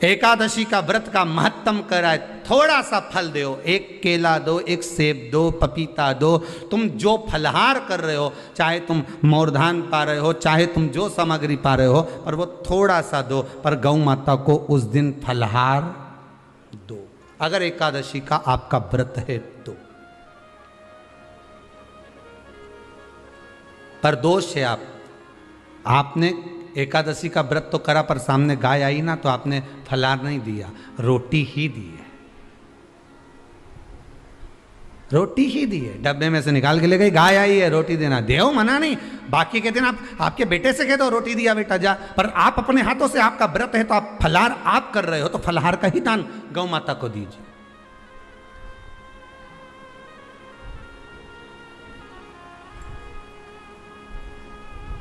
एकादशी का व्रत का महत्तम कराए, थोड़ा सा फल दो, एक केला दो, एक सेब दो, पपीता दो। तुम जो फलहार कर रहे हो, चाहे तुम मोरधान पा रहे हो, चाहे तुम जो सामग्री पा रहे हो, पर वो थोड़ा सा दो, पर गौ माता को उस दिन फलहार दो, अगर एकादशी का आपका व्रत है तो। पर दोष है आपने एकादशी का व्रत तो करा, पर सामने गाय आई ना तो आपने फलाहार नहीं दिया, रोटी ही दी है, रोटी ही दी है, डब्बे में से निकाल के ले गई, गाय आई है रोटी देना, देव मना नहीं। बाकी के दिन आप आपके बेटे से कह दो रोटी दिया बेटा जा, पर आप अपने हाथों से, आपका व्रत है तो आप फलाहार आप कर रहे हो, तो फलाहार का ही दान गौ माता को दीजिए।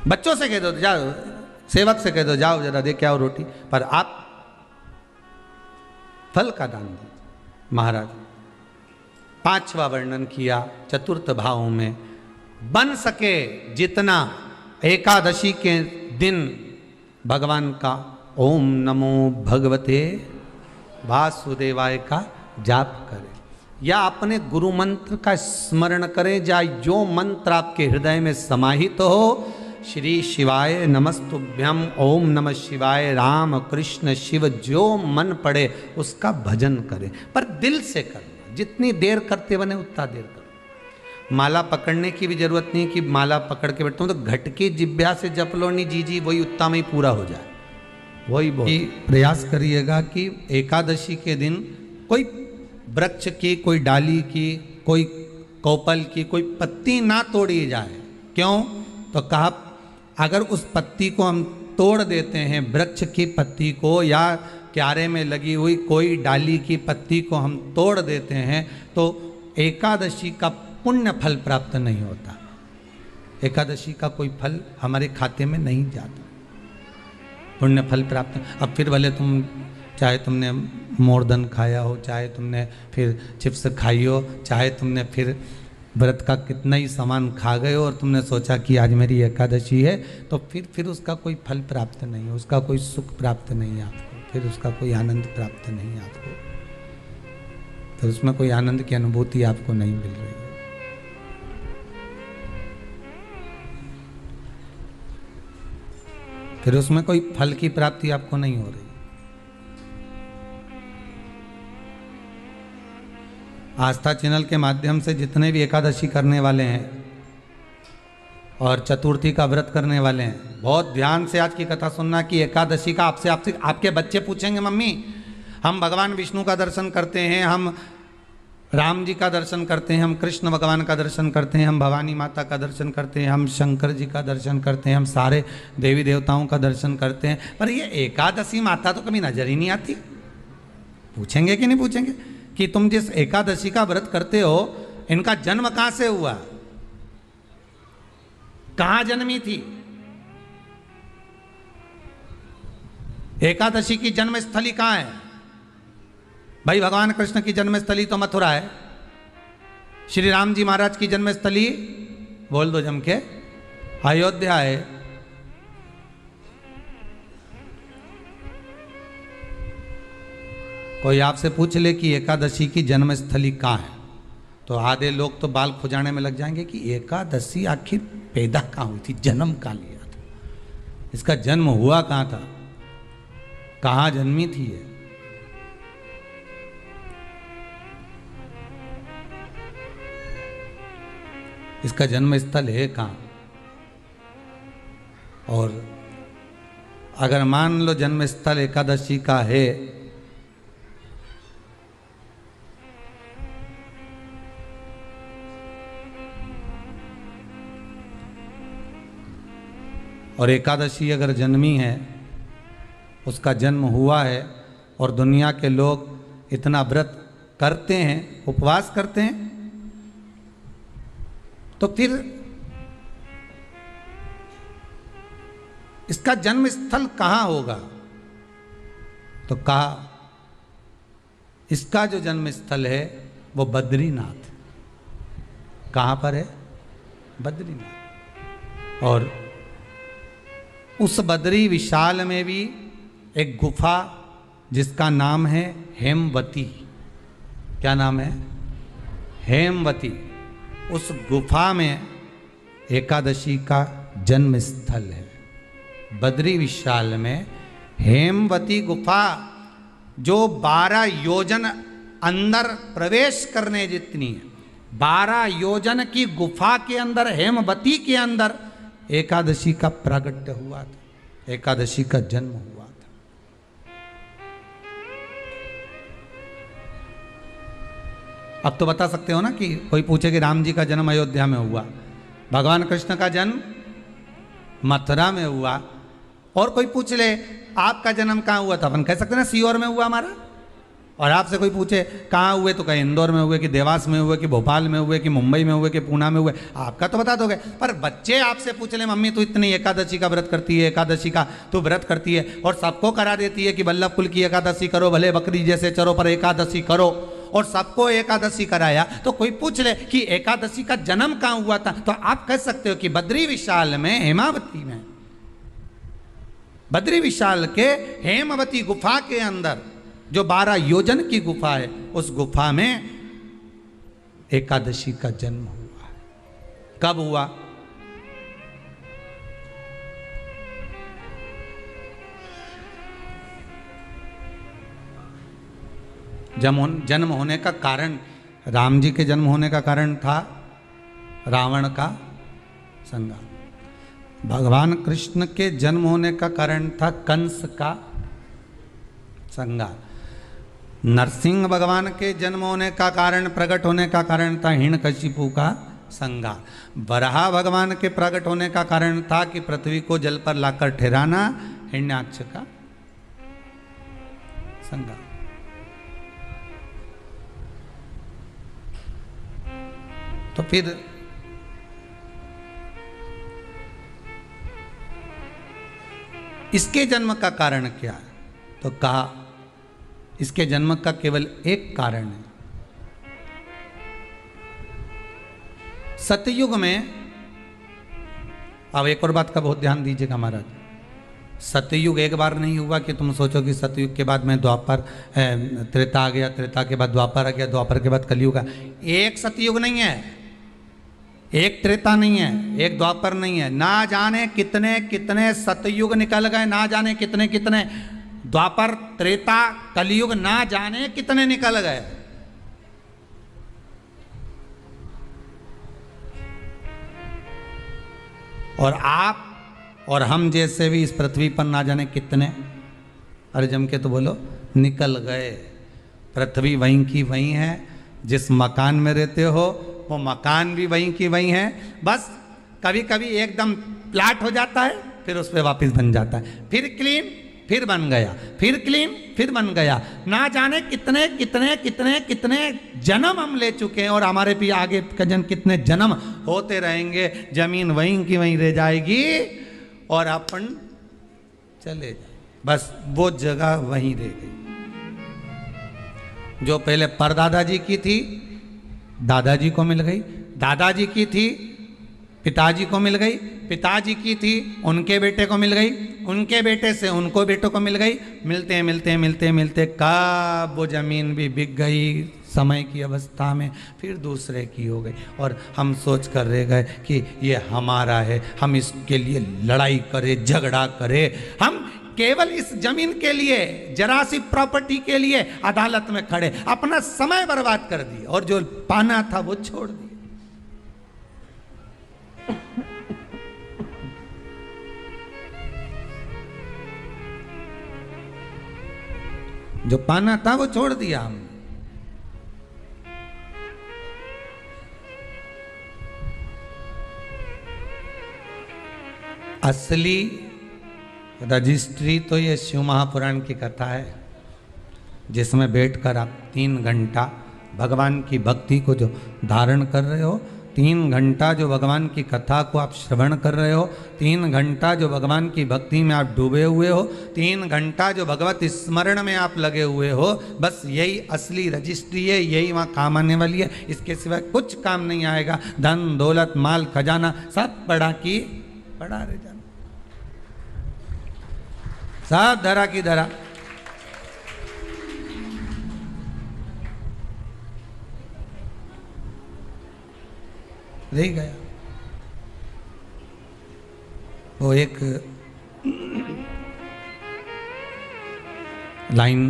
बच्चों से कह दो, जाओ सेवक से कह दो जाओ जरा दे के आओ रोटी, पर आप फल का दान दीजिए। महाराज पांचवा वर्णन किया चतुर्थ भाव में, बन सके जितना एकादशी के दिन भगवान का ओम नमो भगवते वासुदेवाय का जाप करे, या अपने गुरु मंत्र का स्मरण करे, या जो मंत्र आपके हृदय में समाहित हो, श्री शिवाय नमस्तुभ्यम, ओम नमः शिवाय, राम कृष्ण शिव, जो मन पड़े उसका भजन करें, पर दिल से करना, जितनी देर करते बने उतना देर करो। माला पकड़ने की भी जरूरत नहीं कि माला पकड़ के बैठता हूँ तो घटके जिब्या से जप लो नहीं जी, वही उतना में ही पूरा हो जाए, वही बहुत प्रयास करिएगा कि एकादशी के दिन कोई वृक्ष की, कोई डाली की, कोई कोपल की कोई पत्ती ना तोड़ी जाए। क्यों? तो कहा अगर उस पत्ती को हम तोड़ देते हैं, वृक्ष की पत्ती को या क्यारे में लगी हुई कोई डाली की पत्ती को हम तोड़ देते हैं, तो एकादशी का पुण्य फल प्राप्त नहीं होता, एकादशी का कोई फल हमारे खाते में नहीं जाता, पुण्य फल प्राप्त। अब फिर भले तुम चाहे तुमने मोरधन खाया हो, चाहे तुमने फिर चिप्स खाई हो, चाहे तुमने फिर व्रत का कितना ही सामान खा गए हो और तुमने सोचा कि आज मेरी एकादशी है, तो फिर उसका कोई फल प्राप्त नहीं है, उसका कोई सुख प्राप्त नहीं है आपको, फिर उसका कोई आनंद प्राप्त नहीं है आपको, फिर उसमें कोई आनंद की अनुभूति आपको नहीं मिल रही है। फिर उसमें कोई फल की प्राप्ति आपको नहीं हो रही। आस्था चैनल के माध्यम से जितने भी एकादशी करने वाले हैं और चतुर्थी का व्रत करने वाले हैं, बहुत ध्यान से आज की कथा सुनना कि एकादशी का आपसे आपके बच्चे पूछेंगे, मम्मी हम भगवान विष्णु का दर्शन करते हैं, हम राम जी का दर्शन करते हैं, हम कृष्ण भगवान का दर्शन करते हैं, हम भवानी माता का दर्शन करते हैं, हम शंकर जी का दर्शन करते हैं, हम सारे देवी देवताओं का दर्शन करते हैं, पर ये एकादशी माता तो कभी नजर ही नहीं आती। पूछेंगे कि नहीं पूछेंगे कि तुम जिस एकादशी का व्रत करते हो, इनका जन्म कहां से हुआ, कहां जन्मी थी? एकादशी की जन्म स्थली कहां है? भाई भगवान कृष्ण की जन्मस्थली तो मथुरा है, श्री राम जी महाराज की जन्मस्थली बोल दो जम के अयोध्या है। कोई आपसे पूछ ले कि एकादशी की जन्मस्थली कहाँ है, तो आधे लोग तो बाल खुजाने में लग जाएंगे कि एकादशी आखिर पैदा कहाँ हुई थी, जन्म कहाँ लिया था, इसका जन्म हुआ कहाँ था, कहाँ जन्मी थी ये? इसका जन्म स्थल है कहाँ? और अगर मान लो जन्म स्थल एकादशी का है, और एकादशी अगर जन्मी है, उसका जन्म हुआ है और दुनिया के लोग इतना व्रत करते हैं, उपवास करते हैं, तो फिर इसका जन्म स्थल कहाँ होगा? तो कहा इसका जो जन्म स्थल है वो बद्रीनाथ। कहाँ पर है? बद्रीनाथ। और उस बद्री विशाल में भी एक गुफा जिसका नाम है हेमवती। क्या नाम है? हेमवती। उस गुफा में एकादशी का जन्म स्थल है। बद्री विशाल में हेमवती गुफा, जो 12 योजन अंदर प्रवेश करने जितनी है, 12 योजन की गुफा के अंदर, हेमवती के अंदर एकादशी का प्रागट्य हुआ था, एकादशी का जन्म हुआ था। अब तो बता सकते हो ना कि कोई पूछे कि राम जी का जन्म अयोध्या में हुआ, भगवान कृष्ण का जन्म मथुरा में हुआ, और कोई पूछ ले आपका जन्म कहाँ हुआ था, अपन कह सकते ना सीहोर में हुआ हमारा। और आपसे कोई पूछे कहाँ हुए तो कहीं इंदौर में हुए, कि देवास में हुए, कि भोपाल में हुए, कि मुंबई में हुए, कि पूना में हुए, आपका तो बता दोगे। पर बच्चे आपसे पूछ ले मम्मी तू इतनी एकादशी का व्रत करती है, एकादशी का तू व्रत करती है, और सबको करा देती है कि बल्लभ कुल की एकादशी करो, भले बकरी जैसे चरो पर एकादशी करो, और सबको एकादशी कराया, तो कोई पूछ ले कि एकादशी का जन्म कहाँ हुआ था, तो आप कह सकते हो कि बद्री विशाल में, हेमावती में, बद्री विशाल के हेमवती गुफा के अंदर जो 12 योजन की गुफा है, उस गुफा में एकादशी का जन्म हुआ। कब हुआ? जन्म होने का कारण, राम जी के जन्म होने का कारण था रावण का संहार। भगवान कृष्ण के जन्म होने का कारण था कंस का संहार। नरसिंह भगवान के जन्म होने का कारण, प्रकट होने का कारण था हिरण्यकशिपु का संहार। वराह भगवान के प्रकट होने का कारण था कि पृथ्वी को जल पर लाकर ठहराना, हिरण्याक्ष का संहार। तो फिर इसके जन्म का कारण क्या है? तो कहा इसके जन्म का केवल एक कारण है। सतयुग में, अब एक और बात का बहुत ध्यान दीजिएगा महाराज, सतयुग एक बार नहीं हुआ कि तुम सोचो कि सतयुग के बाद में द्वापर, त्रेता आ गया, त्रेता के बाद द्वापर आ गया, द्वापर के बाद कलयुग आ। एक सतयुग नहीं है, एक त्रेता नहीं है, एक द्वापर नहीं है, ना जाने कितने कितने सतयुग निकल गए, ना जाने कितने कितने द्वापर, त्रेता, कलयुग, ना जाने कितने निकल गए। और आप और हम जैसे भी इस पृथ्वी पर ना जाने कितने, अरे जम के तो बोलो, निकल गए। पृथ्वी वहीं की वहीं है, जिस मकान में रहते हो वो मकान भी वहीं की वहीं है, बस कभी कभी एकदम प्लाट हो जाता है, फिर उस पर वापस बन जाता है, फिर क्लीन, फिर बन गया, फिर क्लीन, फिर बन गया। ना जाने कितने कितने कितने कितने जन्म हम ले चुके हैं, और हमारे भी आगे का जन्म कितने जन्म होते रहेंगे। जमीन वहीं की वहीं रह जाएगी और अपन चले जाए, बस वो जगह वहीं रह गई। जो पहले परदादा जी की थी, दादाजी को मिल गई, दादाजी की थी, पिताजी को मिल गई, पिताजी की थी, उनके बेटे को मिल गई, उनके बेटे से उनको बेटों को मिल गई। मिलते मिलते मिलते मिलते कब वो जमीन भी बिक गई समय की अवस्था में, फिर दूसरे की हो गई, और हम सोच कर रह गए कि ये हमारा है, हम इसके लिए लड़ाई करें, झगड़ा करें, हम केवल इस जमीन के लिए, जरा सी प्रॉपर्टी के लिए अदालत में खड़े, अपना समय बर्बाद कर दिए, और जो पाना था वो छोड़ दिया। जो पाना था वो छोड़ दिया हमने। असली रजिस्ट्री तो ये शिव महापुराण की कथा है, जिसमें बैठकर आप 3 घंटा भगवान की भक्ति को जो धारण कर रहे हो, 3 घंटा जो भगवान की कथा को आप श्रवण कर रहे हो, 3 घंटा जो भगवान की भक्ति में आप डूबे हुए हो, 3 घंटा जो भगवत स्मरण में आप लगे हुए हो, बस यही असली रजिस्ट्री है, यही वहाँ काम आने वाली है। इसके सिवाय कुछ काम नहीं आएगा। धन दौलत माल खजाना सब पड़ा की पड़ा रह जाना, सब धरा की धरा। रह गया। वो एक लाइन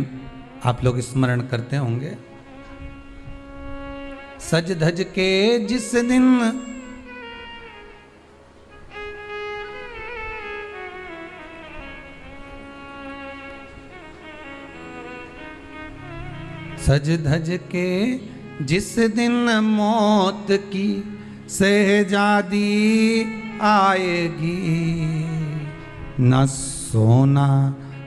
आप लोग स्मरण करते होंगे, सज धज के जिस दिन सज धज के जिस दिन मौत की शहजादी आएगी, न सोना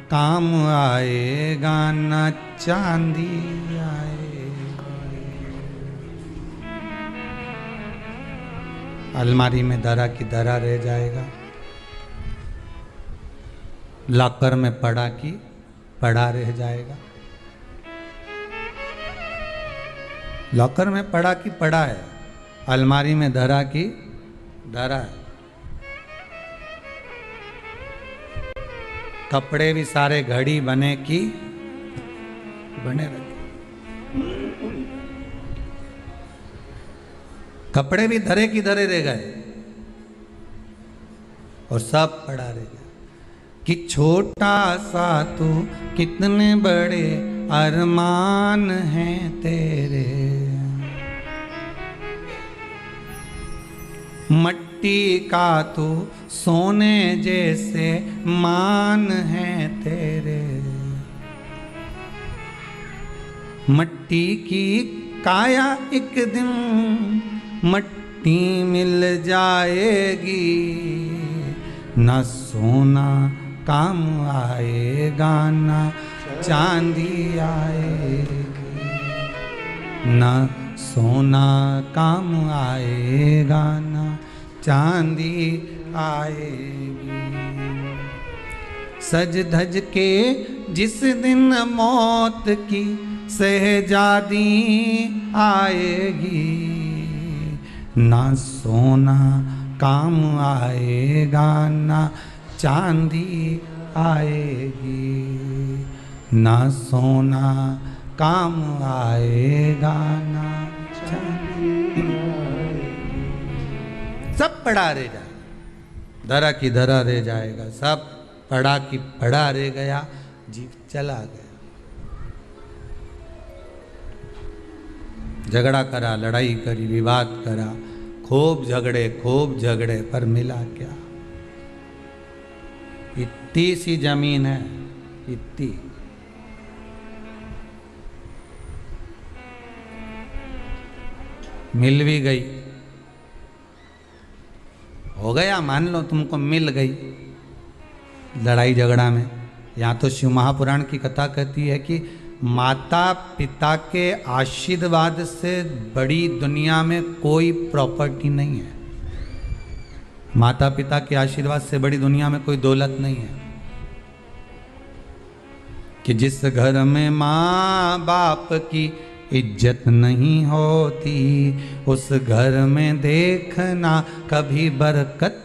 काम आएगा न चांदी आएगी। अलमारी में धरा की धरा रह जाएगा, लॉकर में पड़ा की पड़ा रह जाएगा। लॉकर में पड़ा की पड़ा है, अलमारी में धरा की धरा है। कपड़े भी सारे घड़ी बने की बने रहे, कपड़े भी धरे की धरे रह गए और सब पड़ा रह गया। कि छोटा सा तू कितने बड़े अरमान हैं तेरे, मट्टी का तू सोने जैसे मान है तेरे। मट्टी की काया एक दिन मट्टी मिल जाएगी, न सोना काम आएगा न चांदी आएगी, न सोना काम आएगा न चांदी आएगी। सज धज के जिस दिन मौत की शहजादी आएगी, ना सोना काम आएगा ना चांदी आएगी, ना सोना काम आएगा ना चांदी आएगी। सब पड़ा रह जाएगा, धरा की धरा रह जाएगा, सब पड़ा की पड़ा रह गया, जीव चला गया। झगड़ा करा, लड़ाई करी, विवाद करा, खूब झगड़े पर मिला क्या? इतनी सी जमीन है, इतनी। मिल भी गई, हो गया, मान लो तुमको मिल गई लड़ाई झगड़ा में। यहाँ तो शिव महापुराण की कथा कहती है कि माता पिता के आशीर्वाद से बड़ी दुनिया में कोई प्रॉपर्टी नहीं है। माता पिता के आशीर्वाद से बड़ी दुनिया में कोई दौलत नहीं है। कि जिस घर में माँ बाप की इज्जत नहीं होती, उस घर में देखना कभी बरकत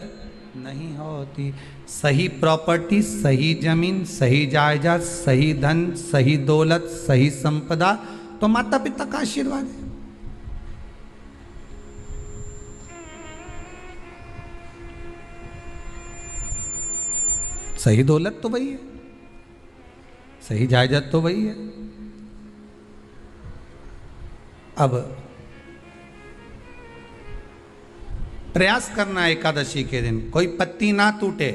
नहीं होती। सही प्रॉपर्टी, सही जमीन, सही जायदाद, सही धन, सही दौलत, सही संपदा तो माता पिता का आशीर्वाद है। सही दौलत तो वही है, सही जायदाद तो वही है। अब प्रयास करना एकादशी के दिन कोई पत्ती ना टूटे।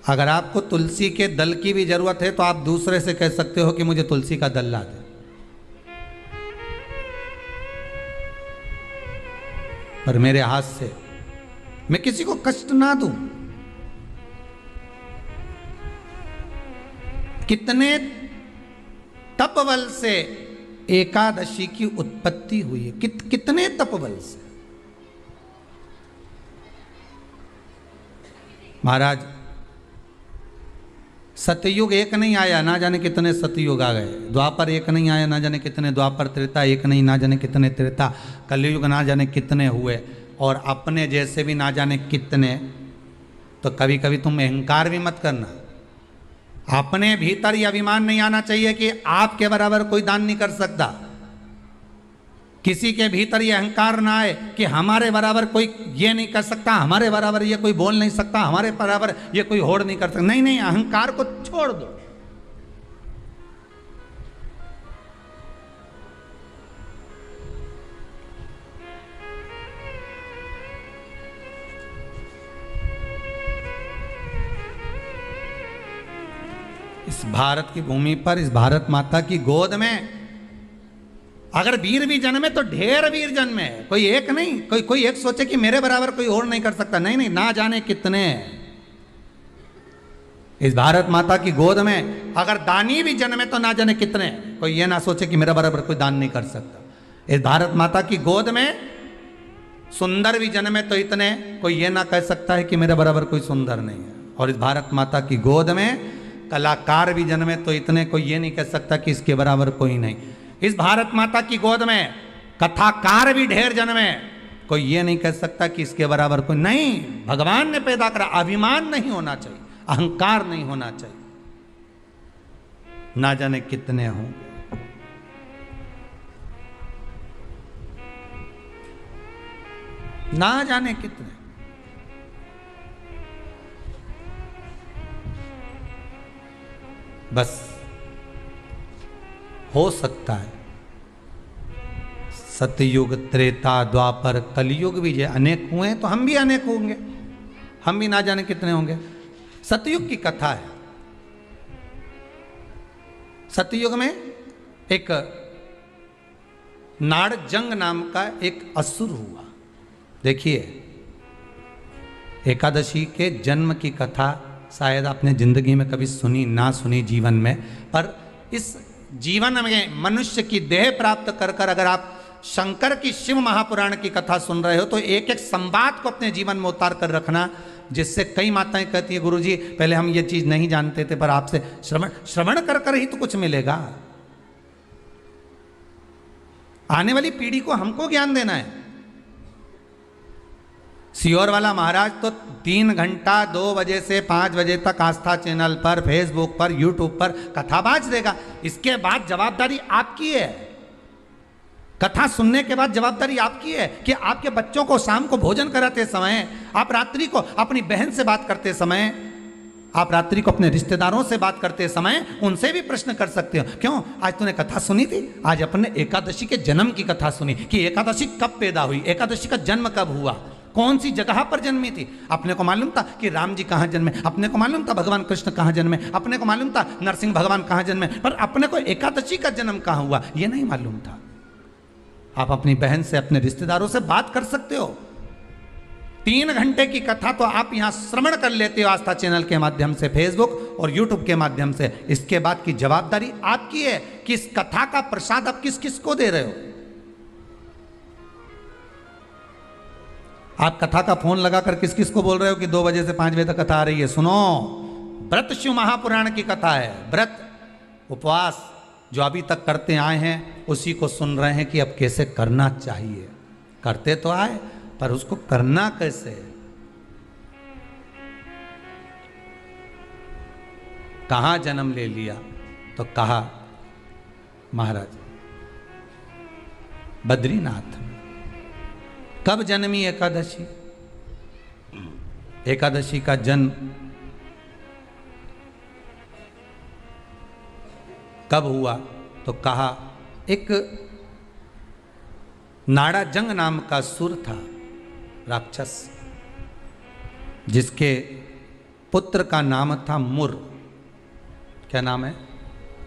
अगर आपको तुलसी के दल की भी जरूरत है तो आप दूसरे से कह सकते हो कि मुझे तुलसी का दल ला दे। पर मेरे हाथ से मैं किसी को कष्ट ना दूं। कितने तपबल से एकादशी की उत्पत्ति हुई है, कितने तपबल से। महाराज, सतयुग एक नहीं आया, ना जाने कितने सतयुग आ गए। द्वापर एक नहीं आया, ना जाने कितने द्वापर। त्रेता एक नहीं, ना जाने कितने त्रेता। कलयुग ना जाने कितने हुए, और अपने जैसे भी ना जाने कितने। तो कभी कभी तुम अहंकार भी मत करना। अपने भीतर ये अभिमान नहीं आना चाहिए कि आपके बराबर कोई दान नहीं कर सकता। किसी के भीतर ये अहंकार ना आए कि हमारे बराबर कोई ये नहीं कर सकता, हमारे बराबर ये कोई बोल नहीं सकता, हमारे बराबर ये कोई होड़ नहीं कर सकता। नहीं नहीं, अहंकार को छोड़ दो। इस भारत की भूमि पर, इस भारत माता की गोद में अगर वीर भी जन्मे तो ढेर वीर जन्मे, कोई एक नहीं। कोई एक सोचे कि मेरे बराबर कोई और नहीं कर सकता। नहीं नहीं, ना जाने कितने। इस भारत माता की गोद में अगर दानी भी जन्मे तो ना जाने कितने। कोई ये ना सोचे कि मेरे बराबर कोई दान नहीं कर सकता। इस भारत माता की गोद में सुंदर भी जन्मे तो इतने, कोई ये ना कह सकता है कि मेरे बराबर कोई सुंदर नहीं है। और इस भारत माता की गोद में कलाकार भी जन्मे तो इतने, कोई ये नहीं कह सकता कि इसके बराबर कोई नहीं। इस भारत माता की गोद में कथाकार भी ढेर जन्मे, कोई ये नहीं कह सकता कि इसके बराबर कोई नहीं। भगवान ने पैदा करा। अभिमान नहीं होना चाहिए, अहंकार नहीं होना चाहिए। ना जाने कितने हों, ना जाने कितने। बस हो सकता है सतयुग, त्रेता, द्वापर, कलयुग भी जो अनेक हुए हैं तो हम भी अनेक होंगे, हम भी ना जाने कितने होंगे। सतयुग की कथा है। सतयुग में एक नाड़जंग नाम का एक असुर हुआ। देखिए, एकादशी के जन्म की कथा शायद आपने जिंदगी में कभी सुनी ना सुनी जीवन में, पर इस जीवन में मनुष्य की देह प्राप्त कर अगर आप शंकर की शिव महापुराण की कथा सुन रहे हो तो एक एक संवाद को अपने जीवन में उतार कर रखना, जिससे कई माताएं कहती है गुरुजी पहले हम ये चीज नहीं जानते थे, पर आपसे श्रवण कर ही तो कुछ मिलेगा। आने वाली पीढ़ी को हमको ज्ञान देना है। सियोर वाला महाराज तो 3 घंटा 2 बजे से 5 बजे तक आस्था चैनल पर, फेसबुक पर, यूट्यूब पर कथा बाज देगा। इसके बाद जवाबदारी आपकी है। कथा सुनने के बाद जवाबदारी आपकी है कि आपके बच्चों को शाम को भोजन कराते समय, आप रात्रि को अपनी बहन से बात करते समय, आप रात्रि को अपने रिश्तेदारों से बात करते समय उनसे भी प्रश्न कर सकते हो। क्यों? आज तूने कथा सुनी थी? आज अपने एकादशी के जन्म की कथा सुनी कि एकादशी कब पैदा हुई, एकादशी का जन्म कब हुआ, कौन सी जगह पर जन्मी थी। अपने को मालूम था कि राम जी कहाँ जन्मे, अपने को मालूम था भगवान कृष्ण कहाँ जन्मे, अपने को मालूम था नरसिंह भगवान कहाँ जन्मे, पर अपने को एकादशी का जन्म कहाँ हुआ ये नहीं मालूम था। आप अपनी बहन से, अपने रिश्तेदारों से बात कर सकते हो। 3 घंटे की कथा तो आप यहाँ श्रवण कर लेते हो आस्था चैनल के माध्यम से, फेसबुक और यूट्यूब के माध्यम से। इसके बाद की जवाबदारी आपकी है कि इस कथा का प्रसाद आप किस किस को दे रहे हो। आप कथा का फोन लगाकर किस किस को बोल रहे हो कि 2 बजे से 5 बजे तक कथा आ रही है। सुनो, व्रत शिव महापुराण की कथा है। व्रत, उपवास जो अभी तक करते आए हैं उसी को सुन रहे हैं कि अब कैसे करना चाहिए। करते तो आए पर उसको करना कैसे। कहां जन्म ले लिया तो कहा महाराज बद्रीनाथ में। कब जन्मी एकादशी? एकादशी का जन्म कब हुआ तो कहा एक नाड़ाजंग नाम का सुर था, राक्षस, जिसके पुत्र का नाम था मुर। क्या नाम है?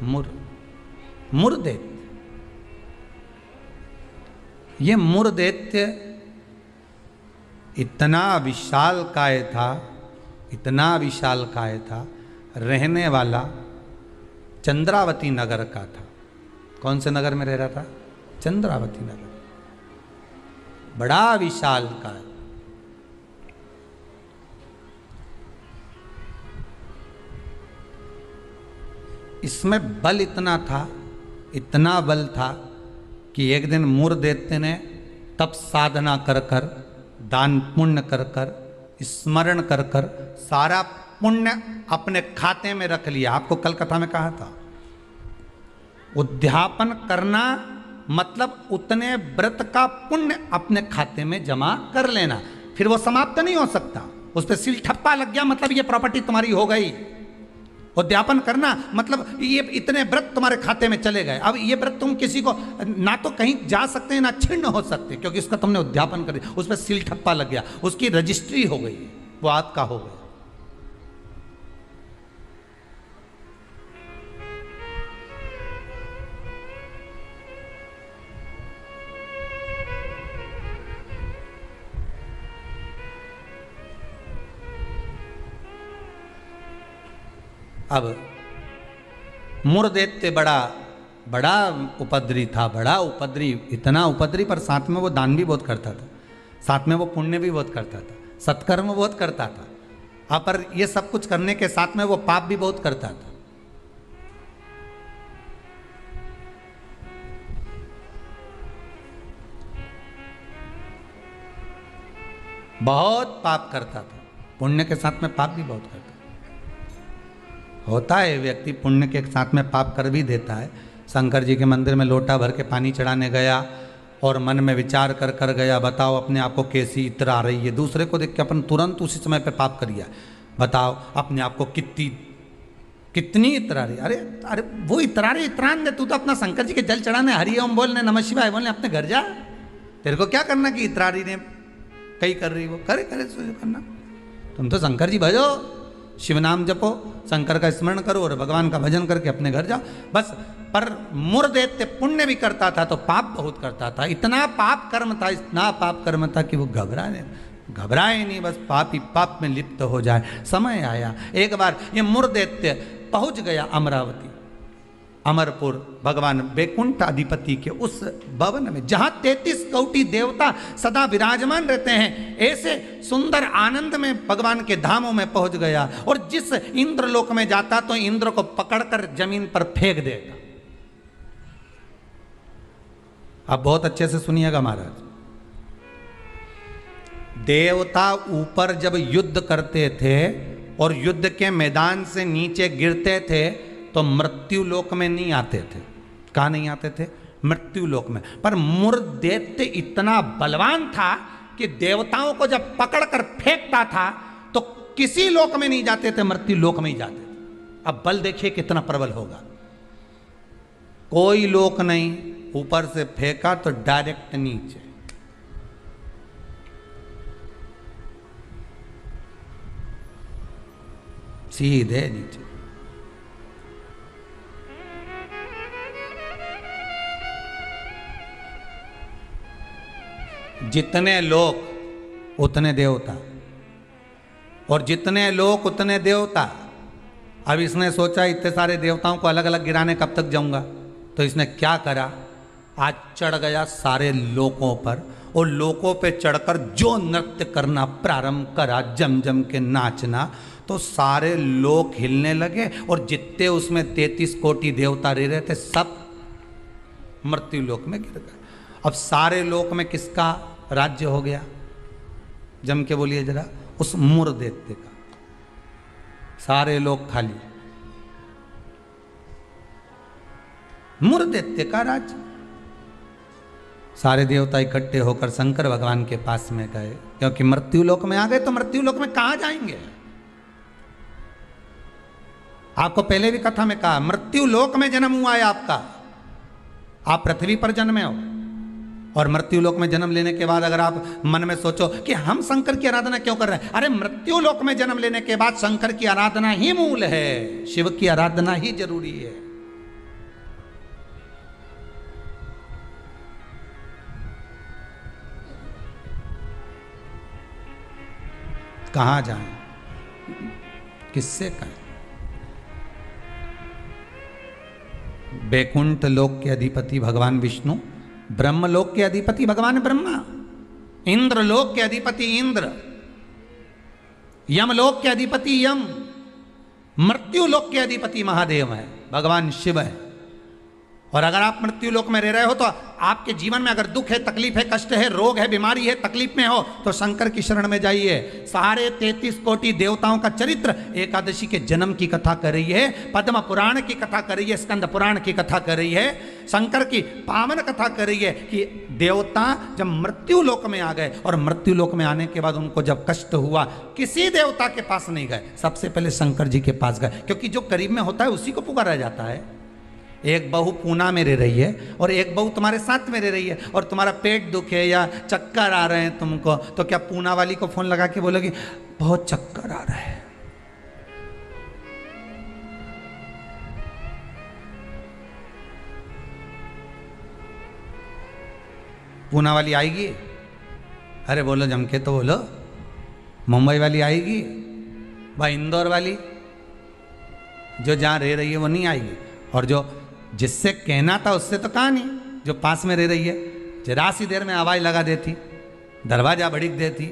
मुर। मुरदैत्य। ये मुरदैत्य इतना विशालकाय था, इतना विशालकाय था, रहने वाला चंद्रावती नगर का था। कौन से नगर में रह रहा था? चंद्रावती नगर। बड़ा विशालकाय। इसमें बल इतना था, इतना बल था कि एक दिन मुरदैत्य ने तप साधना कर कर, दान पुण्य कर कर, स्मरण कर कर सारा पुण्य अपने खाते में रख लिया। आपको कल कथा में कहा था, उद्यापन करना मतलब उतने व्रत का पुण्य अपने खाते में जमा कर लेना, फिर वो समाप्त नहीं हो सकता। उस पर सील ठप्पा लग गया मतलब ये प्रॉपर्टी तुम्हारी हो गई। उद्यापन करना मतलब ये इतने व्रत तुम्हारे खाते में चले गए। अब ये व्रत तुम किसी को ना तो कहीं जा सकते हैं ना छिन्न हो सकते, क्योंकि उसका तुमने उद्यापन कर दिया, उस पर सील ठप्पा लग गया, उसकी रजिस्ट्री हो गई, वो आपका हो गया। अब मुरदैत्य बड़ा उपद्री था, बड़ा उपद्री, इतना उपद्री, पर साथ में वो दान भी बहुत करता था, साथ में वो पुण्य भी बहुत करता था, सत्कर्म बहुत करता था। हाँ, पर ये सब कुछ करने के साथ में वो पाप भी बहुत करता था। बहुत पाप करता था, पुण्य के साथ में पाप भी बहुत करता था। होता है व्यक्ति पुण्य के साथ में पाप कर भी देता है। शंकर जी के मंदिर में लोटा भर के पानी चढ़ाने गया और मन में विचार कर गया, बताओ अपने आप को कैसी इत्र आ रही है। दूसरे को देख के अपन तुरंत उसी समय पे पाप कर दिया। बताओ अपने आप को कितनी इत्र आ रही। अरे अरे वो इतरा रही, इतरान दे, तू तो अपना शंकर जी के जल चढ़ाने, हरि ओम बोलने, नमः शिवाय बोलने, अपने घर जा। तेरे को क्या करना कि इतरा रही ने कहीं कर रही, वो करे करना। तुम तो शंकर जी भजो, शिव नाम जपो, शंकर का स्मरण करो और भगवान का भजन करके अपने घर जाओ बस। पर मुरदैत्य पुण्य भी करता था तो पाप बहुत करता था। इतना पाप कर्म था, इतना पाप कर्म था कि वो घबराए नहीं, बस पाप ही पाप में लिप्त हो जाए। समय आया, एक बार ये मुरदैत्य पहुंच गया अमरावती, अमरपुर, भगवान वैकुंठ अधिपति के उस भवन में जहां 33 कोटि देवता सदा विराजमान रहते हैं। ऐसे सुंदर आनंद में भगवान के धामों में पहुंच गया और जिस इंद्र लोक में जाता तो इंद्र को पकड़कर जमीन पर फेंक देगा। अब बहुत अच्छे से सुनिएगा महाराज, देवता ऊपर जब युद्ध करते थे और युद्ध के मैदान से नीचे गिरते थे तो मृत्यु लोक में नहीं आते थे। कहाँ नहीं आते थे? मृत्यु लोक में। पर मुरदैत्य इतना बलवान था कि देवताओं को जब पकड़कर फेंकता था तो किसी लोक में नहीं जाते थे, मृत्यु लोक में ही जाते थे। अब बल देखिए कितना प्रबल होगा। कोई लोक नहीं, ऊपर से फेंका तो डायरेक्ट नीचे। सीधे नीचे। जितने लोक उतने देवता, और जितने लोक उतने देवता। अब इसने सोचा इतने सारे देवताओं को अलग अलग गिराने कब तक जाऊंगा, तो इसने क्या करा, आज चढ़ गया सारे लोकों पर और लोकों पे चढ़कर जो नृत्य करना प्रारंभ करा, जम जम के नाचना, तो सारे लोक हिलने लगे और जितने उसमें 33 कोटि देवता रह रहे थे सब मृत्यु लोक में गिर गए। अब सारे लोक में किसका राज्य हो गया? जम के बोलिए जरा, उस मुरदैत्य का। सारे लोग खाली, मुरदैत्य का राज्य। सारे देवता इकट्ठे होकर शंकर भगवान के पास में गए, क्योंकि मृत्यु लोक में आ गए तो मृत्यु लोक में कहां जाएंगे। आपको पहले भी कथा में कहा, मृत्यु लोक में जन्म हुआ है आपका, आप पृथ्वी पर जन्मे हो। और मृत्यु लोक में जन्म लेने के बाद अगर आप मन में सोचो कि हम शंकर की आराधना क्यों कर रहे हैं, अरे मृत्यु लोक में जन्म लेने के बाद शंकर की आराधना ही मूल है, शिव की आराधना ही जरूरी है। कहां जाएं, किससे कहें? वैकुंठ लोक के अधिपति भगवान विष्णु, ब्रह्मलोक के अधिपति भगवान ब्रह्मा, इंद्रलोक के अधिपति इंद्र, यमलोक के अधिपति यम, मृत्यु लोक के अधिपति महादेव है, भगवान शिव है। और अगर आप मृत्यु लोक में रह रहे हो तो आपके जीवन में अगर दुख है, तकलीफ है, कष्ट है, रोग है, बीमारी है, तकलीफ में हो तो शंकर की शरण में जाइए। सारे 33 कोटि देवताओं का चरित्र एकादशी के जन्म की कथा कर रही है, पद्म पुराण की कथा कर रही है, स्कंद पुराण की कथा कर रही है, शंकर की पावन कथा कर रही है कि देवता जब मृत्यु लोक में आ गए और मृत्यु लोक में आने के बाद उनको जब कष्ट हुआ, किसी देवता के पास नहीं गए, सबसे पहले शंकर जी के पास गए, क्योंकि जो करीब में होता है उसी को पुकारा जाता है। एक बहू पूना में रह रही है और एक बहू तुम्हारे साथ में रह रही है और तुम्हारा पेट दुखे या चक्कर आ रहे हैं तुमको, तो क्या पूना वाली को फोन लगा के बोलोगी बहुत चक्कर आ रहा है? पूना वाली आएगी? अरे बोलो जम के तो बोलो। मुंबई वाली आएगी? भाई इंदौर वाली जो जहाँ रह रही है वो नहीं आएगी। और जो जिससे कहना था उससे तो कहा नहीं, जो पास में रह रही है जरा सी देर में आवाज़ लगा देती, दरवाज़ा भड़क देती,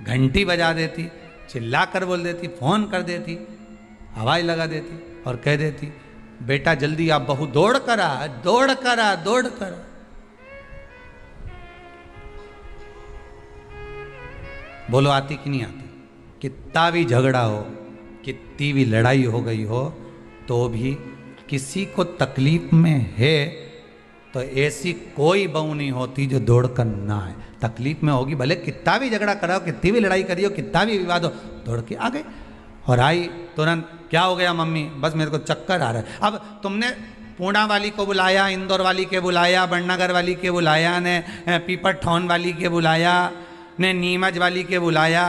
घंटी बजा देती, चिल्ला कर बोल देती, फ़ोन कर देती, आवाज़ लगा देती और कह देती बेटा जल्दी आप बहू दौड़ कर आ, दौड़ कर आ, दौड़ कर आ। बोलो आती कि नहीं आती? कितना भी झगड़ा हो, कितनी भी लड़ाई हो गई हो, तो भी किसी को तकलीफ में है तो ऐसी कोई बहू नहीं होती जो दौड़ कर ना आए। तकलीफ में होगी, भले कितना भी झगड़ा कराओ, कितनी भी लड़ाई करी हो, कितना भी विवाद हो, दौड़ के आ गए और आई तुरंत। क्या हो गया मम्मी? बस मेरे को चक्कर आ रहा है। अब तुमने पूना वाली को बुलाया, इंदौर वाली के बुलाया, बड़नगर वाली के बुलाया, ने पीपर ठौन वाली के बुलाया, ने नीमच वाली के बुलाया,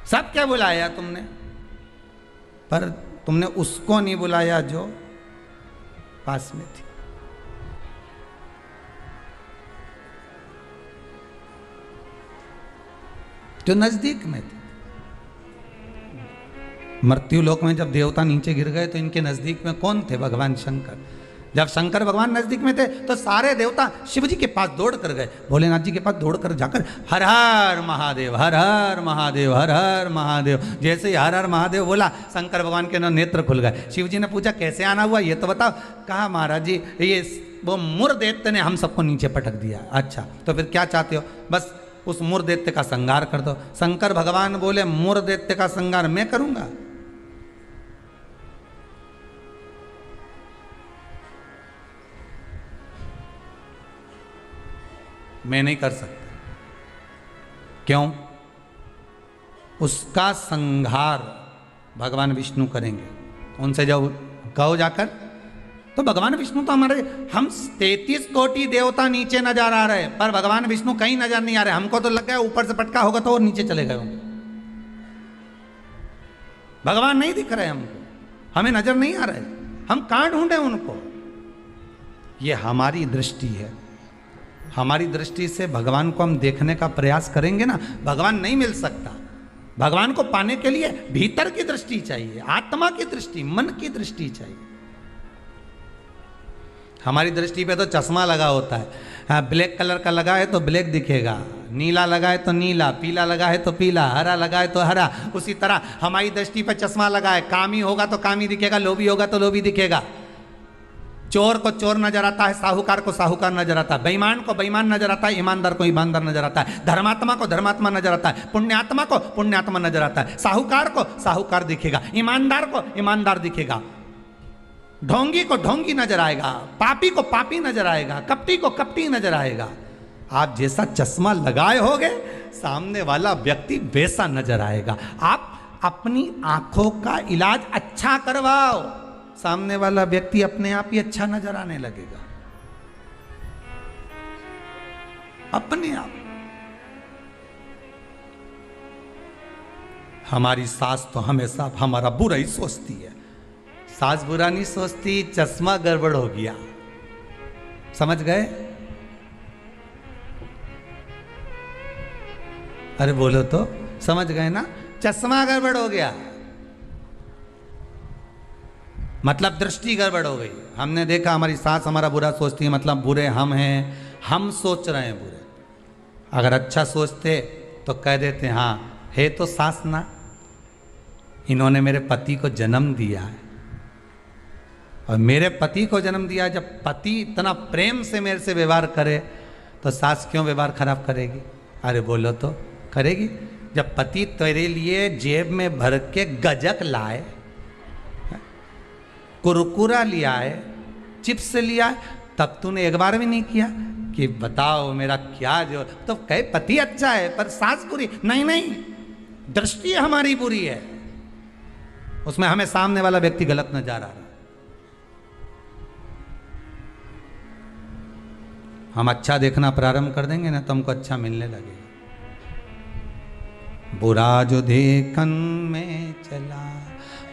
सब क्या बुलाया तुमने, पर तुमने उसको नहीं बुलाया जो पास में थी। जो नजदीक में थी। मृत्यु लोक में जब देवता नीचे गिर गए तो इनके नजदीक में कौन थे? भगवान शंकर। जब शंकर भगवान नजदीक में थे तो सारे देवता शिव जी के पास दौड़ कर गए, भोलेनाथ जी के पास दौड़ कर जाकर हर हर महादेव, हर हर महादेव, हर हर महादेव। जैसे ही हर हर महादेव बोला, शंकर भगवान के नेत्र खुल गए। शिव जी ने पूछा कैसे आना हुआ ये तो बताओ। कहा महाराज जी ये वो मुर दैत्य ने हम सबको नीचे पटक दिया। अच्छा तो फिर क्या चाहते हो? बस उस मुर दैत्य का संहार कर दो। शंकर भगवान बोले मुर दैत्य का संहार मैं करूंगा? मैं नहीं कर सकता। क्यों? उसका संहार भगवान विष्णु करेंगे। उनसे जब कहो जाकर, तो भगवान विष्णु तो हमारे, हम 33 कोटि देवता नीचे नजर आ रहे, पर भगवान विष्णु कहीं नजर नहीं आ रहे। हमको तो लग गया ऊपर से पटका होगा तो वो नीचे चले गए होंगे। भगवान नहीं दिख रहे हमको, हमें नजर नहीं आ रहे, हम कहां ढूंढे उनको? ये हमारी दृष्टि है। हमारी दृष्टि से भगवान को हम देखने का प्रयास करेंगे ना, भगवान नहीं मिल सकता। भगवान को पाने के लिए भीतर की दृष्टि चाहिए, आत्मा की दृष्टि, मन की दृष्टि चाहिए। हमारी दृष्टि पे तो चश्मा लगा होता है। हाँ, ब्लैक कलर का लगा है तो ब्लैक दिखेगा, नीला लगा है तो नीला, पीला लगा है तो पीला, हरा लगा है तो हरा। उसी तरह हमारी दृष्टि पे चश्मा लगा है, कामी होगा तो कामी दिखेगा, लोभी होगा तो लोभी दिखेगा। चोर को चोर नजर आता है, साहूकार को साहूकार नजर आता है, बेईमान को बेईमान नजर आता है, ईमानदार को ईमानदार नजर आता है, धर्मात्मा को धर्मात्मा नजर आता है, पुण्यात्मा को पुण्यात्मा नजर आता है। साहूकार को साहूकार दिखेगा, ईमानदार को ईमानदार दिखेगा, ढोंगी को ढोंगी नजर आएगा, पापी को पापी नजर आएगा, कपटी को कपटी नजर आएगा। आप जैसा चश्मा लगाए होगे, सामने वाला व्यक्ति वैसा नजर आएगा। आप अपनी आंखों का इलाज अच्छा करवाओ, सामने वाला व्यक्ति अपने आप ही अच्छा नजर आने लगेगा, अपने आप। हमारी सास तो हमेशा हमारा बुरा ही सोचती है। सास बुरा नहीं सोचती, चश्मा गड़बड़ हो गया। समझ गए? अरे बोलो तो, समझ गए ना? चश्मा गड़बड़ हो गया मतलब दृष्टि गड़बड़ हो गई। हमने देखा हमारी सास हमारा बुरा सोचती है, मतलब बुरे हम हैं, हम सोच रहे हैं बुरे। अगर अच्छा सोचते तो कह देते हाँ है तो सास ना, इन्होंने मेरे पति को जन्म दिया है, और मेरे पति को जन्म दिया। जब पति इतना प्रेम से मेरे से व्यवहार करे तो सास क्यों व्यवहार खराब करेगी? अरे बोलो तो करेगी। जब पति तेरे लिए जेब में भर के गजक लाए, कुरकुरा लिया है, चिप्स लिया, तब तूने एक बार भी नहीं किया कि बताओ मेरा क्या जो, तो कहे पति अच्छा है पर सास बुरी। नहीं नहीं, दृष्टि हमारी बुरी है, उसमें हमें सामने वाला व्यक्ति गलत नजर आ रहा है। हम अच्छा देखना प्रारंभ कर देंगे ना तो हमको अच्छा मिलने लगेगा। बुरा जो देखन में चला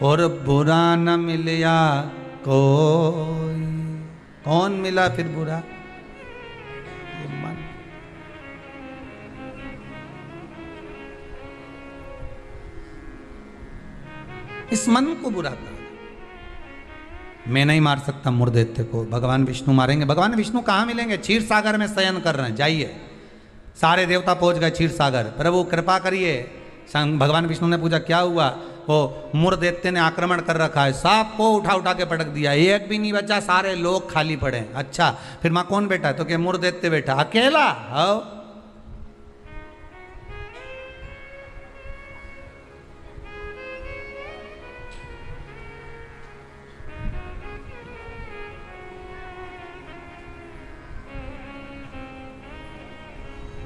और बुरा न मिला कोई। कौन मिला फिर बुरा? ये मन। इस मन को बुरा कर। मैं नहीं मार सकता मूर्धैत्य को, भगवान विष्णु मारेंगे। भगवान विष्णु कहाँ मिलेंगे? क्षीर सागर में शयन कर रहे हैं, जाइए। सारे देवता पहुंच गए क्षीर सागर। प्रभु कृपा करिए। भगवान विष्णु ने पूछा क्या हुआ? वो मूर्धैत्य ने आक्रमण कर रखा है, सबको उठा उठा के पटक दिया, एक भी नहीं बचा, सारे लोग खाली पड़े। अच्छा फिर मां कौन बैठा है? तो क्या मूर्धैत्य बैठा अकेला? आओ।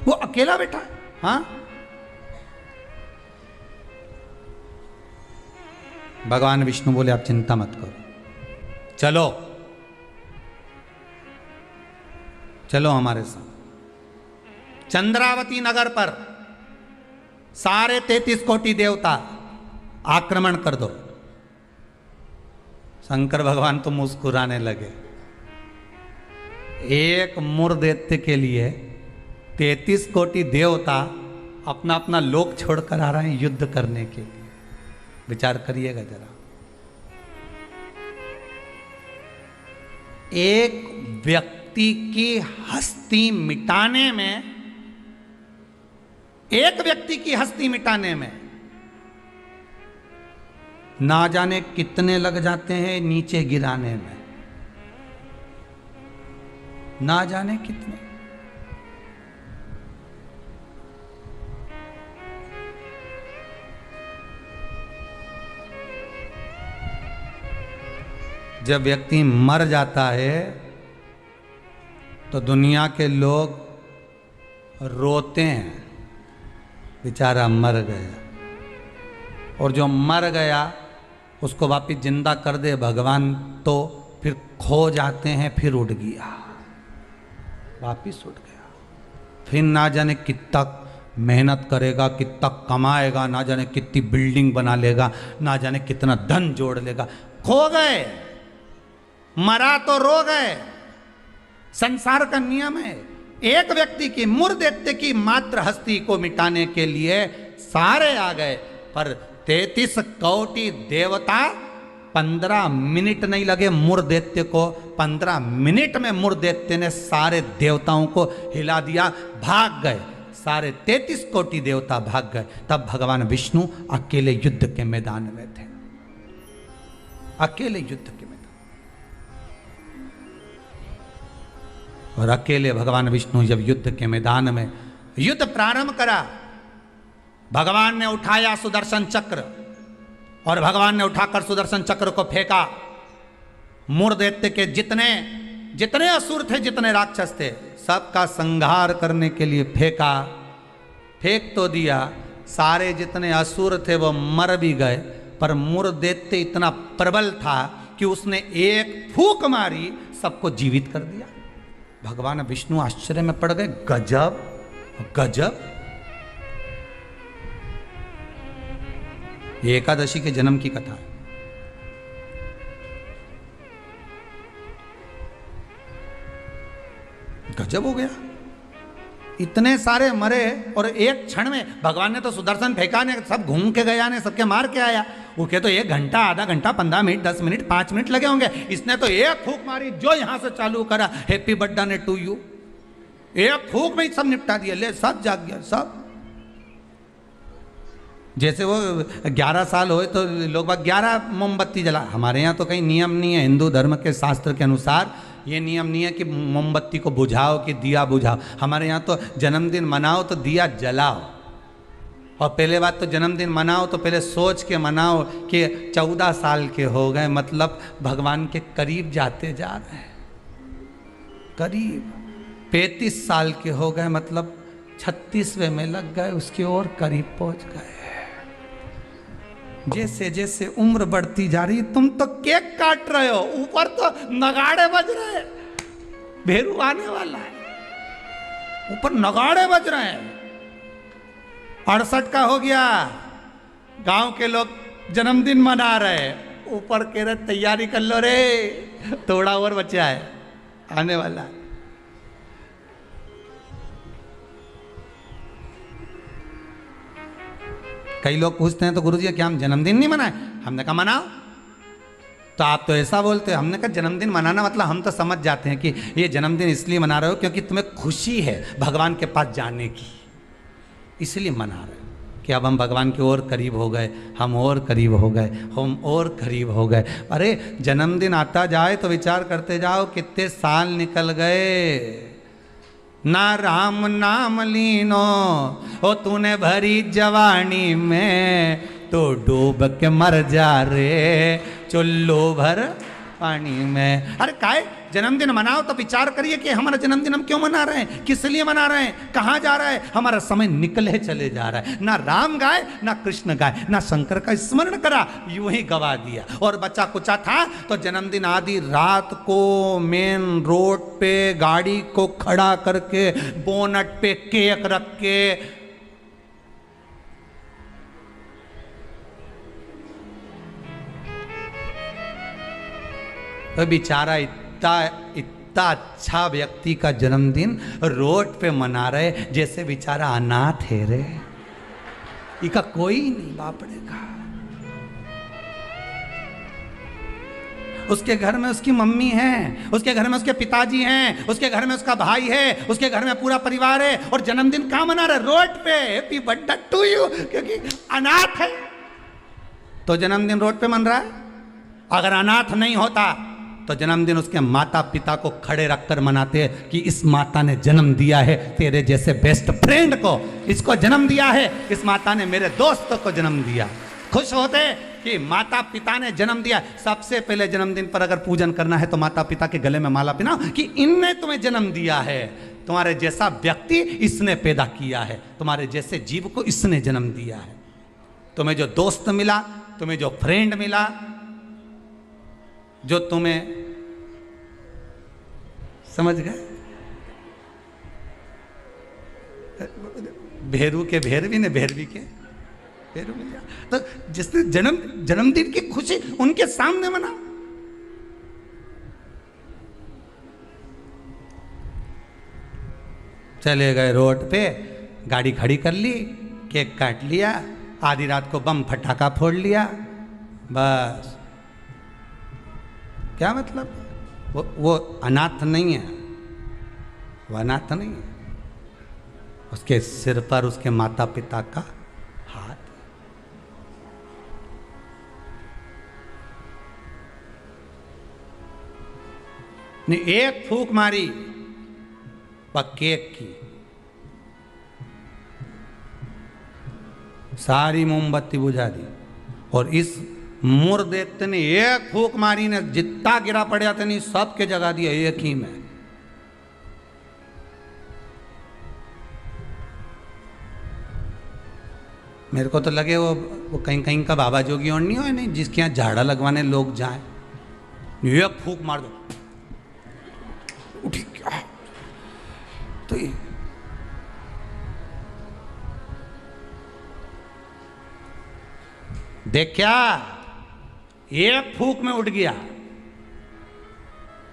वो अकेला बैठा है। हाँ, भगवान विष्णु बोले आप चिंता मत करो, चलो चलो हमारे साथ। चंद्रावती नगर पर सारे 33 कोटि देवता आक्रमण कर दो। शंकर भगवान तो मुस्कुराने लगे। एक मूर्धैत्य के लिए 33 कोटि देवता अपना अपना लोक छोड़कर आ रहे हैं युद्ध करने के लिए। विचार करिएगा जरा। एक व्यक्ति की हस्ती मिटाने में, एक व्यक्ति की हस्ती मिटाने में ना जाने कितने लग जाते हैं नीचे गिराने में, ना जाने कितने। जब व्यक्ति मर जाता है तो दुनिया के लोग रोते हैं, बेचारा मर गया। और जो मर गया उसको वापिस जिंदा कर दे भगवान तो फिर खो जाते हैं, फिर उठ गया, वापिस उठ गया। फिर ना जाने कितना मेहनत करेगा, कितना कमाएगा, ना जाने कितनी बिल्डिंग बना लेगा, ना जाने कितना धन जोड़ लेगा। खो गए, मरा तो रो गए। संसार का नियम है। एक व्यक्ति की मूर्धैत्य की मात्र हस्ती को मिटाने के लिए सारे आ गए, पर 33 कोटि देवता 15 मिनट नहीं लगे मूर्धैत्य को। 15 मिनट में मूर्धैत्य ने सारे देवताओं को हिला दिया, भाग गए। सारे 33 कोटि देवता भाग गए। तब भगवान विष्णु अकेले युद्ध के मैदान में थे, अकेले युद्ध के मैदान। और अकेले भगवान विष्णु जब युद्ध के मैदान में युद्ध प्रारंभ करा, भगवान ने उठाया सुदर्शन चक्र और भगवान ने उठाकर सुदर्शन चक्र को फेंका। मूर्धैत्य के जितने जितने असुर थे, जितने राक्षस थे, सबका संहार करने के लिए फेंका। फेंक तो दिया, सारे जितने असुर थे वो मर भी गए, पर मूर्धैत्य इतना प्रबल था कि उसने एक फूंक मारी, सबको जीवित कर दिया। भगवान विष्णु आश्चर्य में पड़ गए। गजब गजब। ये एकादशी के जन्म की कथा है। गजब हो गया, इतने सारे मरे और एक क्षण में भगवान ने तो सुदर्शन फेंका ने, सब घूम के गया ने, सबके मार के आया। वो के तो 1 घंटा, आधा घंटा, 15 मिनट, 10 मिनट, 5 मिनट लगे होंगे। इसने तो एक फूंक मारी, जो यहां से चालू करा, हैप्पी बर्थडे ने टू यू, एक फूंक में ही सब निपटा दिया। ले, सब जाग गया, सब। जैसे वो 11 साल होए तो लोग बाग 11 मोमबत्ती जला, हमारे यहाँ तो कहीं नियम नहीं है, हिंदू धर्म के शास्त्र के अनुसार ये नियम नहीं है कि मोमबत्ती को बुझाओ कि दिया बुझाओ। हमारे यहाँ तो जन्मदिन मनाओ तो दिया जलाओ, और पहले बात तो जन्मदिन मनाओ तो पहले सोच के मनाओ कि 14 साल के हो गए, मतलब भगवान के करीब जाते जा रहे हैं, करीब 35 साल के हो गए, मतलब 36वें में लग गए, उसकी ओर करीब पहुंच गए। जैसे जैसे उम्र बढ़ती जा रही, तुम तो केक काट रहे हो, ऊपर तो नगाड़े बज रहे हैं, भेरू आने वाला है, ऊपर नगाड़े बज रहे हैं। 68 का हो गया, गांव के लोग जन्मदिन मना रहे, ऊपर कह रहे तैयारी कर लो रे, थोड़ा और बचा है, आने वाला है। कई लोग पूछते हैं तो गुरुजी क्या हम जन्मदिन नहीं मनाए? हमने कहा मनाओ। तो आप तो ऐसा बोलते हो। हमने कहा जन्मदिन मनाना मतलब हम तो समझ जाते हैं कि ये जन्मदिन इसलिए मना रहे हो क्योंकि तुम्हें खुशी है भगवान के पास जाने की, इसलिए मना रहे हो कि अब हम भगवान के और करीब हो गए, हम और करीब हो गए, हम और करीब हो गए। अरे जन्मदिन आता जाए तो विचार करते जाओ कितने साल निकल गए। ना राम नाम लीनो ओ तूने भरी जवानी में, तो डूब के मर जा रे चुल्लू भर पानी में। अरे काहे जन्मदिन मनाओ तो विचार करिए कि हमारा जन्मदिन हम क्यों मना रहे हैं, किस लिए मना रहे हैं, कहाँ जा रहा है, हमारा समय निकले चले जा रहा है। ना राम गाए ना कृष्ण गाए ना शंकर का स्मरण करा, यूं ही गवा दिया। और बच्चा कुचा था तो जन्मदिन आदि रात को मेन रोड पे गाड़ी को खड़ा करके बोनट पे केक रख के तो बेचारा इतना अच्छा व्यक्ति का जन्मदिन रोड पे मना रहे जैसे बेचारा अनाथ है रे, इका कोई नहीं बापड़े का। उसके घर में उसकी मम्मी है, उसके घर में उसके पिताजी हैं, उसके घर में उसका भाई है, उसके घर में पूरा परिवार है, और जन्मदिन कहाँ मना रहे? रोड पे। हैप्पी बर्थडे टू यू, क्योंकि अनाथ है तो जन्मदिन रोड पे मन रहा है। अगर अनाथ नहीं होता तो जन्मदिन उसके माता पिता को खड़े रखकर मनाते हैं कि इस माता ने जन्म दिया है तेरे जैसे बेस्ट फ्रेंड को, इसको जन्म दिया है, इस माता ने मेरे दोस्त को जन्म दिया। खुश होते कि माता पिता ने जन्म दिया। सबसे पहले जन्मदिन पर अगर पूजन करना है तो माता पिता के गले में माला पहनाओ कि इनने तुम्हें जन्म दिया है, तुम्हारे जैसा व्यक्ति इसने पैदा किया है, तुम्हारे जैसे जीव को इसने जन्म दिया है। तुम्हें जो दोस्त मिला, तुम्हें जो फ्रेंड मिला, जो तुम्हें, समझ गए, भेरू के भेरवी ने भेरवी के भेरू मिल गया। तो जिसने जन्मदिन की खुशी उनके सामने मना। चले गए रोड पे, गाड़ी खड़ी कर ली, केक काट लिया, आधी रात को बम फटाका फोड़ लिया, बस। क्या मतलब? वो अनाथ नहीं है, वो अनाथ नहीं है, उसके सिर पर उसके माता पिता का हाथ। ने एक फूंक मारी केक की, सारी मोमबत्ती बुझा दी, और इस मुर देखते ने एक फूंक मारी ने जितना गिरा पड़ जाते नहीं सबके जगा दिया एक ही में। मेरे को तो लगे वो कहीं कहीं का बाबा जोगी और नहीं हो, नहीं जिसके यहाँ झाड़ा लगवाने लोग जाए, एक फूंक मार दो उठी क्या। तो ये देख क्या एक फूंक में उठ गया।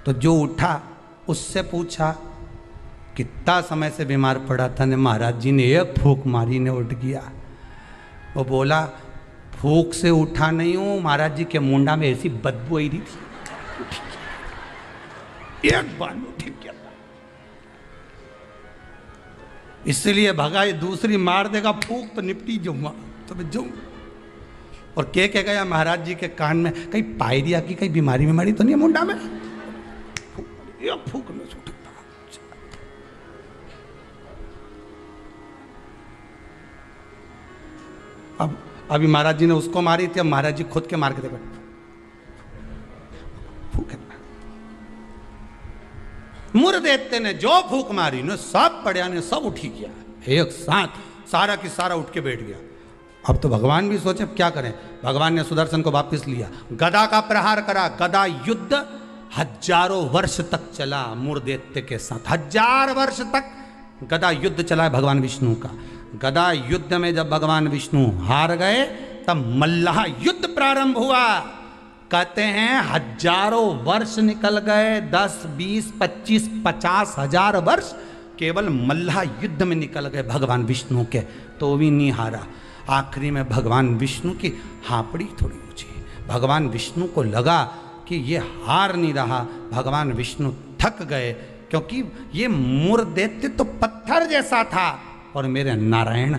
तो जो उठा उससे पूछा कितना समय से बीमार पड़ा था ने? महाराज जी ने एक फूंक मारी ने उठ गया। वो बोला फूंक से उठा नहीं हूं, महाराज जी के मुंडा में ऐसी बदबू आई रही थी, एक बार में उठ गया, इसलिए भगा। दूसरी मार देगा फूंक तो निपटी जाऊंगा। तो मैं जो और कह गया महाराज जी के कान में, कहीं पायरिया की कहीं बीमारी तो नहीं है मुंडा में, फूक में छूट। अब अभी महाराज जी ने उसको मारी थी, अब महाराज जी खुद के मार के देखो, फूक। मुर देते ने जो फूक मारी ने सब पड़िया ने सब उठी गया एक साथ, सारा की सारा उठ के बैठ गया। अब तो भगवान भी सोचे क्या करें। भगवान ने सुदर्शन को वापस लिया, गदा का प्रहार करा। गदा युद्ध हजारों वर्ष तक चला मुरदैत्य के साथ, 1000 वर्ष तक गदा युद्ध चला है भगवान विष्णु का। गदा युद्ध में जब भगवान विष्णु हार गए तब मल्लाह युद्ध प्रारंभ हुआ। कहते हैं हजारों वर्ष निकल गए, 10, 20, 25, 50 हजार वर्ष केवल मल्लाह युद्ध में निकल गए भगवान विष्णु के, तो भी नहीं हारा। आखिरी में भगवान विष्णु की हापड़ी थोड़ी ऊंची, भगवान विष्णु को लगा कि ये हार नहीं रहा। भगवान विष्णु थक गए, क्योंकि ये मुरदैत्य तो पत्थर जैसा था और मेरे नारायण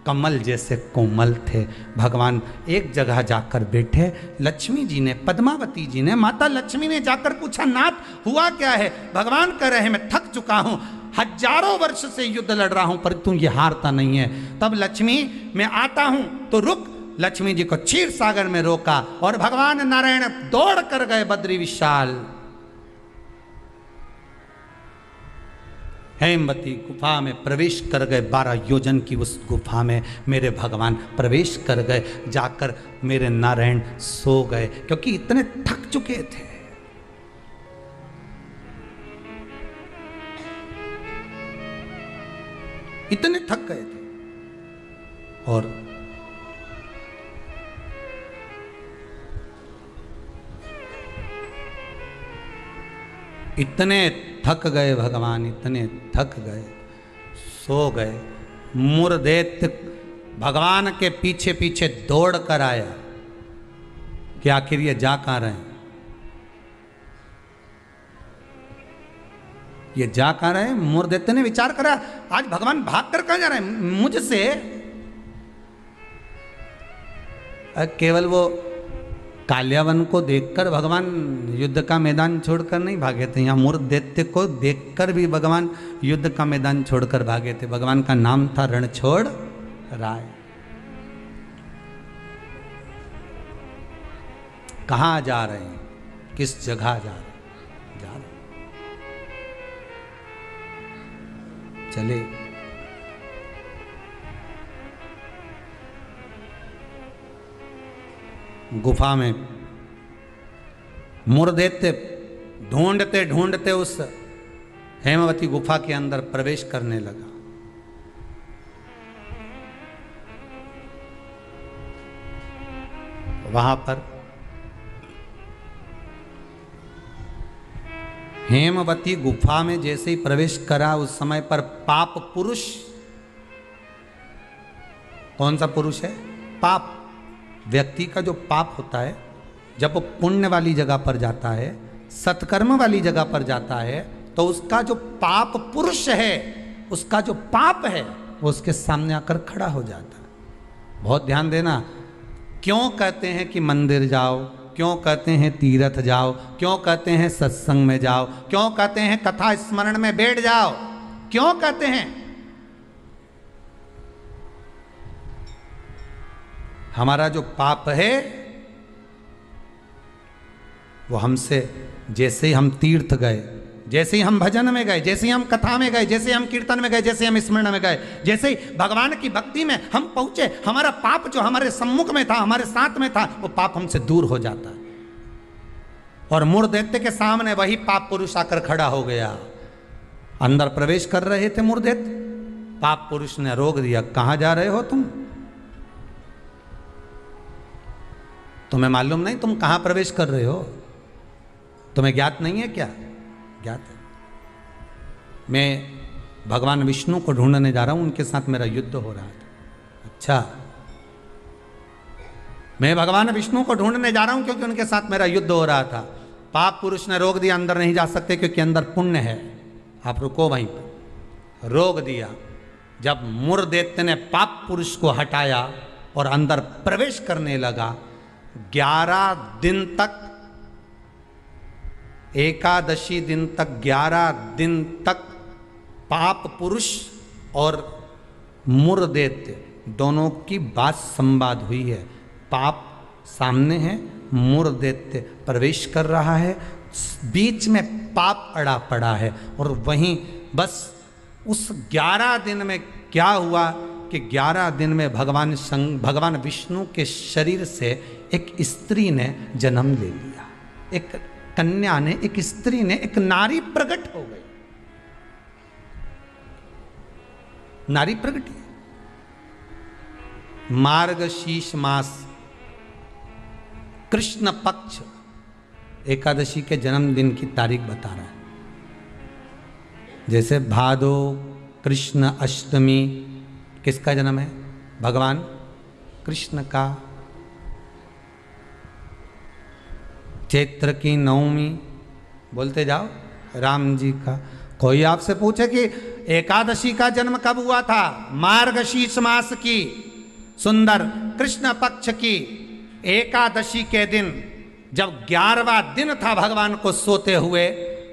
कमल जैसे कोमल थे। भगवान एक जगह जाकर बैठे। लक्ष्मी जी ने, पद्मावती जी ने, माता लक्ष्मी ने जाकर पूछा, नाथ हुआ क्या है? भगवान कह रहे हैं मैं थक चुका हूं, हजारों वर्ष से युद्ध लड़ रहा हूं पर तू ये हारता नहीं है। तब लक्ष्मी मैं आता हूं तो रुक। लक्ष्मी जी को क्षीर सागर में रोका और भगवान नारायण दौड़ कर गए बद्री विशाल हेमवती गुफा में प्रवेश कर गए। 12 योजन की उस गुफा में मेरे भगवान प्रवेश कर गए। जाकर मेरे नारायण सो गए, क्योंकि इतने थक चुके थे। इतने थक गए थे और इतने थक गए भगवान, इतने थक गए, सो गए। मुरदैत्य भगवान के पीछे पीछे दौड़ कर आया कि आखिर ये जा कहां रहे हैं, ये जा कहां रहे हैं। मुरदैत्य ने विचार करा, आज भगवान भाग कर कहां जा रहे हैं मुझसे। केवल वो काल्यावन को देखकर भगवान युद्ध का मैदान छोड़कर नहीं भागे थे, यहाँ मुरदैत्य को देखकर भी भगवान युद्ध का मैदान छोड़कर भागे थे। भगवान का नाम था रणछोड़ राय। कहाँ जा रहे हैं, किस जगह जा रहे हैं? जा रहे चले। गुफा में मुरदैत्य ढूंढते ढूंढते उस हेमवती गुफा के अंदर प्रवेश करने लगा। वहां पर हेमवती गुफा में जैसे ही प्रवेश करा, उस समय पर पाप पुरुष, कौन सा पुरुष है? पाप व्यक्ति का जो पाप होता है, जब वो पुण्य वाली जगह पर जाता है, सत्कर्म वाली जगह पर जाता है, तो उसका जो पाप पुरुष है, उसका जो पाप है, वो उसके सामने आकर खड़ा हो जाता है। बहुत ध्यान देना। क्यों कहते हैं कि मंदिर जाओ, क्यों कहते हैं तीर्थ जाओ, क्यों कहते हैं सत्संग में जाओ, क्यों कहते हैं कथा स्मरण में बैठ जाओ, क्यों कहते हैं? हमारा जो पाप है वो हमसे, जैसे ही हम तीर्थ गए, जैसे ही हम भजन में गए, जैसे ही हम कथा में गए, जैसे ही हम कीर्तन में गए, जैसे ही हम स्मरण में गए, जैसे ही भगवान की भक्ति में हम पहुंचे, हमारा पाप जो हमारे सम्मुख में था, हमारे साथ में था, वो पाप हमसे दूर हो जाता है। और मुरदैत्य के सामने वही पाप पुरुष आकर खड़ा हो गया। अंदर प्रवेश कर रहे थे मुरदैत्य, पाप पुरुष ने रोक दिया। कहां जा रहे हो तुम? तुम्हें मालूम नहीं तुम कहां प्रवेश कर रहे हो? तुम्हें ज्ञात नहीं है क्या? ज्ञात है। मैं भगवान विष्णु को ढूंढने जा रहा हूं, उनके साथ मेरा युद्ध हो रहा था। अच्छा, मैं भगवान विष्णु को ढूंढने जा रहा हूं क्योंकि उनके साथ मेरा युद्ध हो रहा था। पाप पुरुष ने रोक दिया, अंदर नहीं जा सकते क्योंकि अंदर पुण्य है, आप रुको वहीं पर। रोक दिया। जब मुरदैत्य ने पाप पुरुष को हटाया और अंदर प्रवेश करने लगा। 11 दिन तक, एकादशी दिन तक, 11 दिन तक पाप पुरुष और मूर दैत्य दोनों की बात संवाद हुई है। पाप सामने है, मूर दैत्य प्रवेश कर रहा है, बीच में पाप अड़ा पड़ा है। और वहीं बस उस 11 दिन में क्या हुआ कि 11 दिन में भगवान विष्णु के शरीर से एक स्त्री ने जन्म ले लिया। एक कन्या ने, एक स्त्री ने, एक नारी प्रकट हो गई। नारी प्रगति। मार्गशीर्ष मास कृष्ण पक्ष एकादशी के जन्मदिन की तारीख बता रहा है। जैसे भादो कृष्ण अष्टमी किसका जन्म है? भगवान कृष्ण का। चैत्र की नवमी बोलते जाओ, राम जी का। कोई आपसे पूछे कि एकादशी का जन्म कब हुआ था? मार्गशीर्ष मास की सुंदर कृष्ण पक्ष की एकादशी के दिन, जब 11वां दिन था भगवान को सोते हुए,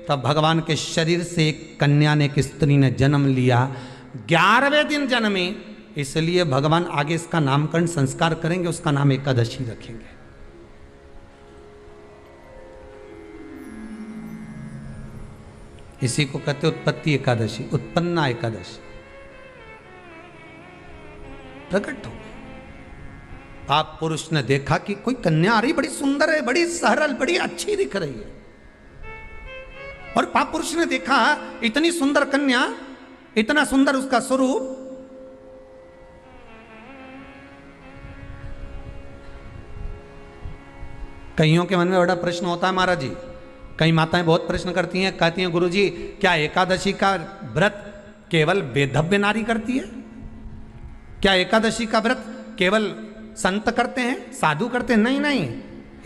तब भगवान के शरीर से एक कन्या ने, एक स्त्री ने जन्म लिया। 11वें दिन जन्मी, इसलिए भगवान आगे इसका नामकरण संस्कार करेंगे, उसका नाम एकादशी रखेंगे। इसी को कहते उत्पत्ति एकादशी, उत्पन्ना एकादशी। प्रकट हो गए। आप पुरुष ने देखा कि कोई कन्या आ रही, बड़ी सुंदर है, बड़ी सरल, बड़ी अच्छी दिख रही है। और पाप पुरुष ने देखा इतनी सुंदर कन्या, इतना सुंदर उसका स्वरूप। कईयों के मन में बड़ा प्रश्न होता है महाराज जी। कई माताएं बहुत प्रश्न करती हैं, कहती हैं गुरुजी क्या एकादशी का व्रत केवल वेधव्य नारी करती है? क्या एकादशी का व्रत केवल संत करते हैं, साधु करते हैं? नहीं नहीं,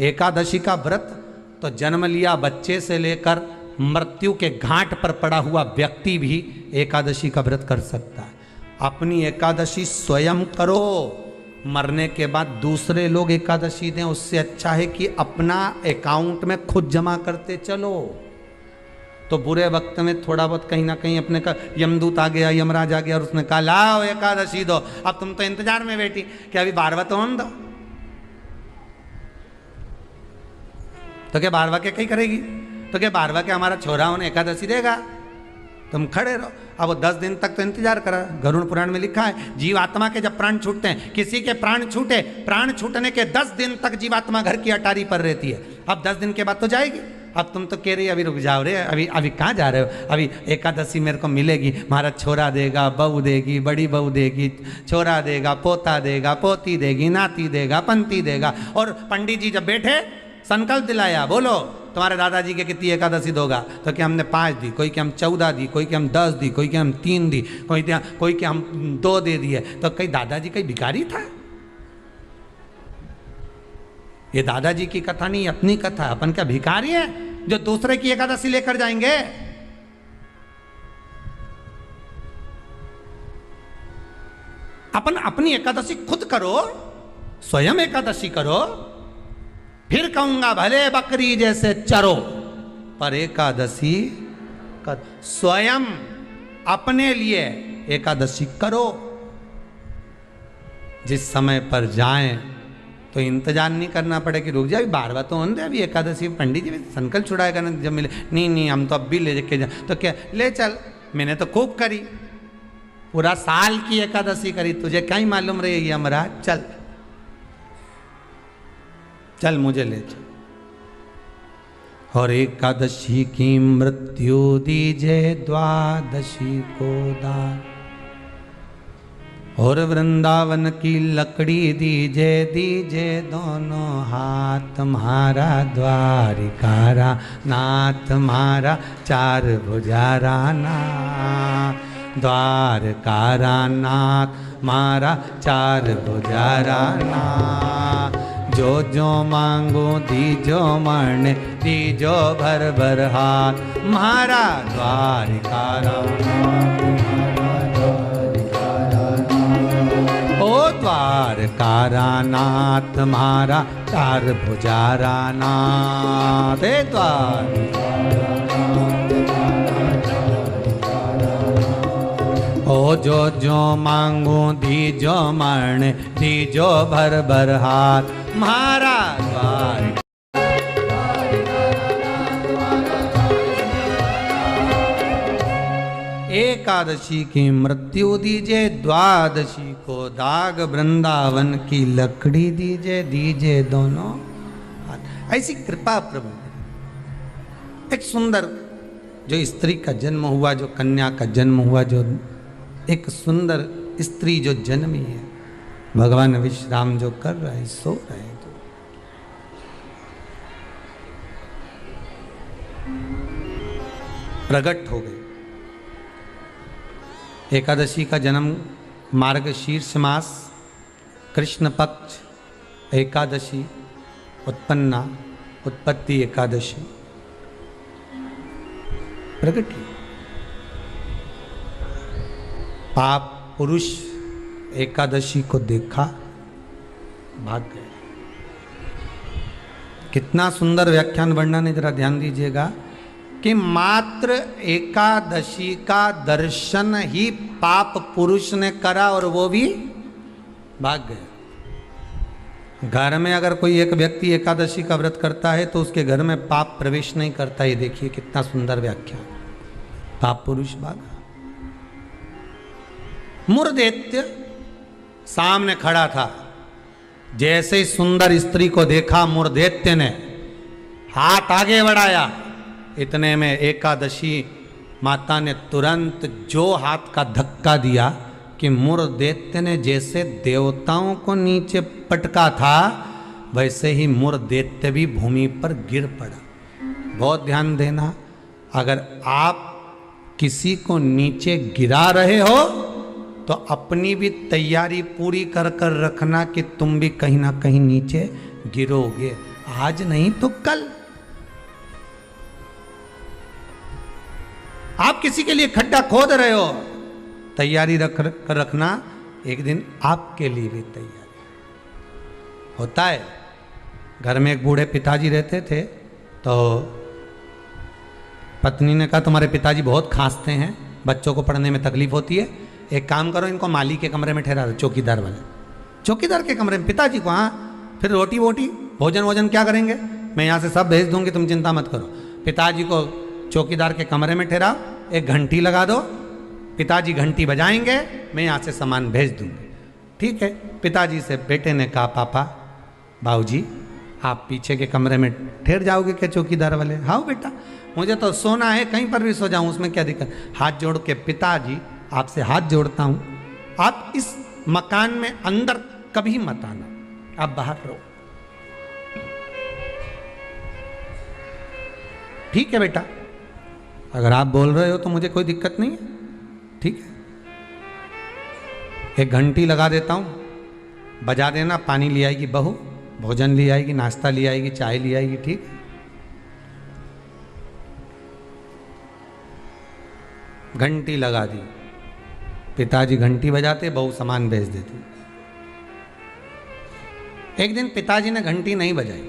एकादशी का व्रत तो जन्म लिया बच्चे से लेकर मृत्यु के घाट पर पड़ा हुआ व्यक्ति भी एकादशी का व्रत कर सकता है। अपनी एकादशी स्वयं करो, मरने के बाद दूसरे लोग एकादशी दें, उससे अच्छा है कि अपना अकाउंट में खुद जमा करते चलो। तो बुरे वक्त में थोड़ा बहुत कहीं ना कहीं अपने का यमदूत आ गया, यमराज आ गया और उसने कहा लाओ एकादशी दो। अब तुम तो इंतजार में बैठी कि अभी 12वां तो होने दो। तो क्या 12वां के कहीं करेगी? तो क्या 12वां के हमारा छोरा उन्हें एकादशी देगा? तुम खड़े रहो। अब वो 10 दिन तक तो इंतजार करा। गरुड़ पुराण में लिखा है, जीवात्मा के जब प्राण छूटते हैं, किसी के प्राण छूटे, प्राण छूटने के 10 दिन तक जीवात्मा घर की अटारी पर रहती है। अब 10 दिन के बाद तो जाएगी। अब तुम तो कह रही अभी रुक जाओ रे, अभी कहाँ जा रहे हो? अभी एकादशी मेरे को मिलेगी, हमारा छोरा देगा, बहू देगी, बड़ी बहू देगी, छोरा देगा, पोता देगा, पोती देगी, नाती देगा, पंती देगा। और पंडित जी जब बैठे संकल्प दिलाया, बोलो तुम्हारे दादाजी के कितनी एकादशी दोगा? तो क्या हमने 5 दी, कोई के हम 14 दी, कोई के हम 10 दी, कोई के हम 3 दी, कोई के हम 2 दे दिए। तो कहीं दादाजी कहीं भिखारी था? ये दादाजी की कथा नहीं, अपनी कथा। अपन क्या भिखारी है जो दूसरे की एकादशी लेकर जाएंगे? अपन अपनी एकादशी खुद करो, स्वयं एकादशी करो, फिर कहूंगा भले बकरी जैसे चरो, पर एकादशी कर। स्वयं अपने लिए एकादशी करो। जिस समय पर जाएं तो इंतजार नहीं करना पड़े कि रुक जाए 12वां तो होने दे, अभी एकादशी पंडित जी संकल्प छुड़ाएगा ना जब मिले। नहीं हम तो अब भी ले के जाए। तो क्या ले चल, मैंने तो खूब करी, पूरा साल की एकादशी करी, तुझे क्या ही मालूम रही है महाराज? चल चल मुझे ले चल। और एकादशी की मृत्यु दीजे द्वादशी को दान, और वृंदावन की लकड़ी दीजे दोनों हाथ, मारा द्वारिकारा नाथ, मारा 4 भुजारा नाथ, द्वारकारा नाथ मारा 4 भुजारा नाथ। जो मांगो दीजो मरने, दीजो भर भर हाथ, मारा द्वारिकारा नाथ, मारा द्वारिकारा नाथ। ओ द्वारकारा नाथ मारा चार भुजारा नाथ, हे द्वार ओ जो मांगू दीजो मरण, दीजो भर भर हाथ मारा द्वार। एकादशी की मृत्यु दीजे, द्वादशी को दाग वृंदावन की लकड़ी दीजे, दीजे दोनों हाथ। ऐसी कृपा प्रभु। एक सुंदर जो स्त्री का जन्म हुआ, जो कन्या का जन्म हुआ, जो एक सुंदर स्त्री जो जन्मी है, भगवान विश्राम जो कर रहे हैं, सो रहे हैं, तो प्रकट हो गए। एकादशी का जन्म मार्गशीर्ष मास कृष्ण पक्ष एकादशी उत्पन्ना, उत्पत्ति एकादशी प्रकट हुई। पाप पुरुष एकादशी को देखा, भाग गए। कितना सुंदर व्याख्यान वर्णन है, जरा ध्यान दीजिएगा कि मात्र एकादशी का दर्शन ही पाप पुरुष ने करा और वो भी भाग गए। घर में अगर कोई एक व्यक्ति एकादशी का व्रत करता है तो उसके घर में पाप प्रवेश नहीं करता। ये देखिए कितना सुंदर व्याख्यान। पाप पुरुष भागा। मुरदैत्य सामने खड़ा था। जैसे ही सुंदर स्त्री को देखा, मुरदैत्य ने हाथ आगे बढ़ाया। इतने में एकादशी माता ने तुरंत जो हाथ का धक्का दिया कि मुरदैत्य ने जैसे देवताओं को नीचे पटका था, वैसे ही मुरदैत्य भी भूमि पर गिर पड़ा। बहुत ध्यान देना, अगर आप किसी को नीचे गिरा रहे हो तो अपनी भी तैयारी पूरी कर कर रखना कि तुम भी कहीं ना कहीं नीचे गिरोगे, आज नहीं तो कल। आप किसी के लिए खड्डा खोद रहे हो, तैयारी कर रखना, एक दिन आपके लिए भी तैयारी होता है। घर में एक बूढ़े पिताजी रहते थे, तो पत्नी ने कहा तुम्हारे पिताजी बहुत खांसते हैं, बच्चों को पढ़ने में तकलीफ होती है, एक काम करो इनको माली के कमरे में ठहरा दो, चौकीदार वाले। चौकीदार के कमरे में पिताजी को, हाँ फिर रोटी वोटी भोजन वोजन क्या करेंगे, मैं यहाँ से सब भेज दूंगी, तुम चिंता मत करो। पिताजी को चौकीदार के कमरे में ठहराओ, एक घंटी लगा दो, पिताजी घंटी बजाएंगे, मैं यहाँ से सामान भेज दूंगी। ठीक है। पिताजी से बेटे ने कहा पापा बाबूजी आप पीछे के कमरे में ठहर जाओगे क्या चौकीदार वाले? हाँ बेटा, मुझे तो सोना है, कहीं पर भी सो जाऊं, उसमें क्या दिक्कत। हाथ जोड़ के पिताजी आपसे हाथ जोड़ता हूं, आप इस मकान में अंदर कभी मत आना, आप बाहर रहो। ठीक है बेटा, अगर आप बोल रहे हो तो मुझे कोई दिक्कत नहीं है, ठीक है। एक घंटी लगा देता हूं, बजा देना, पानी ले आएगी बहू, भोजन ले आएगी, नाश्ता ले आएगी, चाय ले आएगी, ठीक है। घंटी लगा दी, पिताजी घंटी बजाते, बहू सामान भेज देती। एक दिन पिताजी ने घंटी नहीं बजाई,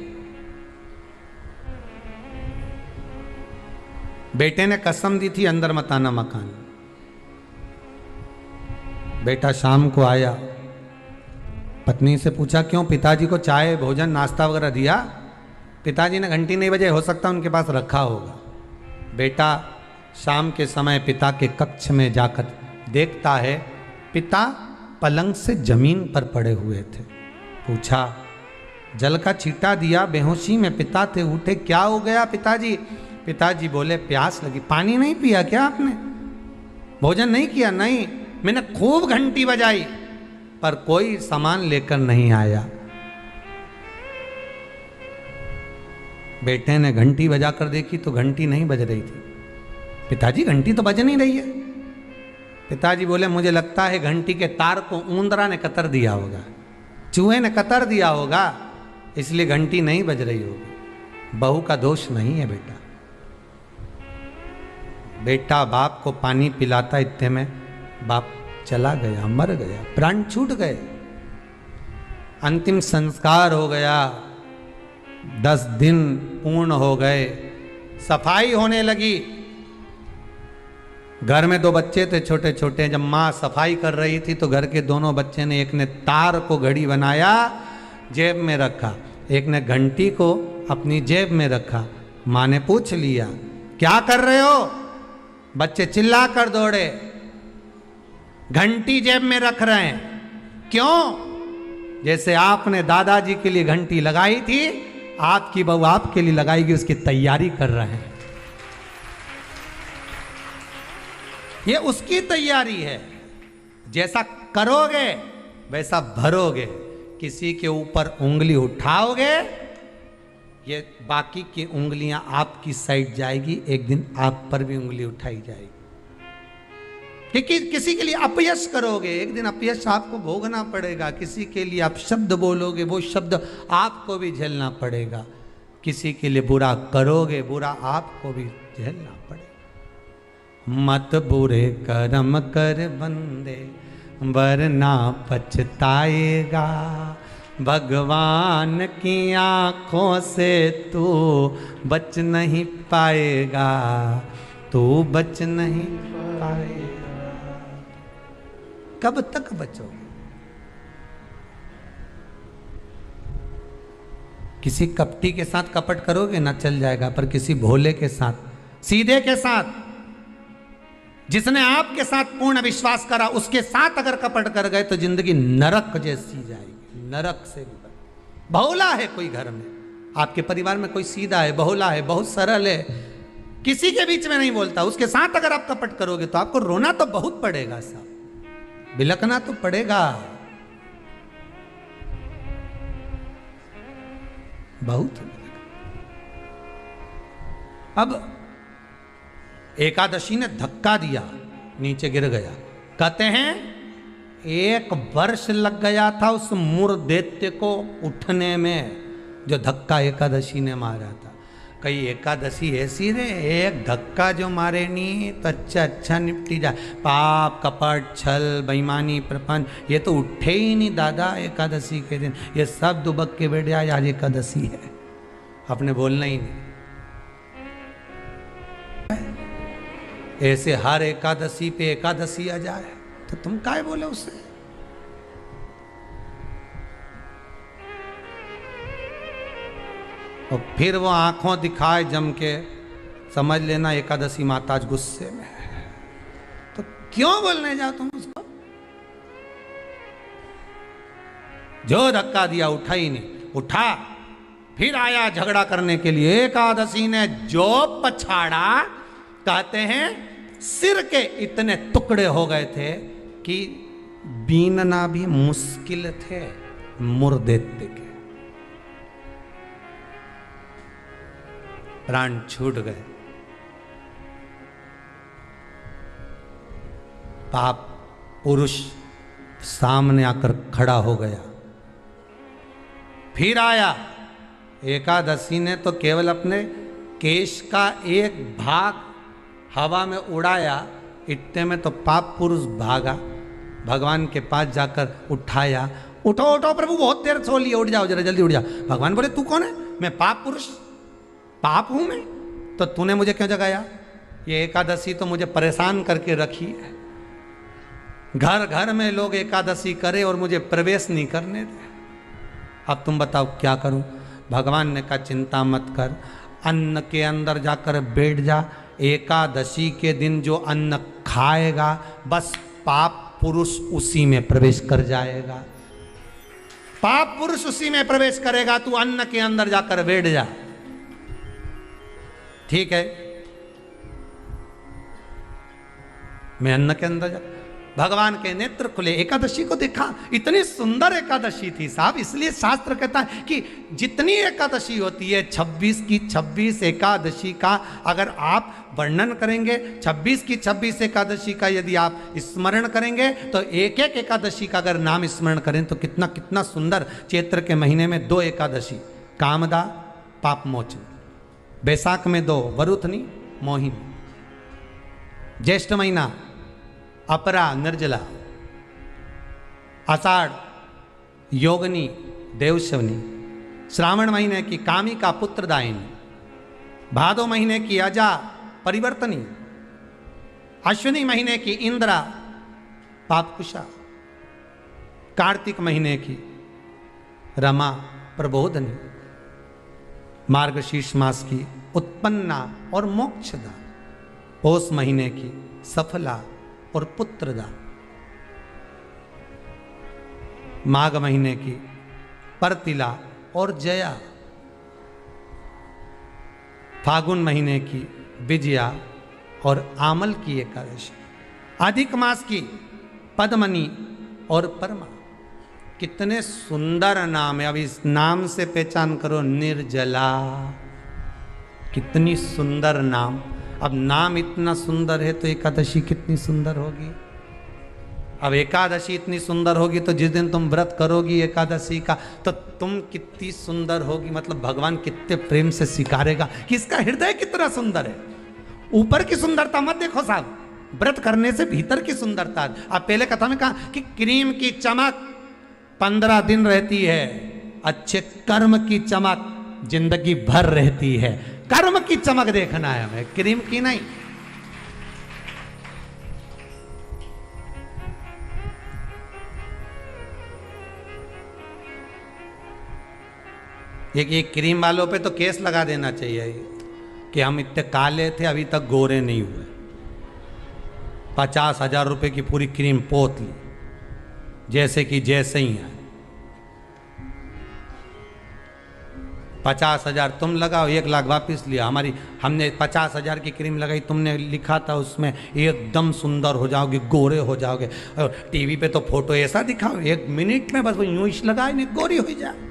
बेटे ने कसम दी थी अंदर मत आना मकान। बेटा शाम को आया, पत्नी से पूछा क्यों, पिताजी को चाय भोजन नाश्ता वगैरह दिया? पिताजी ने घंटी नहीं बजाई, हो सकता उनके पास रखा होगा। बेटा शाम के समय पिता के कक्ष में जाकर देखता है पिता पलंग से जमीन पर पड़े हुए थे। पूछा, जल का छींटा दिया, बेहोशी में पिता थे, उठे, क्या हो गया पिताजी? पिताजी बोले प्यास लगी। पानी नहीं पिया क्या आपने? भोजन नहीं किया? नहीं, मैंने खूब घंटी बजाई पर कोई सामान लेकर नहीं आया। बेटे ने घंटी बजाकर देखी तो घंटी नहीं बज रही थी। पिताजी घंटी तो बज नहीं रही है। पिताजी बोले मुझे लगता है घंटी के तार को ऊंदरा ने कतर दिया होगा, चूहे ने कतर दिया होगा, इसलिए घंटी नहीं बज रही होगी। बहू का दोष नहीं है बेटा। बेटा बाप को पानी पिलाता, इतने में बाप चला गया, मर गया, प्राण छूट गए। अंतिम संस्कार हो गया, 10 दिन पूर्ण हो गए, सफाई होने लगी। घर में 2 बच्चे थे छोटे छोटे। जब माँ सफाई कर रही थी तो घर के दोनों बच्चे ने, एक ने तार को घड़ी बनाया, जेब में रखा, एक ने घंटी को अपनी जेब में रखा। माँ ने पूछ लिया, क्या कर रहे हो? बच्चे चिल्ला कर दौड़े, घंटी जेब में रख रहे हैं। क्यों? जैसे आपने दादाजी के लिए घंटी लगाई थी, आपकी बहू आपके लिए लगाएगी, उसकी तैयारी कर रहे हैं। ये उसकी तैयारी है। जैसा करोगे वैसा भरोगे। किसी के ऊपर उंगली उठाओगे, ये बाकी की उंगलियां आपकी साइड जाएगी, एक दिन आप पर भी उंगली उठाई जाएगी। कि किसी के लिए अपयश करोगे, एक दिन अपयश आपको भोगना पड़ेगा। किसी के लिए आप शब्द बोलोगे, वो शब्द आपको भी झेलना पड़ेगा। किसी के लिए बुरा करोगे, बुरा आपको भी झेलना पड़ेगा। मत बुरे कर्म कर बंदे, वरना पछताएगा। भगवान की आंखों से तू बच नहीं पाएगा, तू बच नहीं पाएगा। कब तक बचोगे? किसी कपटी के साथ कपट करोगे ना, चल जाएगा, पर किसी भोले के साथ, सीधे के साथ, जिसने आपके साथ पूर्ण विश्वास करा, उसके साथ अगर कपट कर गए तो जिंदगी नरक जैसी जाएगी, नरक से भी। भोला है कोई घर में, आपके परिवार में कोई सीधा है, भोला है, बहुत सरल है, किसी के बीच में नहीं बोलता, उसके साथ अगर आप कपट करोगे तो आपको रोना तो बहुत पड़ेगा साहब, बिलकना तो पड़ेगा, बहुत। अब एकादशी ने धक्का दिया, नीचे गिर गया। कहते हैं 1 वर्ष लग गया था उस मूर दैत्य को उठने में, जो धक्का एकादशी ने मारा था। कई एकादशी ऐसी रे, एक धक्का जो मारे नहीं तो अच्छा निपटी जाए। पाप, कपट, छल, बेईमानी, प्रपंच, ये तो उठे ही नहीं दादा एकादशी के दिन। ये सब दुबक के बैठ जाए, आज एकादशी है, आपने बोलना ही नहीं। ऐसे हर एकादशी पे एकादशी आ जाए तो तुम काय बोले उसे? और फिर वो आंखों दिखाए जम के, समझ लेना एकादशी माता आज गुस्से में है। तो क्यों बोलने जाओ तुम उसको? जो धक्का दिया उठा ही नहीं, उठा फिर आया झगड़ा करने के लिए। एकादशी ने जो पछाड़ा, कहते हैं सिर के इतने टुकड़े हो गए थे कि बीनना भी मुश्किल थे मुर्दैत्य के, प्राण छूट गए। पाप पुरुष सामने आकर खड़ा हो गया। फिर आया, एकादशी ने तो केवल अपने केश का एक भाग हवा में उड़ाया, इतने में तो पाप पुरुष भागा, भगवान के पास जाकर उठाया। उठो उठो प्रभु, बहुत देर सो लिया, उठ जाओ जरा जल्दी उठ जाओ। भगवान बोले तू कौन है? मैं पाप पुरुष, पाप हूं मैं, तो तूने मुझे क्यों जगाया? ये एकादशी तो मुझे परेशान करके रखी है। घर घर में लोग एकादशी करे और मुझे प्रवेश नहीं करने दे। अब तुम बताओ क्या करूं? भगवान ने कहा चिंता मत कर, अन्न के अंदर जाकर बैठ जा। एकादशी के दिन जो अन्न खाएगा, बस पाप पुरुष उसी में प्रवेश कर जाएगा। पाप पुरुष उसी में प्रवेश करेगा, तू अन्न के अंदर जाकर बैठ जा। ठीक है, मैं अन्न के अंदर जा। भगवान के नेत्र खुले, एकादशी को देखा, इतनी सुंदर एकादशी थी साहब। इसलिए शास्त्र कहता है कि जितनी एकादशी होती है, 26 की 26 एकादशी का अगर आप वर्णन करेंगे, 26 की 26 एकादशी का यदि आप स्मरण करेंगे, तो एक एक एकादशी का अगर नाम स्मरण करें तो कितना कितना सुंदर। चैत्र के महीने में 2 एकादशी, कामदा, पाप मोचन। बैसाख में 2, वरुथनी, मोहिनी। ज्येष्ठ महीना अपरा, निर्जला। आषाढ़, योगनी, देवशवनी, श्रावण महीने की कामिका पुत्रदायिनी, भादो महीने की अजा परिवर्तनी, अश्विनी महीने की इंद्रा पापकुशा, कार्तिक महीने की रमा प्रबोधनी, मार्गशीर्ष मास की उत्पन्ना और मोक्षदा, पौष महीने की सफला और पुत्रदा, माघ महीने की परतिला और जया, फागुन महीने की विजया और आमल की एकादशी, अधिक मास की पद्मनी और परमा। कितने सुंदर नाम है। अब इस नाम से पहचान करो, निर्जला, कितनी सुंदर नाम। अब नाम इतना सुंदर है तो एकादशी कितनी सुंदर होगी। अब एकादशी इतनी सुंदर होगी तो जिस दिन तुम व्रत करोगी एकादशी का तो तुम कितनी सुंदर होगी। मतलब भगवान कितने प्रेम से स्वीकारेगा कि इसका हृदय कितना सुंदर है। ऊपर की सुंदरता मत देखो साहब, व्रत करने से भीतर की सुंदरता। आप पहले कथा में कहा कि क्रीम की चमक 15 दिन रहती है, अच्छे कर्म की चमक जिंदगी भर रहती है। कर्म की चमक देखना है हमें, क्रीम की नहीं। ये क्रीम वालों पे तो केस लगा देना चाहिए कि हम इतने काले थे अभी तक गोरे नहीं हुए। 50,000 रुपए की पूरी क्रीम पोत ली, जैसे कि जैसे ही है। 50,000 तुम लगाओ, 1 लाख वापस लिया। हमने 50,000 की क्रीम लगाई, तुमने लिखा था उसमें एकदम सुंदर हो जाओगे, गोरे हो जाओगे। और टीवी पे तो फोटो ऐसा दिखाओ 1 मिनट में बस यूं ही लगाए नहीं गोरी हो जाए।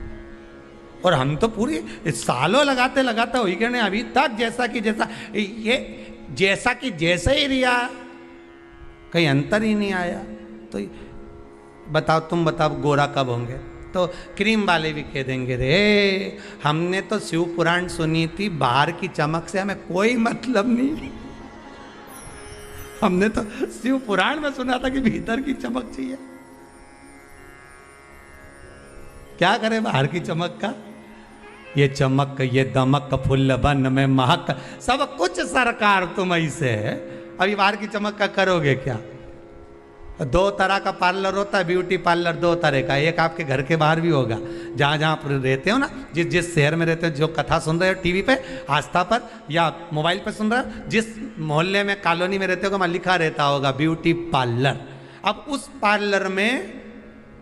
और हम तो पूरी सालों लगाते लगाते वही करने अभी तक जैसा कि जैसा, ये जैसा कि जैसे ही रिया, कहीं अंतर ही नहीं आया। तो बताओ, तुम बताओ गोरा कब होंगे। तो क्रीम वाले भी कह देंगे रे हमने तो शिव पुराण सुनी थी, बाहर की चमक से हमें कोई मतलब नहीं। हमने तो शिव पुराण में सुना था कि भीतर की चमक चाहिए। क्या करें बाहर की चमक का, ये चमक ये दमक फुल्ल बन में महक सब कुछ सरकार तुम ऐसे है। अभी बाहर की चमक का करोगे क्या। 2 तरह का पार्लर होता है, ब्यूटी पार्लर 2 तरह का। एक आपके घर के बाहर भी होगा, जहाँ जहाँ आप रहते हो ना, जिस शहर में रहते हो, जो कथा सुन रहे हो टीवी पे, आस्था पर या मोबाइल पे सुन रहे हो, जिस मोहल्ले में कॉलोनी में रहते हो वहाँ लिखा रहता होगा ब्यूटी पार्लर। अब उस पार्लर में,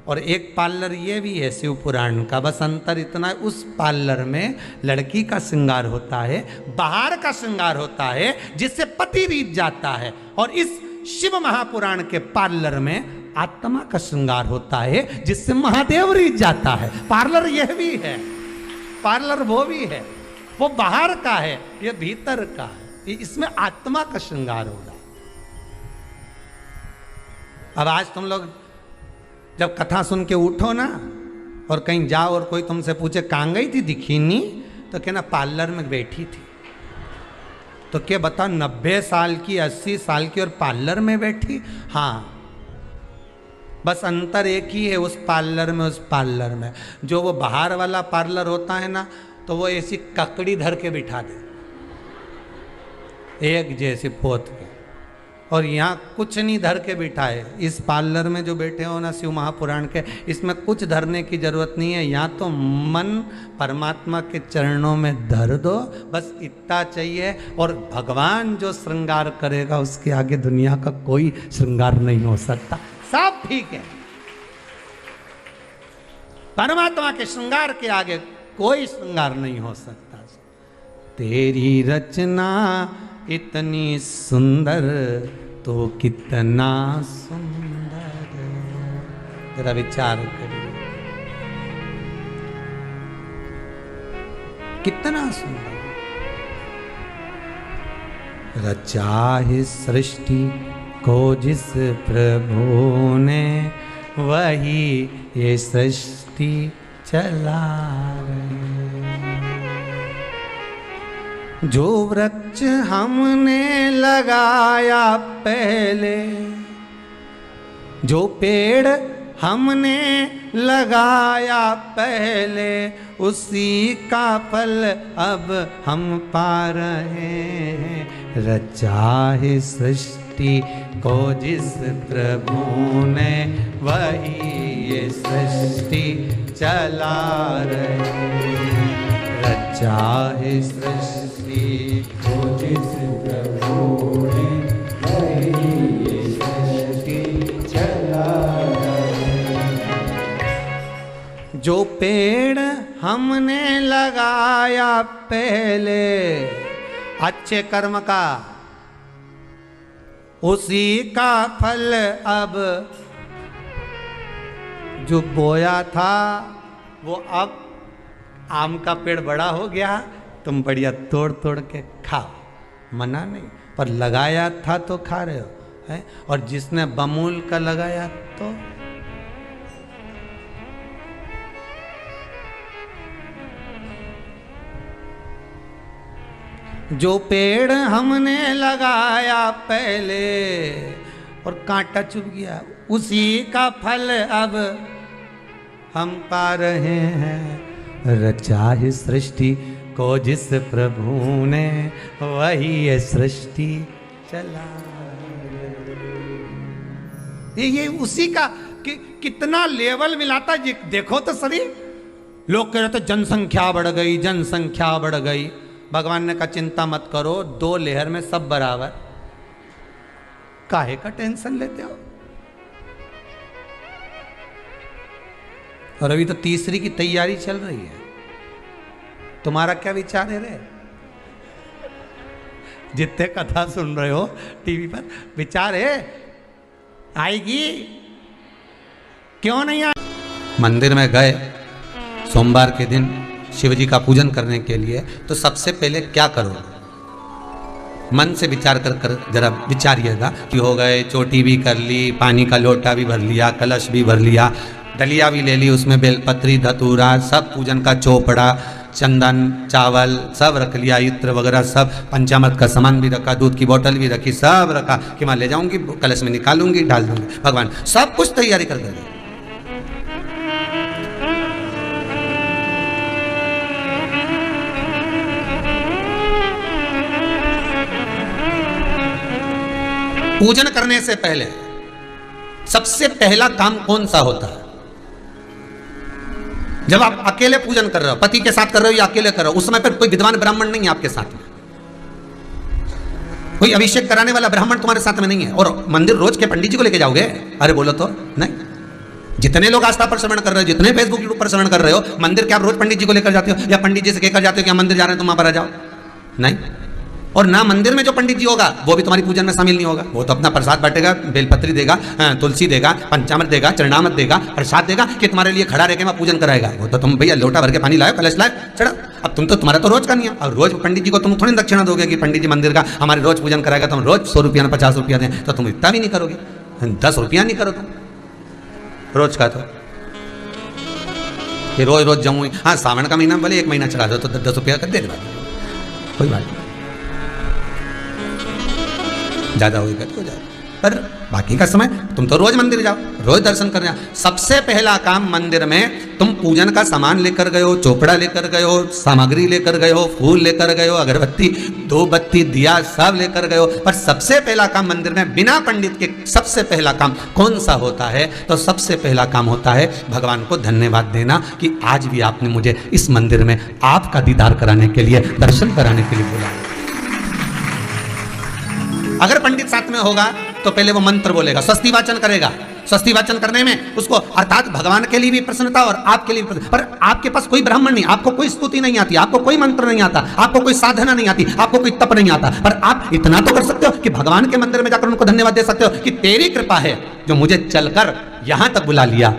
और एक पार्लर ये भी है शिव पुराण का, बस अंतर इतना है, उस पार्लर में लड़की का श्रृंगार होता है, बाहर का श्रृंगार होता है जिससे पति रीत जाता है। और इस शिव महापुराण के पार्लर में आत्मा का श्रृंगार होता है जिससे महादेव रीत जाता है। पार्लर यह भी है, पार्लर वो भी है। वो बाहर का है, ये भीतर का है। इसमें आत्मा का श्रृंगार होगा। अब आज तुम लोग जब कथा सुन के उठो ना और कहीं जाओ और कोई तुमसे पूछे कहाँ गई थी, दिखी नहीं, तो कहना पार्लर में बैठी थी। तो क्या बता 90 साल की 80 साल की और पार्लर में बैठी। हाँ, बस अंतर एक ही है उस पार्लर में, उस पार्लर में। जो वो बाहर वाला पार्लर होता है ना, तो वो ऐसी ककड़ी धर के बिठा दे, एक जैसे पोत के, और यहाँ कुछ नहीं धर के बिठाए। इस पार्लर में जो बैठे हो ना शिव महापुराण के, इसमें कुछ धरने की जरूरत नहीं है। यहाँ तो मन परमात्मा के चरणों में धर दो, बस इतना चाहिए। और भगवान जो श्रृंगार करेगा उसके आगे दुनिया का कोई श्रृंगार नहीं हो सकता। सब ठीक है, परमात्मा के श्रृंगार के आगे कोई श्रृंगार नहीं हो सकता। तेरी रचना इतनी सुंदर तो कितना सुंदर, जरा विचार करिए, कितना सुंदर। रचा है सृष्टि को जिस प्रभु ने, वही ये सृष्टि चला रहे। जो वृक्ष हमने लगाया पहले, जो पेड़ हमने लगाया पहले, उसी का फल अब हम पा रहे हैं। रचा है सृष्टि को जिस प्रभु ने, वही ये सृष्टि चला रहे हैं। रचा है सृष्टि को जिस प्रभु ने, वही ये सृष्टि चला रहे हैं। जो पेड़ हमने लगाया पहले अच्छे कर्म का, उसी का फल अब जो बोया था वो अब आम का पेड़ बड़ा हो गया, तुम बढ़िया तोड़ तोड़ के खाओ, मना नहीं, पर लगाया था तो खा रहे हो है? और जिसने बमूल का लगाया तो जो पेड़ हमने लगाया पहले और कांटा चुभ गया, उसी का फल अब हम पा रहे हैं। रचा है सृष्टि को जिस प्रभु ने, वही ये सृष्टि चला। ये उसी का कितना लेवल मिलाता है देखो तो सही। लोग कह रहे थे जनसंख्या बढ़ गई, जनसंख्या बढ़ गई। भगवान ने कहा चिंता मत करो, 2 लेहर में सब बराबर, काहे का टेंशन लेते हो। और अभी तो तीसरी की तैयारी चल रही है, तुम्हारा क्या विचार है रे? जितने कथा सुन रहे हो टीवी पर, विचार है आएगी क्यों नहीं आए? मंदिर में गए सोमवार के दिन शिव जी का पूजन करने के लिए, तो सबसे पहले क्या करो? मन से विचार कर जरा विचारिएगा कि हो गए, चोटी भी कर ली, पानी का लोटा भी भर लिया, कलश भी भर लिया, डलिया भी ले ली, उसमें बेलपत्री धतूरा सब पूजन का चोपड़ा, चंदन, चावल सब रख लिया, इत्र वगैरह सब, पंचामृत का सामान भी रखा, दूध की बोतल भी रखी, सब रखा कि मैं ले जाऊंगी, कलश में निकालूंगी, डाल दूंगी। भगवान सब कुछ तैयारी कर दे। पूजन करने से पहले सबसे पहला काम कौन सा होता है? जब आप अकेले पूजन कर रहे हो, पति के साथ कर रहे हो या अकेले कर रहे हो, उस समय पर कोई विद्वान ब्राह्मण नहीं है आपके साथ में, कोई अभिषेक कराने वाला ब्राह्मण तुम्हारे साथ में नहीं है। और मंदिर रोज के पंडित जी को लेके जाओगे? अरे बोलो तो नहीं। जितने लोग आस्था पर श्रवण कर रहे हो, जितने फेसबुक यूट्यूब पर श्रवण कर रहे हो, मंदिर क्या आप रोज पंडित जी को लेकर जाते हो या पंडित जी से कहकर जाते हो कि हम मंदिर जा रहे हैं तुम वहां पर आ जाओ? नहीं। और ना मंदिर में जो पंडित जी होगा वो भी तुम्हारी पूजन में शामिल नहीं होगा। वो तो अपना प्रसाद बांटेगा, बेलपत्री देगा, तुलसी देगा, पंचामृत देगा, चरणामृत देगा, प्रसाद देगा कि तुम्हारे लिए खड़ा रहकर मैं पूजन कराएगा। वो तो तुम भैया लोटा भर के पानी लाओ, कलश लाओ, चढ़ा। अब तुम तो तुम्हारा तो रोज का नहीं है। और रोज पंडित जी को तुम थोड़ी दक्षिणा दोगे कि पंडित जी मंदिर का हमारे रोज पूजन कराएगा, तुम रोज 100 रुपया 50 रुपया दें, तो तुम इतना भी नहीं करोगे, 10 रुपया नहीं करो तुम रोज का। तो कि रोज रोज जाऊँ, हाँ सावन का महीना बोले 1 महीना चढ़ा दो तो 10 रुपया कर दे दे, कोई बात नहीं, ज़्यादा होगा तो जाए, पर बाकी का समय तुम तो रोज मंदिर जाओ, रोज दर्शन करने जाओ। सबसे पहला काम मंदिर में तुम पूजन का सामान लेकर गए हो, चोपड़ा लेकर गए हो, सामग्री लेकर गए हो, फूल लेकर गए हो, अगरबत्ती, धूपबत्ती, दिया सब लेकर गए हो। पर सबसे पहला काम मंदिर में बिना पंडित के सबसे पहला काम कौन सा होता है? तो सबसे पहला काम होता है भगवान को धन्यवाद देना कि आज भी आपने मुझे इस मंदिर में आपका दीदार कराने के लिए, दर्शन कराने के लिए बुलाया। अगर पंडित साथ में होगा तो पहले वो मंत्र बोलेगा, स्वस्ति वाचन करेगा। स्वस्ति वाचन करने में उसको अर्थात भगवान के लिए भी प्रसन्नता और आपके लिए भी प्रसन्नता। पर आपके पास कोई ब्राह्मण नहीं, आपको कोई स्तुति नहीं आती, आपको कोई मंत्र नहीं आता, आपको कोई साधना नहीं आती, आपको कोई तप नहीं आता, पर आप इतना तो कर सकते हो कि भगवान के मंदिर में जाकर उनको धन्यवाद दे सकते हो कि तेरी कृपा है जो मुझे चलकर यहां तक बुला लिया,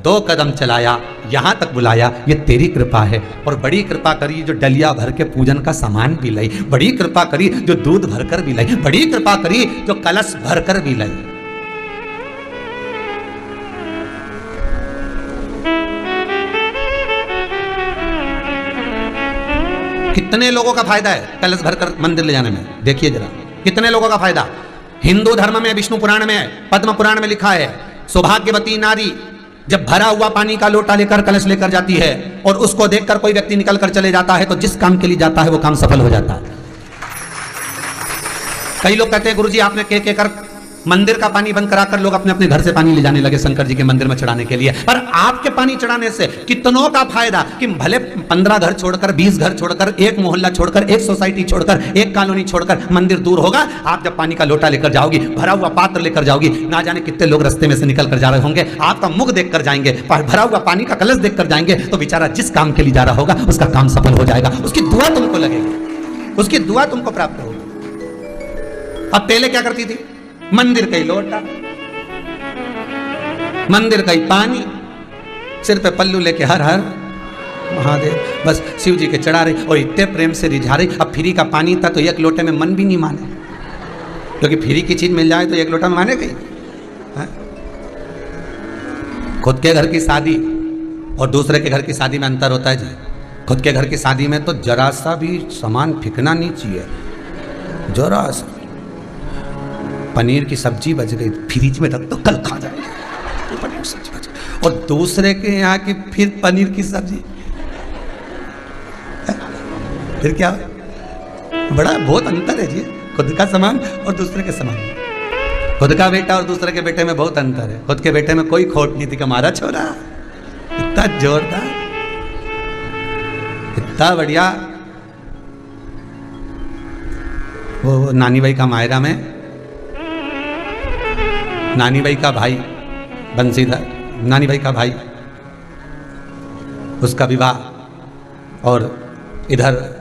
2 कदम चलाया, यहां तक बुलाया, ये तेरी कृपा है। और बड़ी कृपा करी जो डलिया भर के पूजन का सामान भी लाई, बड़ी कृपा करी जो दूध भरकर भी लाई, बड़ी कृपा करी जो कलश भरकर भी लाई। कितने लोगों का फायदा है कलश भरकर मंदिर ले जाने में? देखिए जरा कितने लोगों का फायदा। हिंदू धर्म में विष्णु पुराण में, पद्म पुराण में लिखा है, सौभाग्यवती नारी जब भरा हुआ पानी का लोटा लेकर कलश लेकर जाती है और उसको देखकर कोई व्यक्ति निकल कर चले जाता है तो जिस काम के लिए जाता है वो काम सफल हो जाता है। कई लोग कहते हैं गुरुजी आपने कह कर मंदिर का पानी बंद कराकर लोग अपने अपने घर से पानी ले जाने लगे शंकर जी के मंदिर में चढ़ाने के लिए। पर आपके पानी चढ़ाने से कितनों का फायदा कि भले 15 घर छोड़कर, 20 घर छोड़कर, एक मोहल्ला छोड़कर, एक सोसाइटी छोड़कर, एक कॉलोनी छोड़कर मंदिर दूर होगा। आप जब पानी का लोटा लेकर जाओगी, भरा हुआ पात्र लेकर जाओगी, ना जाने कितने लोग रास्ते में से निकल कर जा रहे होंगे, आपका मुख देखकर जाएंगे, भरा हुआ पानी का कलश देखकर जाएंगे, तो बेचारा जिस काम के लिए जा रहा होगा उसका काम सफल हो जाएगा। उसकी दुआ तुमको लगेगी, उसकी दुआ तुमको प्राप्त होगी। अब पहले क्या करती थी? मंदिर का ही लोटा, मंदिर का ही पानी, सिर पे पल्लू लेके हर हर महादेव, बस शिव जी के चढ़ा रही और इतने प्रेम से रिझा रही। अब फ्री का पानी था तो एक लोटे में मन भी नहीं माने, क्योंकि फ्री की चीज मिल जाए तो एक लोटा में माने गई। खुद के घर की शादी और दूसरे के घर की शादी में अंतर होता है जी। खुद के घर की शादी में तो जरा सा भी सामान फेंकना नहीं चाहिए, जरा सा। पनीर की सब्जी बच गई, फ्रिज में रख दो, कल खा जाएंगे, पनीर की सब्जी बच गई। और दूसरे के यहाँ की फिर पनीर की सब्जी, फिर क्या? बड़ा बहुत अंतर है जी, खुद का सामान और दूसरे के सामान। खुद का बेटा और दूसरे के बेटे में बहुत अंतर है। खुद के बेटे में कोई खोट नहीं थी कि हमारा छोरा इतना जोरदार, इतना बढ़िया। वो नानी भाई का मायरा में नानी भाई का भाई बंसीधर, नानी भाई का भाई, उसका विवाह, और इधर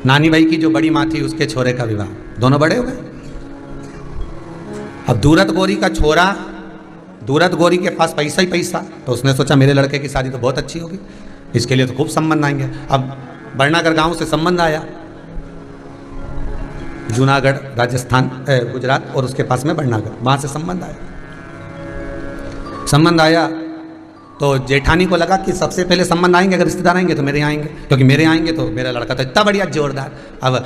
नानी भाई की जो बड़ी माँ थी उसके छोरे का विवाह, दोनों बड़े हो गए। अब दूरत गौरी का छोरा, दूरत गौरी के पास पैसा ही पैसा, तो उसने सोचा मेरे लड़के की शादी तो बहुत अच्छी होगी, इसके लिए तो खूब संबंध आएंगे। अब बरनागर गांव से संबंध आया, जूनागढ़ राजस्थान गुजरात, और उसके पास में बरनागर, वहाँ से संबंध आया। संबंध आया तो जेठानी को लगा कि सबसे पहले संबंध आएंगे, अगर रिश्तेदार आएंगे तो मेरे यहाँ आएंगे, क्योंकि मेरे आएंगे तो मेरा लड़का तो इतना बढ़िया जोरदार। अब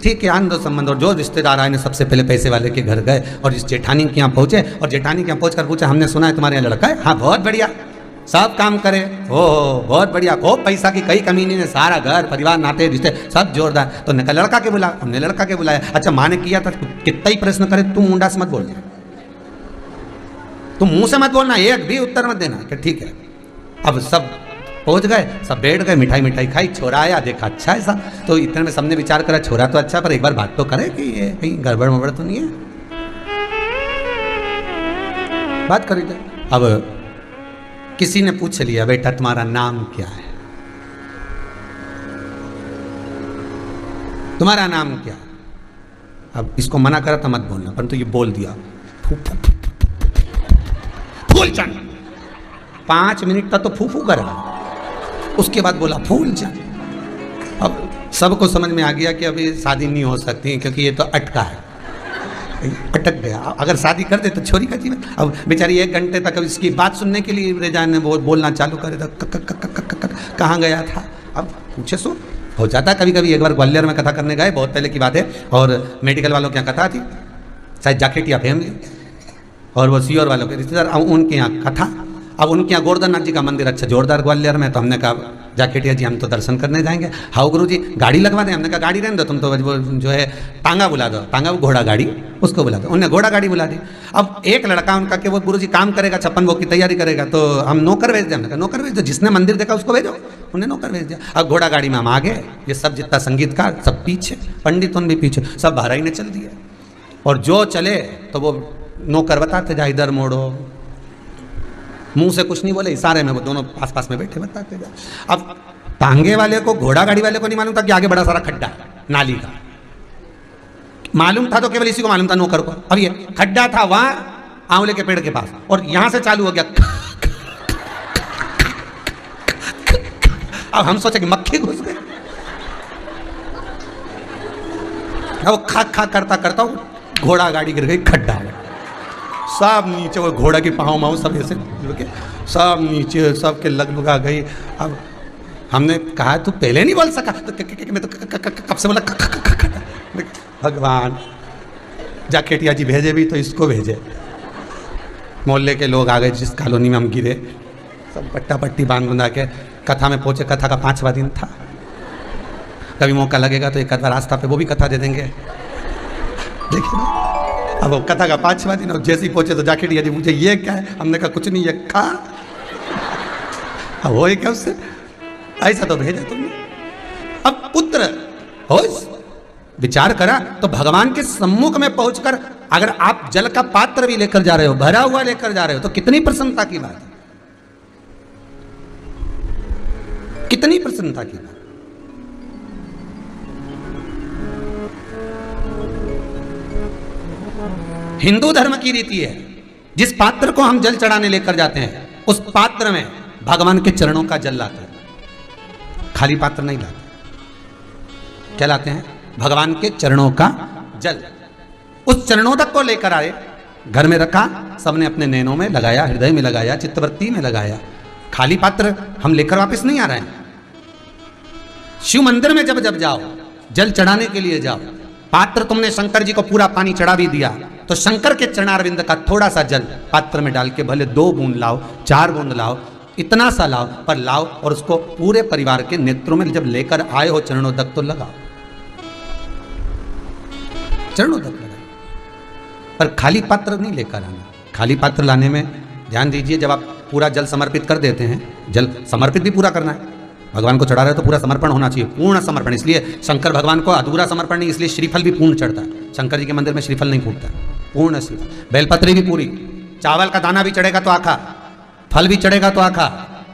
ठीक है, आन दो संबंध। और जो रिश्तेदार आए ने सबसे पहले पैसे वाले के घर गए और इस जेठानी के यहाँ पहुँचे, और जेठानी के यहाँ पहुँच कर पूछा हमने सुना है तुम्हारे यहाँ लड़का है? हाँ बहुत बढ़िया, सब काम करे, ओ बहुत बढ़िया, खूब पैसा की कई कमी नहीं है, सारा घर परिवार नाते रिश्ते सब जोरदार। तो ने कहा लड़का के बुला, हमने लड़का के बुलाया। अच्छा माँ ने किया था, कितना ही प्रश्न करे तू मुंडा से मत बोल, तुम मुंह से मत बोलना, एक भी उत्तर मत देना कि ठीक है। अब सब पहुंच गए, सब बैठ गए, मिठाई मिठाई खाई, छोरा आया, देखा अच्छा है सब, तो इतने में सबने विचार करा छोरा तो अच्छा, पर एक बार बात तो करे कि ये कहीं गड़बड़ वड़बड़ तो नहीं है। बात करी थे। अब किसी ने पूछ लिया बेटा तुम्हारा नाम क्या है, तुम्हारा नाम क्या है? अब इसको मना करा था मत बोलना, परंतु ये बोल दिया फूलचंद। 5 मिनट तक तो फू फू करा, उसके बाद बोला फूलचंद। अब सबको समझ में आ गया कि अभी शादी नहीं हो सकती क्योंकि ये तो अटका है, अटक गया। अगर शादी कर दे तो छोरी का जीवन। अब बेचारी 1 घंटे तक अब इसकी बात सुनने के लिए रेजान ने बोलना चालू करे था, कहाँ गया था। अब पूछे सो हो जाता कभी कभी। एक बार ग्वालियर में कथा करने गए, बहुत पहले की बात है, और मेडिकल वालों के यहाँ कथा थी, शायद जाकेटिया फैमिली, और वो सीओर वालों के रिश्तेदार, उनके यहाँ कथा। अब उनके यहाँ गोवर्धननाथ जी का मंदिर अच्छा जोरदार ग्वालियर में, तो हमने कहा जाकेटिया जी हम तो दर्शन करने जाएंगे, हाउ गुरु जी गाड़ी लगवा दें। हमने कहा गाड़ी रहने दो, तुम तो वो जो है टांगा बुला दो, टांगा घोड़ा गाड़ी उसको बुला दो। उन्होंने घोड़ा गाड़ी बुला दी। अब एक लड़का उनका कि वो गुरु जी काम करेगा, 56 भोग की तैयारी करेगा, तो हम नौकर भेज दें। हमने कहा नौकर भेज दो, जिसने मंदिर देखा उसको भेजो। उन्हें नौकर भेज दिया। अब घोड़ा गाड़ी में हम आगे, ये सब जितना संगीतकार सब पीछे, पंडित उन भी पीछे, सब बहराई ने चल दिया। और जो चले तो वो नौकर बताते जा, इधर मोड़ो, मुंह से कुछ नहीं बोले, इशारे में वो दोनों पास पास में बैठे बताते जा। अब टांगे वाले को, घोड़ा गाड़ी वाले को नहीं मालूम था कि आगे बड़ा सारा खड्डा है नाली का, मालूम था तो केवल इसी को मालूम था, नौकर को। अब ये खड्डा था वहां आंवले के पेड़ के पास, और यहां से चालू हो गया। अब हम सोचे कि मक्खी घुस गए। अब वो खा खा करता करता घोड़ा गाड़ी गिर गई खड्डा में, सब नीचे, वो घोड़ा की पाँव माँव सब ऐसे सब नीचे, सब के लग लुगा गई। अब हमने कहा तू पहले नहीं बोल सका, तो मैं तो कब से बोला भगवान, जाकेटिया जी भेजे भी तो इसको भेजे। मोहल्ले के लोग आ गए जिस कॉलोनी में हम गिरे, सब पट्टा पट्टी बांध बुंदा के कथा में पहुंचे। कथा का 5वां दिन था। कभी मौका लगेगा तो एक आध रास्ता पे वो भी कथा दे देंगे। देखिए अब वो कथा का 5वां दिन, और जैसे ही पहुंचे तो जाके दिया जी मुझे ये क्या है। हमने कहा कुछ नहीं, ये खा। वो है क्या उससे, ऐसा तो भेजा तुमने। अब पुत्र हो विचार करा तो भगवान के सम्मुख में पहुंचकर अगर आप जल का पात्र भी लेकर जा रहे हो, भरा हुआ लेकर जा रहे हो, तो कितनी प्रसन्नता की बात है, कितनी प्रसन्नता की बात। हिंदू धर्म की रीति है, जिस पात्र को हम जल चढ़ाने लेकर जाते हैं उस पात्र में भगवान के चरणों का जल लाते हैं, खाली पात्र नहीं लाते। क्या लाते हैं? भगवान के चरणों का जल। उस चरणोदक को लेकर आए, घर में रखा, सबने अपने नैनों में लगाया, हृदय में लगाया, चित्तवृत्ति में लगाया। खाली पात्र हम लेकर वापस नहीं आ रहे हैं। शिव मंदिर में जब जब जाओ, जल चढ़ाने के लिए जाओ, पात्र तुमने शंकर जी को पूरा पानी चढ़ा भी दिया तो शंकर के चरणारविंद का थोड़ा सा जल पात्र में डाल के भले 2 बूंद लाओ, 4 बूंद लाओ, इतना सा लाओ, पर लाओ और उसको पूरे परिवार के नेत्रों में जब लेकर आए हो चरणोदक तो लगाओ, चरणोदक लगाओ। पर खाली पात्र नहीं लेकर आना। खाली पात्र लाने में ध्यान दीजिए, जब आप पूरा जल समर्पित कर देते हैं, जल समर्पित भी पूरा करना है, भगवान को चढ़ा रहे हो तो पूरा समर्पण होना चाहिए, पूर्ण समर्पण। इसलिए शंकर भगवान को अधूरा समर्पण नहीं, इसलिए श्रीफल भी पूर्ण चढ़ता है। शंकर जी के मंदिर में श्रीफल नहीं फूटता, पूर्ण श्रीफल। बेलपत्री भी पूरी, चावल का दाना भी चढ़ेगा तो आखा, फल भी चढ़ेगा तो आखा,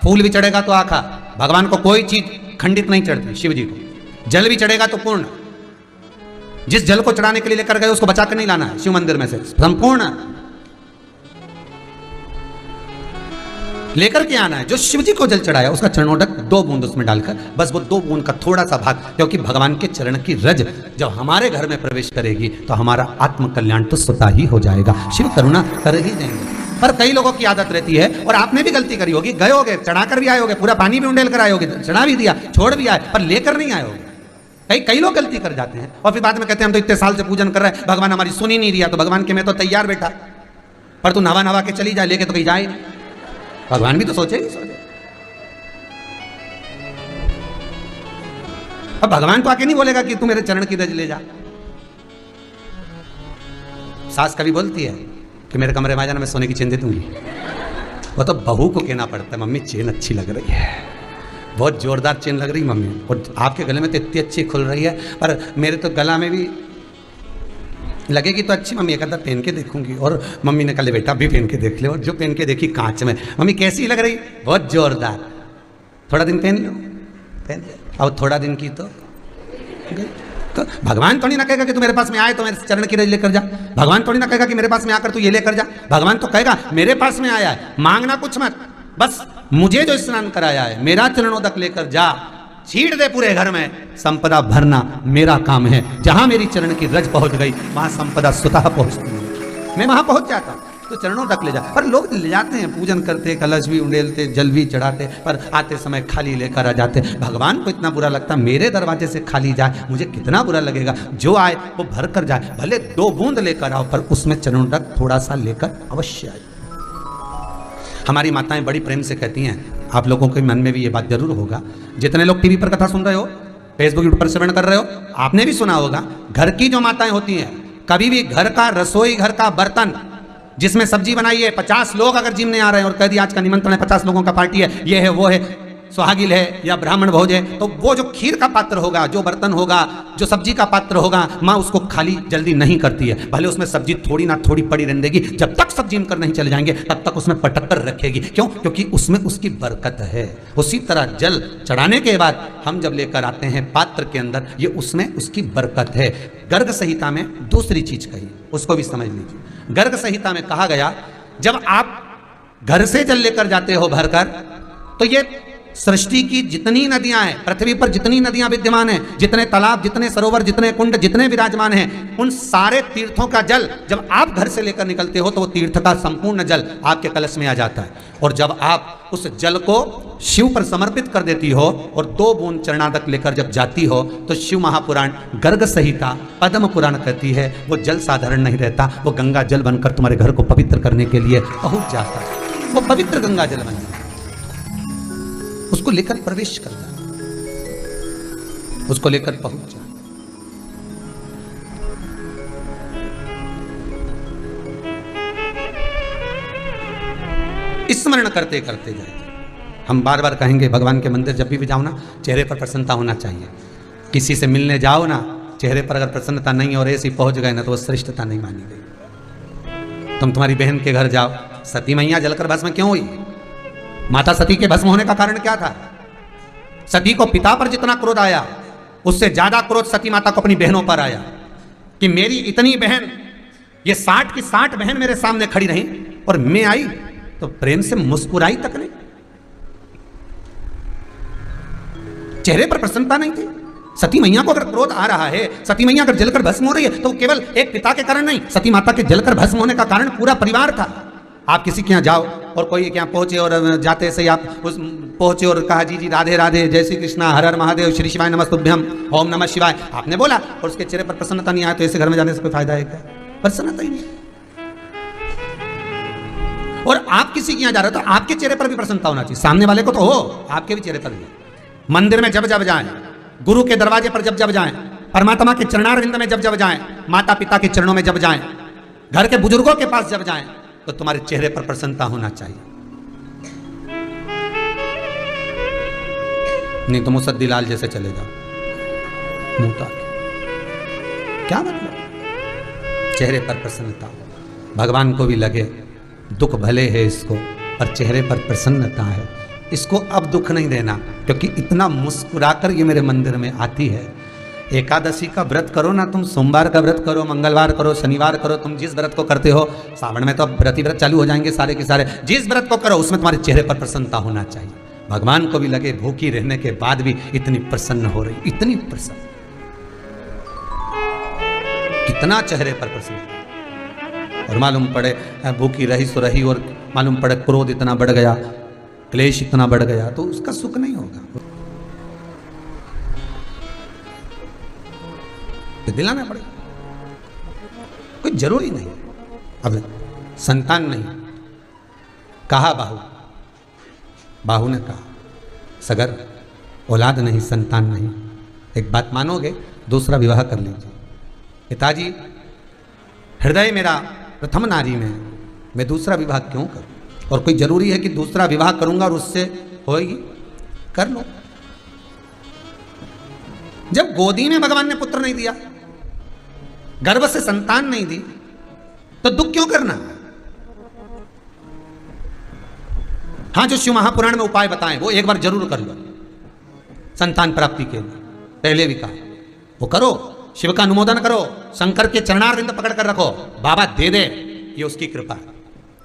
फूल भी चढ़ेगा तो आखा। भगवान को कोई चीज खंडित नहीं चढ़ती, शिव जी को। जल भी चढ़ेगा तो पूर्ण। जिस जल को चढ़ाने के लिए लेकर गए उसको बचा कर नहीं लाना है शिव मंदिर में से, संपूर्ण लेकर के आना है। जो शिव जी को जल चढ़ाया उसका चरणोदक 2 बूंद उसमें डालकर, बस वो 2 बूंद का थोड़ा सा भाग, क्योंकि भगवान के चरण की रज जब हमारे घर में प्रवेश करेगी तो हमारा आत्म कल्याण तो स्वतः ही हो जाएगा। शिव करुणा कर ही देंगे। पर कई लोगों की आदत रहती है, और आपने भी गलती करी होगी, गए होगे, चढ़ाकर भी आए होगे, पूरा पानी भी उंडेल कर आए होगे, चढ़ा भी दिया, छोड़ भी आए, पर लेकर नहीं आए होगे। कई लोग गलती कर जाते हैं और फिर बाद में कहते हैं हम तो इतने साल से पूजन कर रहे हैं, भगवान हमारी सुन ही नहीं दिया। तो भगवान के मैं तो तैयार बैठा, पर तू नवा नवा के चली जाए, लेके तो कहीं जाए नहीं। भगवान भी तो सोचे ही सोचे। अब भगवान तो आके नहीं बोलेगा कि तू मेरे चरण की रज ले जा। सास कभी बोलती है कि मेरे कमरे में आ जाना, मैं सोने की चेन दे दूंगी। वो तो बहू को कहना पड़ता है, मम्मी चेन अच्छी लग रही है, बहुत जोरदार चेन लग रही मम्मी, और आपके गले में तो इतनी अच्छी खुल रही है, पर मेरे तो गला में भी लगेगी तो अच्छी मम्मी, एक आधा पहन के देखूंगी। और मम्मी ने कहा बेटा अभी पहन के देख ले, और जो पहन के देखी कांच में, मम्मी कैसी लग रही, बहुत जोरदार। थोड़ा दिन पहन लो, पहन अब थोड़ा दिन की तो भगवान थोड़ी ना कहेगा कि तू मेरे पास में आए तो मेरे चरण की रज लेकर जा। भगवान थोड़ी ना कहेगा कि मेरे पास में आकर तू ये लेकर जा। भगवान तो कहेगा मेरे पास में आया है, मांगना कुछ मत, बस मुझे जो स्नान कराया है, मेरा चरणोदक लेकर जा, छीड़ दे पूरे घर में, संपदा भरना मेरा काम है। जहां मेरी चरण की रज पहुंच गई वहां संपदा स्वतः पहुंचती है, मैं वहां पहुंच जाता हूं। तो चरणों तक ले जा, पर लोग ले जाते हैं, पूजन करते, कलश भी उंडेलते, जल भी चढ़ाते, पर आते समय खाली लेकर आ जाते। भगवान को इतना बुरा लगता, मेरे दरवाजे से खाली जाए मुझे कितना बुरा लगेगा। जो आए वो भर कर जाए, भले 2 बूंद लेकर आओ, पर उसमें चरणों तक थोड़ा सा लेकर अवश्य आए। हमारी माताएं बड़ी प्रेम से कहती हैं, आप लोगों के मन में भी ये बात जरूर होगा, जितने लोग टीवी पर कथा सुन रहे हो, फेसबुक यूट्यूब पर श्रवण कर रहे हो, आपने भी सुना होगा, घर की जो माताएं होती हैं, कभी भी घर का रसोई घर का बर्तन जिसमें सब्जी बनाई है, 50 लोग अगर जिम में आ रहे हैं और कह दिया आज का निमंत्रण है, 50 लोगों का पार्टी है, ये है वो है, सुहागिल है या ब्राह्मण भोज है, तो वो जो खीर का पात्र होगा, जो बर्तन होगा, जो सब्जी का पात्र होगा, माँ उसको खाली जल्दी नहीं करती है। भले उसमें सब्जी थोड़ी ना थोड़ी पड़ी रहने देगी, जब तक सब जिम कर नहीं चले जाएंगे तब तक उसमें पटक कर रखेगी। क्यों? क्योंकि उसमें उसकी बरकत है। उसी तरह जल चढ़ाने के बाद हम जब लेकर आते हैं पात्र के अंदर, ये उसमें उसकी बरकत है। गर्ग संहिता में दूसरी चीज कही, उसको भी समझ लीजिए। गर्ग संहिता में कहा गया, जब आप घर से जल लेकर जाते हो भरकर, तो ये सृष्टि की जितनी नदियां हैं, पृथ्वी पर जितनी नदियां विद्यमान हैं, जितने तालाब, जितने सरोवर, जितने कुंड, जितने विराजमान हैं, उन सारे तीर्थों का जल जब आप घर से लेकर निकलते हो तो वो तीर्थ का संपूर्ण जल आपके कलश में आ जाता है। और जब आप उस जल को शिव पर समर्पित कर देती हो और 2 बूंद चरणादक लेकर जब जाती हो तो शिव महापुराण गर्ग संहिता पद्म पुराण कहती है वो जल साधारण नहीं रहता, वो गंगा जल बनकर तुम्हारे घर को पवित्र करने के लिए पहुंच जाता है। वो पवित्र गंगा जल बन जाता है, उसको लेकर प्रवेश करता है, उसको लेकर पहुंच जाता। स्मरण करते करते जाए। हम बार बार कहेंगे भगवान के मंदिर जब भी जाओ ना, चेहरे पर प्रसन्नता होना चाहिए। किसी से मिलने जाओ ना, चेहरे पर अगर प्रसन्नता नहीं और ऐसी पहुंच गए ना तो वो श्रेष्ठता नहीं मानी गई। तुम तुम्हारी बहन के घर जाओ, सती मैया जलकर भस्म क्यों हुई? माता सती के भस्म होने का कारण क्या था? सती को पिता पर जितना क्रोध आया उससे ज्यादा क्रोध सती माता को अपनी बहनों पर आया कि मेरी इतनी बहन, ये 60 की 60 बहन मेरे सामने खड़ी रही और मैं आई तो प्रेम से मुस्कुराई तक नहीं, चेहरे पर प्रसन्नता नहीं थी। सती मैया को अगर क्रोध आ रहा है, सती मैया अगर जलकर भस्म हो रही है तो केवल एक पिता के कारण नहीं, सती माता के जलकर भस्म होने का कारण पूरा परिवार था। आप किसी के यहाँ जाओ और कोई के यहाँ पहुंचे और जाते से आप उस पहुंचे और कहा जी जी राधे राधे, जय श्री कृष्णा, हर हर महादेव, श्री शिवाय नमस्तुभ्यम, ओम नमः शिवाय, आपने बोला और उसके चेहरे पर प्रसन्नता नहीं आया तो ऐसे घर में जाने से कोई फायदा है क्या? प्रसन्नता ही नहीं। और आप किसी के यहाँ जा रहे हो तो आपके चेहरे पर भी प्रसन्नता होना चाहिए, सामने वाले को तो हो, आपके भी चेहरे पर भी। मंदिर में जब जब जाएं, गुरु के दरवाजे पर जब जब जाएं, परमात्मा के चरणारविंद में जब जब जाएं, माता पिता के चरणों में जब जाएं, घर के बुजुर्गों के पास जब जाएं तो तुम्हारे चेहरे पर प्रसन्नता होना चाहिए। नहीं तो मुसद्दीलाल जैसे चले जाओ मुंह ताक, क्या मतलब? चेहरे पर प्रसन्नता, भगवान को भी लगे दुख भले है इसको पर चेहरे पर प्रसन्नता है, इसको अब दुख नहीं देना क्योंकि इतना मुस्कुराकर ये मेरे मंदिर में आती है। एकादशी का व्रत करो ना, तुम सोमवार का व्रत करो, मंगलवार करो, शनिवार करो, तुम जिस व्रत को करते हो, सावन में तो अब व्रत ही व्रत चालू हो जाएंगे सारे के सारे, जिस व्रत को करो उसमें तुम्हारे चेहरे पर प्रसन्नता होना चाहिए। भगवान को भी लगे भूखी रहने के बाद भी इतनी प्रसन्न हो रही, इतनी प्रसन्न, कितना चेहरे पर प्रसन्न। और मालूम पड़े भूखी रही सो रही और मालूम पड़े क्रोध इतना बढ़ गया, क्लेश इतना बढ़ गया तो उसका सुख नहीं होगा। तो दिलाना पड़ेगा, कोई जरूरी नहीं। अब संतान नहीं, कहा बाहू ने कहा सगर औलाद नहीं, संतान नहीं, एक बात मानोगे, दूसरा विवाह कर लीजिए। पिताजी हृदय मेरा प्रथम नारी में, मैं दूसरा विवाह क्यों करूं? और कोई जरूरी है कि दूसरा विवाह करूंगा और उससे होएगी? कर लो। जब गोदी में भगवान ने पुत्र नहीं दिया, गर्भ से संतान नहीं दी, तो दुख क्यों करना? हाँ, जो शिव महापुराण में उपाय बताएं वो एक बार जरूर कर लो संतान प्राप्ति के लिए। पहले भी कहा वो करो, शिव का अनुमोदन करो, शंकर के चरणारविंद पकड़ कर रखो, बाबा दे दे, ये उसकी कृपा,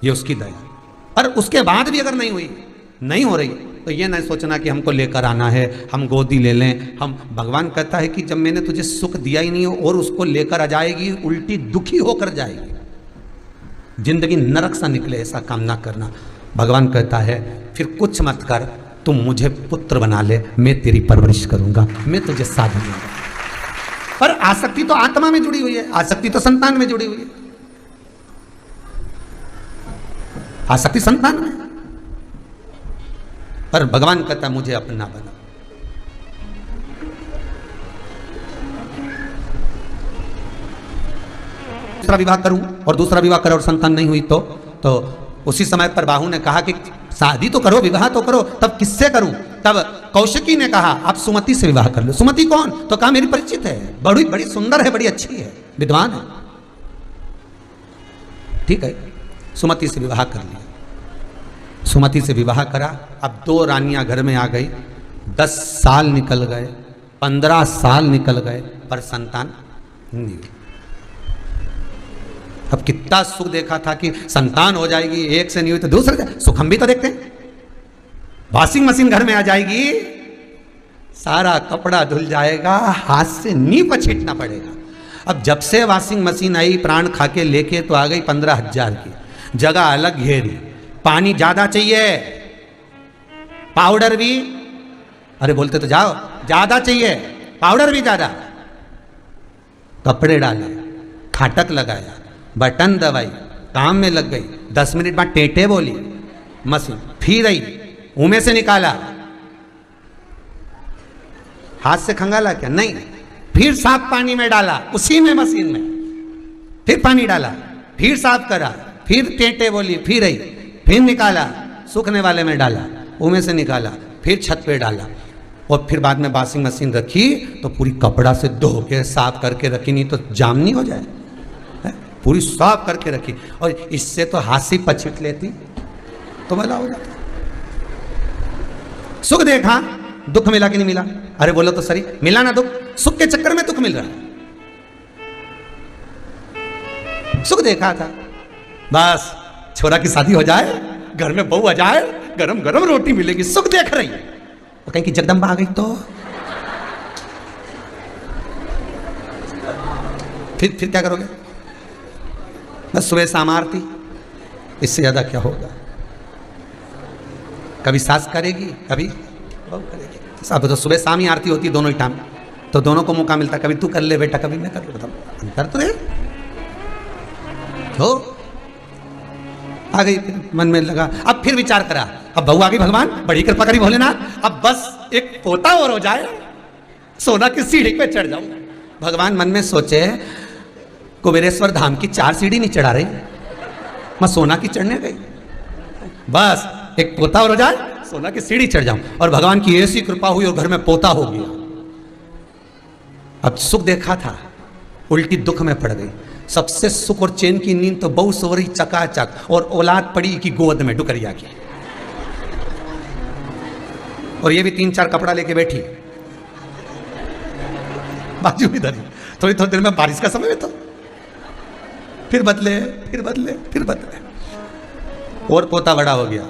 ये उसकी दया। पर उसके बाद भी अगर नहीं हो रही तो ये नहीं सोचना कि हमको लेकर आना है, हम गोदी ले लें। हम भगवान कहता है कि जब मैंने तुझे सुख दिया ही नहीं हो और उसको लेकर आ जाएगी, उल्टी दुखी होकर जाएगी, जिंदगी नरक सा निकले, ऐसा काम ना करना। भगवान कहता है फिर कुछ मत कर, तुम मुझे पुत्र बना ले, मैं तेरी परवरिश करूंगा, मैं तुझे साथ दूंगा। पर आसक्ति तो आत्मा में जुड़ी हुई है, आसक्ति तो संतान में जुड़ी हुई है, आसक्ति संतान में। पर भगवान कहता मुझे अपना बना। दूसरा विवाह करूं और दूसरा विवाह करो और संतान नहीं हुई तो उसी समय पर बाहू ने कहा कि शादी तो करो, विवाह तो करो। तब किससे करूं? तब कौशिकी ने कहा आप सुमति से विवाह कर लो। सुमति कौन? तो कहा मेरी परिचित है, बड़ी सुंदर है, बड़ी अच्छी है, विद्वान है। ठीक है, सुमति से विवाह कर लिया। सुमति से विवाह करा। अब 2 रानियां घर में आ गई। 10 साल निकल गए, 15 साल निकल गए, पर संतान नहीं। अब कितना सुख देखा था कि संतान हो जाएगी, एक से नहीं हुई तो दूसरे से। सुख हम भी तो देखते हैं, वॉशिंग मशीन घर में आ जाएगी, सारा कपड़ा धुल जाएगा, हाथ से नहीं पछीटना पड़ेगा। अब जब से वॉशिंग मशीन आई प्राण खा के लेके तो आ गई 15,000 की, जगह अलग घेरी, पानी ज्यादा चाहिए, पाउडर भी, अरे बोलते तो जाओ, ज्यादा चाहिए, पाउडर भी ज्यादा, कपड़े डाले, फाटक लगाया, बटन दबाई, काम में लग गई। 10 मिनट बाद टेटे बोली मशीन, फिर आई, मुंह से निकाला, हाथ से खंगाला क्या? नहीं, फिर साफ पानी में डाला, उसी में मशीन में, फिर पानी डाला, फिर साफ करा, फिर टेटे बोली, फिर आई, फिर निकाला, सूखने वाले में डाला, मुंह से निकाला, फिर छत पे डाला, और फिर बाद में वॉशिंग मशीन रखी तो पूरी कपड़ा से धो के साफ करके रखी, नहीं तो जाम नहीं हो जाए, पूरी साफ करके रखी। और इससे तो हाथ से पछिट लेती तो भला हो जाता। सुख देखा, दुख मिला कि नहीं मिला? अरे बोलो तो सही, मिला ना दुख? सुख के चक्कर में दुख मिल रहा है। सुख देखा था, बस छोरा की शादी हो जाए, घर में बहू आ जाए, गरम गरम रोटी मिलेगी, सुख देख रही है। तो कहीं की जगदम्बा आ गई तो फिर क्या करोगे? बस सुबह शाम आरती, इससे ज्यादा क्या होगा? कभी सास करेगी, कभी बहू करेगी। अब तो सुबह शाम ही आरती होती है, दोनों ही टाइम, तो दोनों को मौका मिलता, कभी तू कर ले बेटा, कभी मैं कर ले, बताओ अंतर तो है। हो आ गई, फिर मन में लगा, अब फिर विचार करा, अब बहू आ गई, भगवान बड़ी कृपा करी भोलेनाथ, अब बस एक पोता और हो जाए, सोना की सीढ़ी पे चढ़ जाऊं। भगवान मन में सोचे, कुबेरेश्वर धाम की 4 सीढ़ी नहीं चढ़ा रही, मैं सोना की चढ़ने गई, बस एक पोता और हो जाए, सोना की सीढ़ी चढ़ जाऊं। और भगवान की ऐसी कृपा हुई और घर में पोता हो गया। अब सुख देखा था, उल्टी दुख में पड़ गई। सबसे सुख और चैन की नींद तो बहु सो रही चकाचक, और औलाद पड़ी की गोद में डुकरिया की, और ये भी 3-4 कपड़ा लेके बैठी बाजू इधर। थोड़ी थोड़ी देर में बारिश का समय में तो फिर बदले, फिर बदले, फिर बदले, और पोता बड़ा हो गया।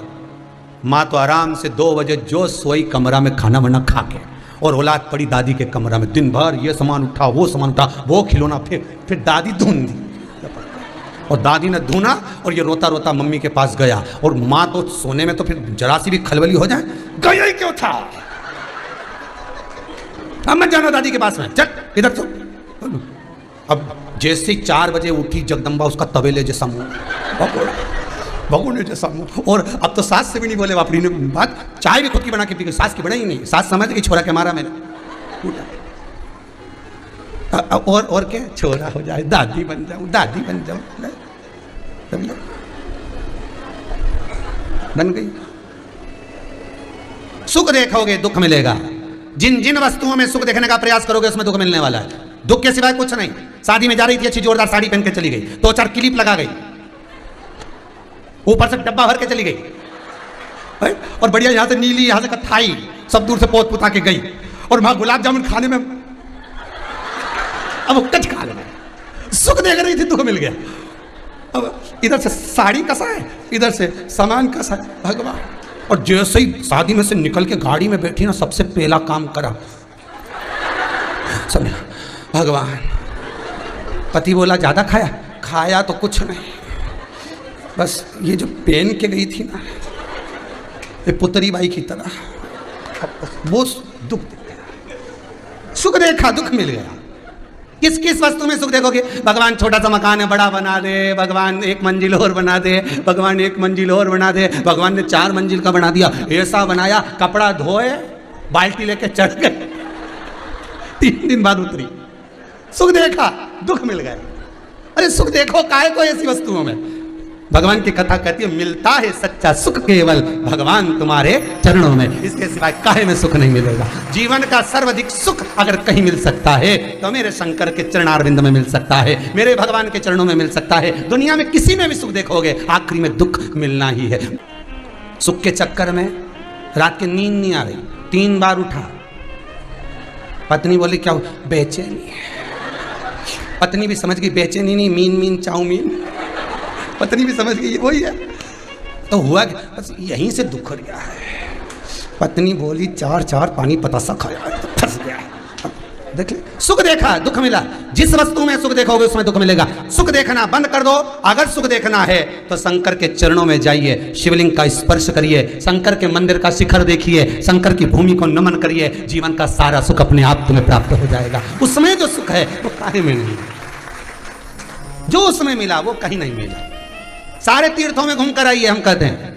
माँ तो आराम से 2 बजे जो सोई कमरा में खाना वाना खा के, और औलाद पड़ी दादी के कमरा में, दिन भर ये सामान उठा, वो सामान उठा, वो खिलौना, फिर दादी धुन दी, और दादी ने धुना, और ये रोता रोता मम्मी के पास गया। और माँ तो सोने में तो फिर जरा सी भी खलबली हो जाए, गया ही क्यों था, अब मत जाना दादी के पास में, चल इधर सो। अब जैसे ही 4 बजे उठी जगदम्बा, उसका तबेले जैसा मुंह, भगोने जैसा मुंह, और अब तो सास से भी नहीं बोले बापरी ने बात, चाय भी खुद की बना के पी गई, सास की बनाई नहीं, सास समझ गई छोरा के मारा मैंने, और क्या, छोरा हो जाए, दादी बन जाऊं, दादी बन जाऊं, बन गई। सुख देखोगे दुख मिलेगा, जिन जिन वस्तुओं में सुख देखने का प्रयास करोगे उसमें दुख मिलने वाला है, दुख के सिवाय कुछ नहीं। शादी में जा रही थी, अच्छी जोरदार साड़ी पहन के चली गई, 2-4 क्लिप लगा गई, ऊपर से डब्बा भर के चली गई, और बढ़िया यहां से नीली, यहां से कत्थाई, सब दूर से पोत पुता के गई, और वहां गुलाब जामुन खाने में अब कच खा लेना, सुख देख रही थी, दुख मिल गया। अब इधर से साड़ी कसा है, इधर से सामान कसा है, भगवान। और जैसे ही शादी में से निकल के गाड़ी में बैठी ना, सबसे पहला काम करा, समझा भगवान। पति बोला ज्यादा खाया, खाया तो कुछ नहीं, बस ये जो पहन के गई थी ना, ये पुतरी बाई की तरह, वो दुख दिया। सुख देखा, दुख मिल गया। किस किस वस्तु में सुख देखोगे? भगवान छोटा सा मकान है, बड़ा बना दे, भगवान 1 मंजिल और बना दे, भगवान 1 मंजिल और बना दे, भगवान ने 4 मंजिल का बना दिया, ऐसा बनाया, कपड़ा धोए, बाल्टी लेके चढ़ गए, 3 दिन बाद उतरी। सुख देखा, दुख मिल गया। अरे सुख देखो काहे को ऐसी वस्तुओं में? भगवान की कथा कहती है, मिलता है सच्चा सुख केवल भगवान तुम्हारे चरणों में, इसके सिवाय काहे में सुख नहीं मिलेगा। जीवन का सर्वाधिक सुख अगर कहीं मिल सकता है तो मेरे शंकर के चरणारविंद में मिल सकता है, मेरे भगवान के चरणों में मिल सकता है। दुनिया में किसी में भी सुख देखोगे, आखिरी में दुख मिलना ही है। सुख के चक्कर में रात की नींद नहीं आ रही, 3 बार उठा, पत्नी बोली क्या बेचैनी है, पत्नी भी समझ गई बेचैनी नहीं, मीन चाउमीन, पत्नी भी समझ गई वही है। तो हुआ कि बस यहीं से दुख हो गया है, पत्नी बोली 4 पानी पतासा खाया तो फंस गया। देख ले, सुख देखा दुख मिला। जिस वस्तु में सुख देखोगे उसमें दुख मिलेगा। सुख देखना बंद कर दो। अगर सुख देखना है तो शंकर के चरणों में जाइए, शिवलिंग का स्पर्श करिए, शंकर के मंदिर का शिखर देखिए, शंकर की भूमि को नमन करिए। जीवन का सारा सुख अपने आप तुम्हें प्राप्त हो जाएगा। उसमें जो सुख है वो काहे में नहीं, जो उसमें मिला वो कहीं नहीं मिला। सारे तीर्थों में घूम कर आइए, हम कहते हैं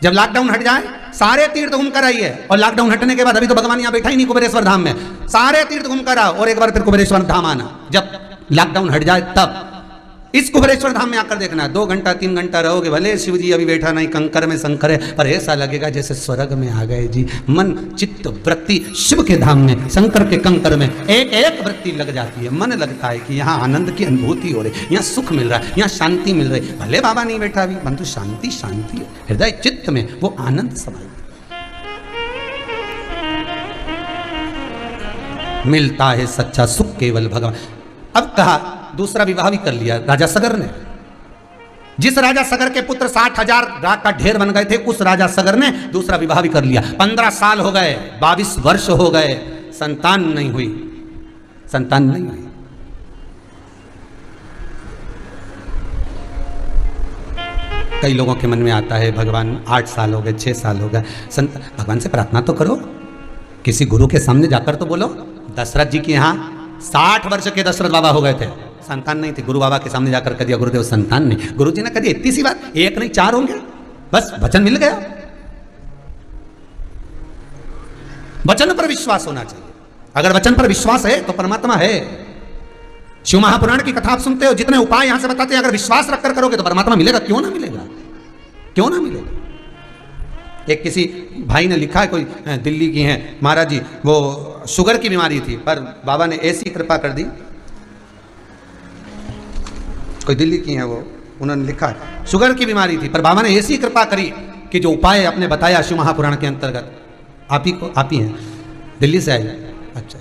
जब लॉकडाउन हट जाए सारे तीर्थ घूम कर आइए। और लॉकडाउन हटने के बाद अभी तो भगवान यहाँ बैठा ही नहीं कुबेरेश्वर धाम में, सारे तीर्थ घूम कर आओ और एक बार फिर कुबेरेश्वर धाम आना। जब लॉकडाउन हट जाए तब इस कुबेरेश्वर धाम में आकर देखना। 2 घंटा 3 घंटा रहोगे, भले शिव जी अभी बैठा नहीं, कंकर में शंकर है, पर ऐसा लगेगा जैसे स्वर्ग में आ गए जी। मन चित्त वृत्ति शिव के धाम में, शंकर के कंकर में एक एक वृत्ति लग जाती है। मन लगता है कि यहाँ आनंद की अनुभूति हो रही, यहाँ सुख मिल रहा है, यहाँ शांति मिल रही। भले बाबा नहीं बैठा अभी, परंतु शांति शांति है हृदय चित्त में, वो आनंद समाई मिलता है। सच्चा सुख केवल भगवान। अब कहा दूसरा विवाह भी कर लिया राजा सगर ने। जिस राजा सगर के पुत्र 60,000 राग का ढेर बन गए थे, उस राजा सगर ने दूसरा विवाह भी कर लिया। 15 साल हो गए, 22 वर्ष हो गए, संतान नहीं हुई, संतान नहीं हुई। कई लोगों के मन में आता है भगवान 8 साल हो गए, 6 साल हो गए, भगवान से प्रार्थना तो करो, किसी गुरु के सामने जाकर तो बोलो। दशरथ जी के यहाँ 60 वर्ष के दशरथ बाबा हो गए थे, संतान नहीं थी। गुरु बाबा के सामने जाकर कह दिया गुरुदेव संतान नहीं। गुरु जी ने कह दिया इतनी सी बात, 1 नहीं 4 होंगे, बस वचन मिल गया। वचन पर विश्वास होना चाहिए। अगर वचन पर विश्वास है तो परमात्मा है। शिव महापुराण की कथा आप सुनते हो, जितने उपाय यहां से बताते हैं, अगर विश्वास रखकर करोगे तो परमात्मा मिलेगा। क्यों ना मिलेगा, क्यों ना मिलेगा। एक किसी भाई ने लिखा है, कोई दिल्ली की हैं महाराज जी, वो शुगर की बीमारी थी, पर बाबा ने ऐसी कृपा कर दी। कोई दिल्ली की हैं वो, उन्होंने लिखा है शुगर की बीमारी थी, पर बाबा ने ऐसी कृपा करी कि जो उपाय आपने बताया शिव महापुराण के अंतर्गत, आप ही हैं, दिल्ली से आए। अच्छा,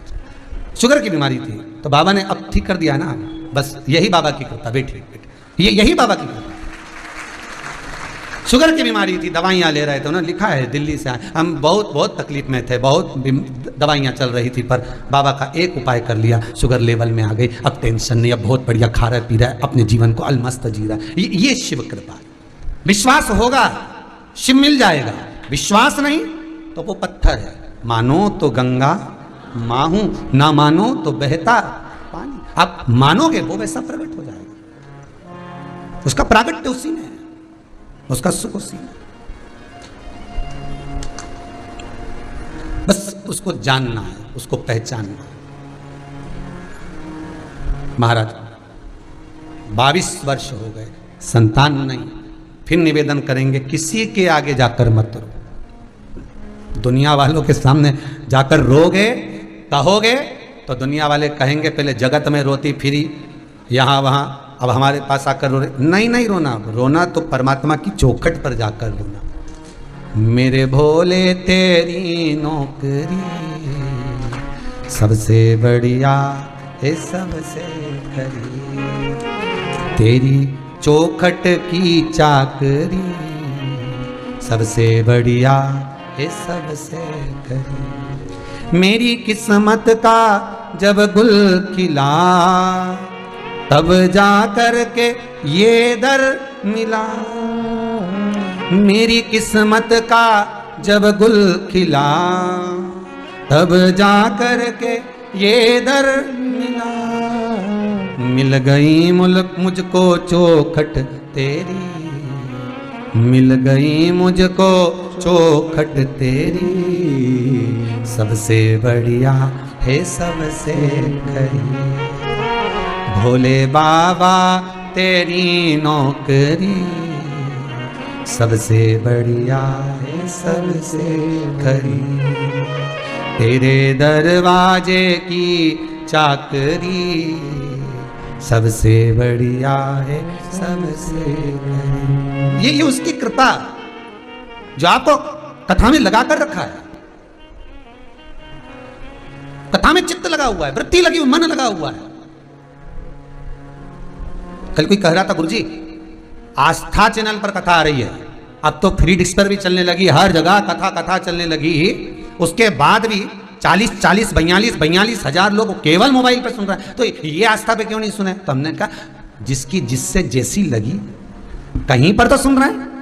शुगर की बीमारी थी तो बाबा ने अब ठीक कर दिया ना। बस यही बाबा की कृपा, बेटी यही बाबा की कृपा। शुगर की बीमारी थी, दवाइयाँ ले रहे थे, उन्होंने लिखा है दिल्ली से आए, हम बहुत तकलीफ में थे, बहुत दवाइयाँ चल रही थी, पर बाबा का एक उपाय कर लिया, शुगर लेवल में आ गई, अब टेंशन नहीं, अब बहुत बढ़िया खा रहा है पी रहा है, अपने जीवन को अलमस्त जी रहा है। ये शिव कृपा। विश्वास होगा शिव मिल जाएगा, विश्वास नहीं तो वो पत्थर है। मानो तो गंगा माहू, ना मानो तो बहता पानी। आप मानोगे वो वैसा प्रकट हो जाएगा, उसका प्रागट्य उसी में है, उसका सुख उसी में। बस उसको जानना है, उसको पहचानना है। महाराज 22 वर्ष हो गए, संतान नहीं। फिर निवेदन करेंगे किसी के आगे जाकर मत रो। दुनिया वालों के सामने जाकर रोगे, कहोगे तो दुनिया वाले कहेंगे पहले जगत में रोती फिरी, यहां वहां, अब हमारे पास आकर रो रहे। नहीं रोना, रोना तो परमात्मा की चौखट पर जाकर रोना। मेरे भोले तेरी नौकरी सबसे बढ़िया है, सबसे खरी, तेरी चौखट की चाकरी सबसे बढ़िया है, सबसे खरी। मेरी किस्मत का जब गुल खिला, तब जा कर के ये दर मिला। मेरी किस्मत का जब गुल खिला, तब जा कर के ये दर मिला। मिल गई मुझको चौखट तेरी, मिल गई मुझको चौखट तेरी, सबसे बढ़िया है, सबसे खरी। भोले बाबा तेरी नौकरी सबसे बढ़िया है, सबसे खरी। तेरे दरवाजे की चाकरी सबसे बढ़िया है, सबसे खरी। ये उसकी कृपा जो आपको कथा में लगा कर रखा है। कथा में चित्त लगा हुआ है, वृत्ति लगी हुई, मन लगा हुआ है। कल कोई कह रहा था गुरुजी आस्था चैनल पर कथा आ रही है, अब तो फ्री डिस्पर भी चलने लगी, हर जगह कथा कथा चलने लगी। उसके बाद भी 40 42 हजार लोग केवल मोबाइल पर सुन रहे हैं, तो ये आस्था पे क्यों नहीं सुने? तो हमने कहा जिसकी जिससे जैसी लगी कहीं पर तो सुन रहे हैं।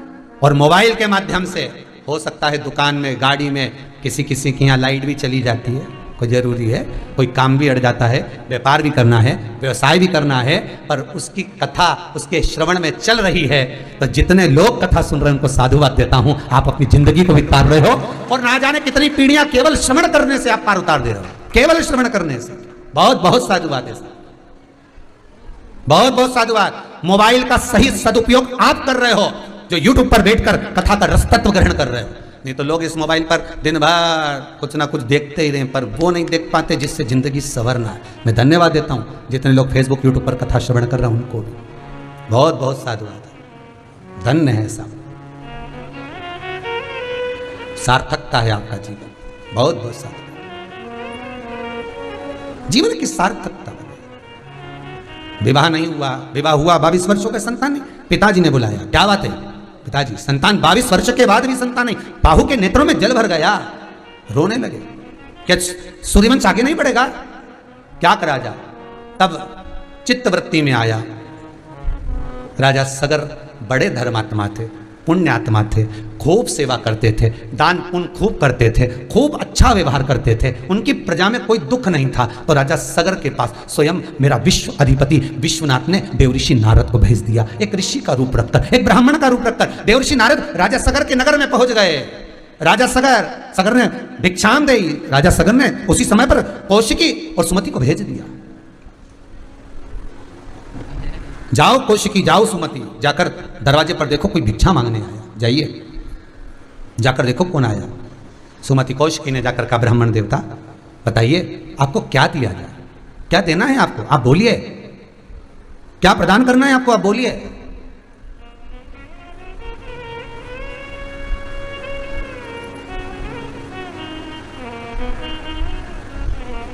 और मोबाइल के माध्यम से हो सकता है दुकान में, गाड़ी में, किसी किसी के यहाँ लाइट भी चली जाती है, कोई जरूरी है, कोई काम भी अड़ जाता है, व्यापार भी करना है, व्यवसाय भी करना है, पर उसकी कथा उसके श्रवण में चल रही है। तो जितने लोग कथा सुन रहे हैं उनको साधुवाद देता हूं, आप अपनी जिंदगी को भी तार रहे हो और ना जाने कितनी पीढ़ियां केवल श्रवण करने से आप पार उतार दे रहे हो, केवल श्रवण करने से। बहुत बहुत साधुवाद है, बहुत बहुत साधुवाद। मोबाइल का सही सदुपयोग आप कर रहे हो जो यूट्यूब पर बैठकर कथा का रसतत्व ग्रहण कर रहे हो। नहीं तो लोग इस मोबाइल पर दिन भर कुछ ना कुछ देखते ही रहे, पर वो नहीं देख पाते जिससे जिंदगी संवरना है। मैं धन्यवाद देता हूं जितने लोग फेसबुक यूट्यूब पर कथा श्रवण कर रहे हैं उनको भी बहुत बहुत साधुवाद है, धन्य है सब, सार्थकता है आपका जीवन, बहुत बहुत सार्थकता, जीवन की सार्थकता। विवाह नहीं हुआ, विवाह हुआ 22 वर्षों के संतान नहीं, पिताजी ने बुलाया, क्या बात है पिताजी, संतान 22 वर्ष के बाद भी संतान नहीं। बाहू के नेत्रों में जल भर गया, रोने लगे, क्या सूर्यवंश आगे नहीं बढ़ेगा, क्या करा जाए? तब चित्तवृत्ति में आया, राजा सगर बड़े धर्मात्मा थे, पुण्यात्मा थे, खूब सेवा करते थे, दान पुण्य खूब करते थे, खूब अच्छा व्यवहार करते थे, उनकी प्रजा में कोई दुख नहीं था। तो राजा सगर के पास स्वयं मेरा विश्व अधिपति विश्वनाथ ने देवऋषि नारद को भेज दिया, एक ऋषि का रूप रखकर, एक ब्राह्मण का रूप रखकर। देवऋषि नारद राजा सगर के नगर में पहुंच गए। राजा सगर ने भिक्षाम दी, राजा सगर ने उसी समय पर कौशिकी और सुमति को भेज दिया, जाओ कौशिकी, जाओ सुमति, जाकर दरवाजे पर देखो कोई भिक्षा मांगने आया, जाइए जाकर देखो कौन आया। सुमति कौशिकी ने जाकर कहा, ब्राह्मण देवता बताइए आपको क्या दिया जाए, क्या देना है आपको, आप बोलिए, क्या प्रदान करना है आपको, आप बोलिए।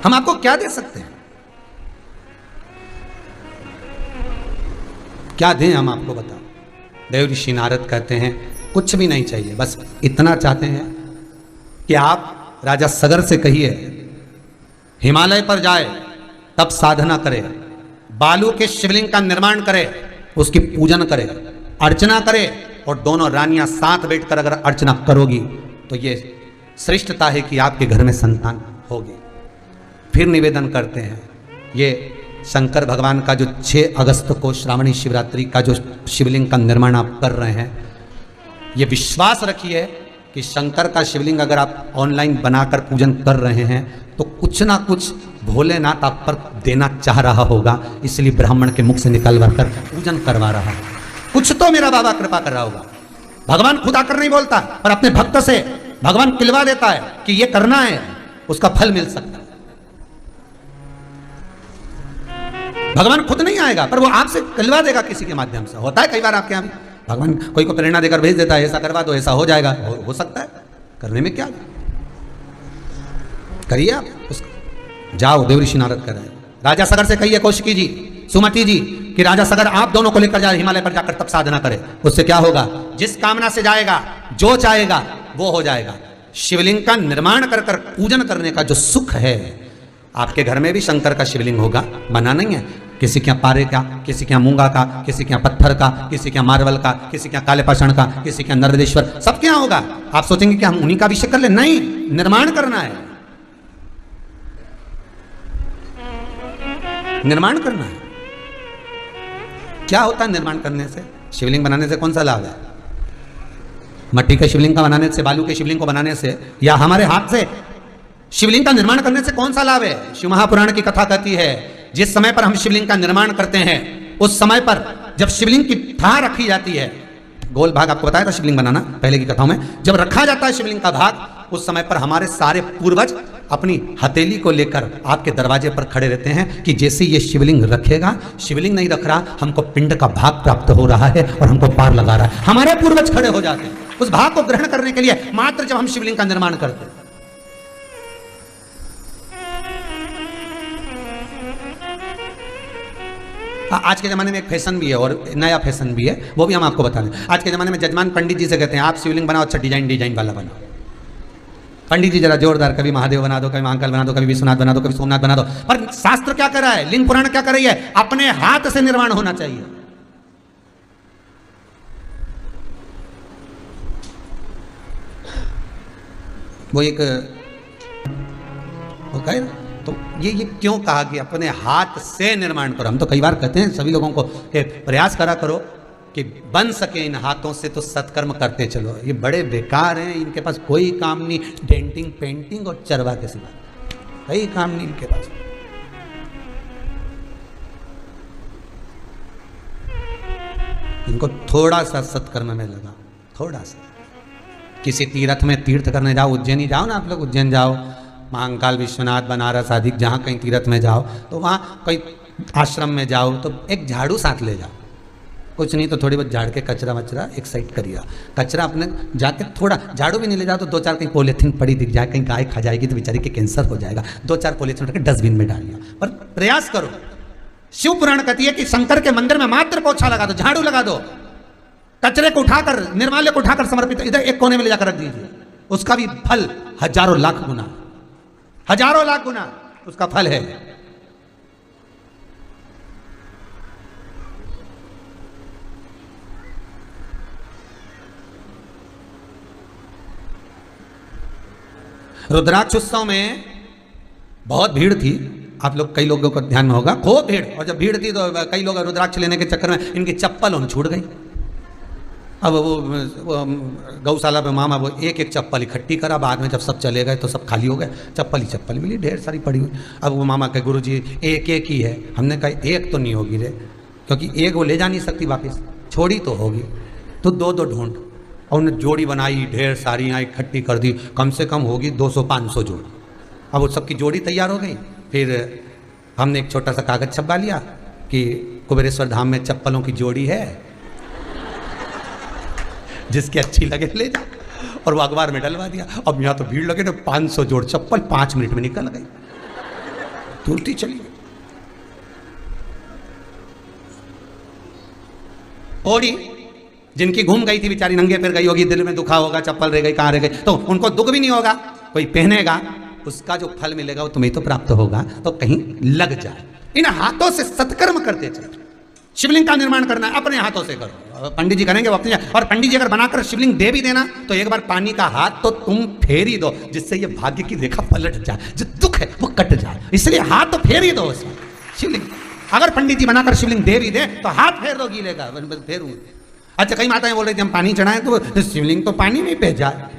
हम आपको क्या दे सकते हैं, क्या दें हम आपको, बताओ। देवऋषि नारद कहते हैं कुछ भी नहीं चाहिए, बस इतना चाहते हैं कि आप राजा सगर से कहिए हिमालय पर जाए, तब साधना करे, बालू के शिवलिंग का निर्माण करे, उसकी पूजन करे, अर्चना करे, और दोनों रानियां साथ बैठकर अगर अर्चना करोगी तो ये श्रेष्ठता है कि आपके घर में संतान होगी। फिर निवेदन करते हैं, ये शंकर भगवान का जो 6 अगस्त को श्रावणी शिवरात्रि का जो शिवलिंग का निर्माण आप कर रहे हैं, ये विश्वास रखिए कि शंकर का शिवलिंग अगर आप ऑनलाइन बनाकर पूजन कर रहे हैं तो कुछ ना कुछ भोलेनाथ आप पर देना चाह रहा होगा, इसलिए ब्राह्मण के मुख से निकलवा कर पूजन करवा रहा है। कुछ तो मेरा बाबा कृपा कर रहा होगा। भगवान खुद आकर नहीं बोलता, पर अपने भक्त से भगवान किलवा देता है कि ये करना है, उसका फल मिल सकता है। भगवान खुद नहीं आएगा, पर वो आपसे किलवा देगा किसी के माध्यम से। होता है कई बार आपके यहाँ भी, भगवान कोई को प्रेरणा देकर भेज देता है, ऐसा करवा दो ऐसा हो जाएगा, हो सकता है, करने में क्या, करिए आप उसका। जाओ, देवऋषि नारद कर रहे हैं, राजा सगर से कहिए कौशिकी जी, सुमति जी, कि राजा सगर आप दोनों को लेकर जाए हिमालय पर, जाकर तब साधना करे। उससे क्या होगा, जिस कामना से जाएगा, जो चाहेगा वो हो जाएगा। शिवलिंग का निर्माण कर कर पूजन करने का जो सुख है, आपके घर में भी शंकर का शिवलिंग होगा, बना नहीं है, किसी के यहाँ पारे का, किसी के यहाँ मूंगा का, किसी के यहाँ पत्थर का, किसी के यहाँ मार्बल का, किसी के यहाँ काले पाषाण का, किसी के यहाँ नर्मदेश्वर, सबके यहाँ होगा। आप सोचेंगे कि हम उन्हीं का अभिषेक कर ले, नहीं, निर्माण करना है, निर्माण करना है। क्या होता है निर्माण करने से, शिवलिंग बनाने से कौन सा लाभ है? मट्टी के शिवलिंग का बनाने से, बालू के शिवलिंग को बनाने से, या हमारे हाथ से शिवलिंग का निर्माण करने से कौन सा लाभ है? शिव महापुराण की कथा कहती है, जिस समय पर हम शिवलिंग का निर्माण करते हैं, उस समय पर जब शिवलिंग की थाह रखी जाती है, गोल भाग आपको बताया था शिवलिंग बनाना पहले की कथाओं में, जब रखा जाता है शिवलिंग का भाग, उस समय पर हमारे सारे पूर्वज अपनी हथेली को लेकर आपके दरवाजे पर खड़े रहते हैं कि जैसे ये शिवलिंग रखेगा, शिवलिंग नहीं रख रहा, हमको पिंड का भाग प्राप्त हो रहा है और हमको पार लगा रहा है। हमारे पूर्वज खड़े हो जाते हैं उस भाग को ग्रहण करने के लिए, मात्र जब हम शिवलिंग का निर्माण करते हैं। आज के ज़माने में एक फैशन भी है और नया फैशन भी है, वो भी हम आपको बता दें। आज के ज़माने में जजमान पंडित जी से कहते हैं आप शिवलिंग बनाओ, अच्छा डिजाइन वाला बनाओ। पंडित जी जरा जोरदार, कभी महादेव बना दो, कभी महाकाल बना दो, कभी विश्वनाथ बना दो, कभी सोमनाथ बना दो। पर शास्त्र क्या कर रहा है, लिंग पुराण क्या कर रही है, अपने हाथ से निर्माण होना चाहिए। वो एक वो कहे तो ये क्यों कहा कि अपने हाथ से निर्माण करो। हम तो कई बार कहते हैं सभी लोगों को कि प्रयास करा करो कि बन सके इन हाथों से, तो सत्कर्म करते चलो। ये बड़े बेकार हैं, इनके पास कोई काम नहीं, डेंटिंग पेंटिंग और चरवा के सिवा कोई काम नहीं इनके पास। इनको थोड़ा सा सत्कर्म में लगा, थोड़ा सा। किसी तीर्थ में तीर्थ करने जाओ, उज्जैन ही जाओ ना आप लोग, उज्जैन जाओ, महाकाल विश्वनाथ बनारस आदि जहाँ कहीं तीर्थ में जाओ, तो वहाँ कोई आश्रम में जाओ तो एक झाड़ू साथ ले जाओ, कुछ नहीं तो थोड़ी बहुत झाड़ के कचरा वचरा एक साइड करिए। कचरा अपने जाके थोड़ा, झाड़ू भी नहीं ले जाओ तो दो चार कहीं पॉलीथीन पड़ी दिख जाए, कहीं गाय खा जाएगी तो बेचारी के कैंसर हो जाएगा, दो चार पॉलीथीन उठा के डस्टबिन में डालिए। पर प्रयास करो। शिव पुराण कहती है कि शंकर के मंदिर में मात्र पोछा लगा दो, झाड़ू लगा दो, कचरे को उठाकर, निर्माल्य को उठाकर समर्पित इधर एक कोने में ले जाकर रख दीजिए। उसका भी फल हजारों लाख गुना, हजारों लाख गुना उसका फल है। रुद्राक्ष उत्सव में बहुत भीड़ थी, आप लोग कई लोगों को ध्यान में होगा, खूब भीड़। और जब भीड़ थी तो कई लोग रुद्राक्ष लेने के चक्कर में इनकी चप्पल उन छूट गई। अब वो गौशाला पे मामा वो एक एक चप्पल इकट्ठी करा, बाद में जब सब चले गए तो सब खाली हो गए, चप्पल ही चप्पल मिली, ढेर सारी पड़ी हुई। अब वो मामा के गुरुजी एक एक ही है। हमने कहा एक तो नहीं होगी रे, क्योंकि एक वो ले जा नहीं सकती वापस, छोड़ी तो होगी, तो दो दो ढूंढ। और उन्हें जोड़ी बनाई, ढेर सारी यहाँ इकट्ठी कर दी, कम से कम होगी 200-500 जोड़ी। अब वो सबकी जोड़ी तैयार हो गई। फिर हमने एक छोटा सा कागज़ छपवा लिया कि कुबेरेश्वर धाम में चप्पलों की जोड़ी है, जिसकी अच्छी लगे ले जा, और वो अखबार में डलवा दिया। अब यहाँ तो भीड़ लगे तो 500 जोड़ चप्पल 5 मिनट में निकल गई, तुरंत चली गई। ओड़ी जिनकी घूम गई थी बेचारी, नंगे पैर गई होगी, दिल में दुखा होगा, चप्पल रह गई, कहाँ रह गई, तो उनको दुख भी नहीं होगा, कोई पहनेगा, उसका जो फल मिलेगा वो तुम्हें तो प्राप्त होगा, तो कहीं लग जाए। इन हाथों से सत्कर्म करते चले। शिवलिंग का निर्माण करना है अपने हाथों से करो, पंडित जी करेंगे वो अपने। और पंडित जी अगर बनाकर शिवलिंग दे भी देना तो एक बार पानी का हाथ तो तुम फेर ही दो, जिससे ये भाग्य की रेखा पलट जाए, जो दुख है वो कट जाए। इसलिए हाथ तो फेर ही दो उसमें। शिवलिंग अगर पंडित जी बनाकर शिवलिंग दे भी दे तो हाथ फेर दो गीले का, फेरूँ। अच्छा, कई माताएं बोल रही थी हम पानी चढ़ाएं तो शिवलिंग तो पानी में बह जाए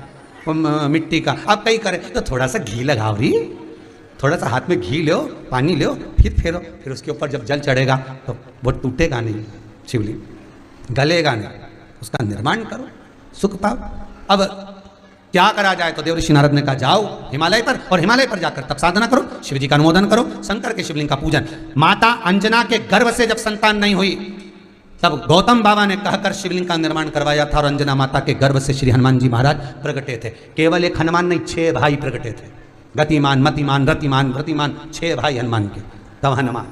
मिट्टी का। अब कई करे तो थोड़ा सा घी लगाओ रही, थोड़ा सा हाथ में घी लो, पानी लो, फिर फेरो, फिर उसके ऊपर जब जल चढ़ेगा तो वो टूटेगा नहीं, शिवलिंग गलेगा नहीं, उसका निर्माण करो, सुख पाओ। अब क्या करा जाए तो देवऋषि नारद ने कहा जाओ हिमालय पर, और हिमालय पर जाकर तब साधना करो, शिव जी का अनुमोदन करो, शंकर के शिवलिंग का पूजन। माता अंजना के गर्भ से जब संतान नहीं हुई तब गौतम बाबा ने कहकर शिवलिंग का निर्माण करवाया था, और अंजना माता के गर्भ से श्री हनुमान जी महाराज प्रगटे थे। केवल एक हनुमान नहीं, 6 भाई प्रगटे थे, गतिमान, मतिमान, रतिमान, व्रतिमान, 6 भाई हनुमान के, तब हनुमान।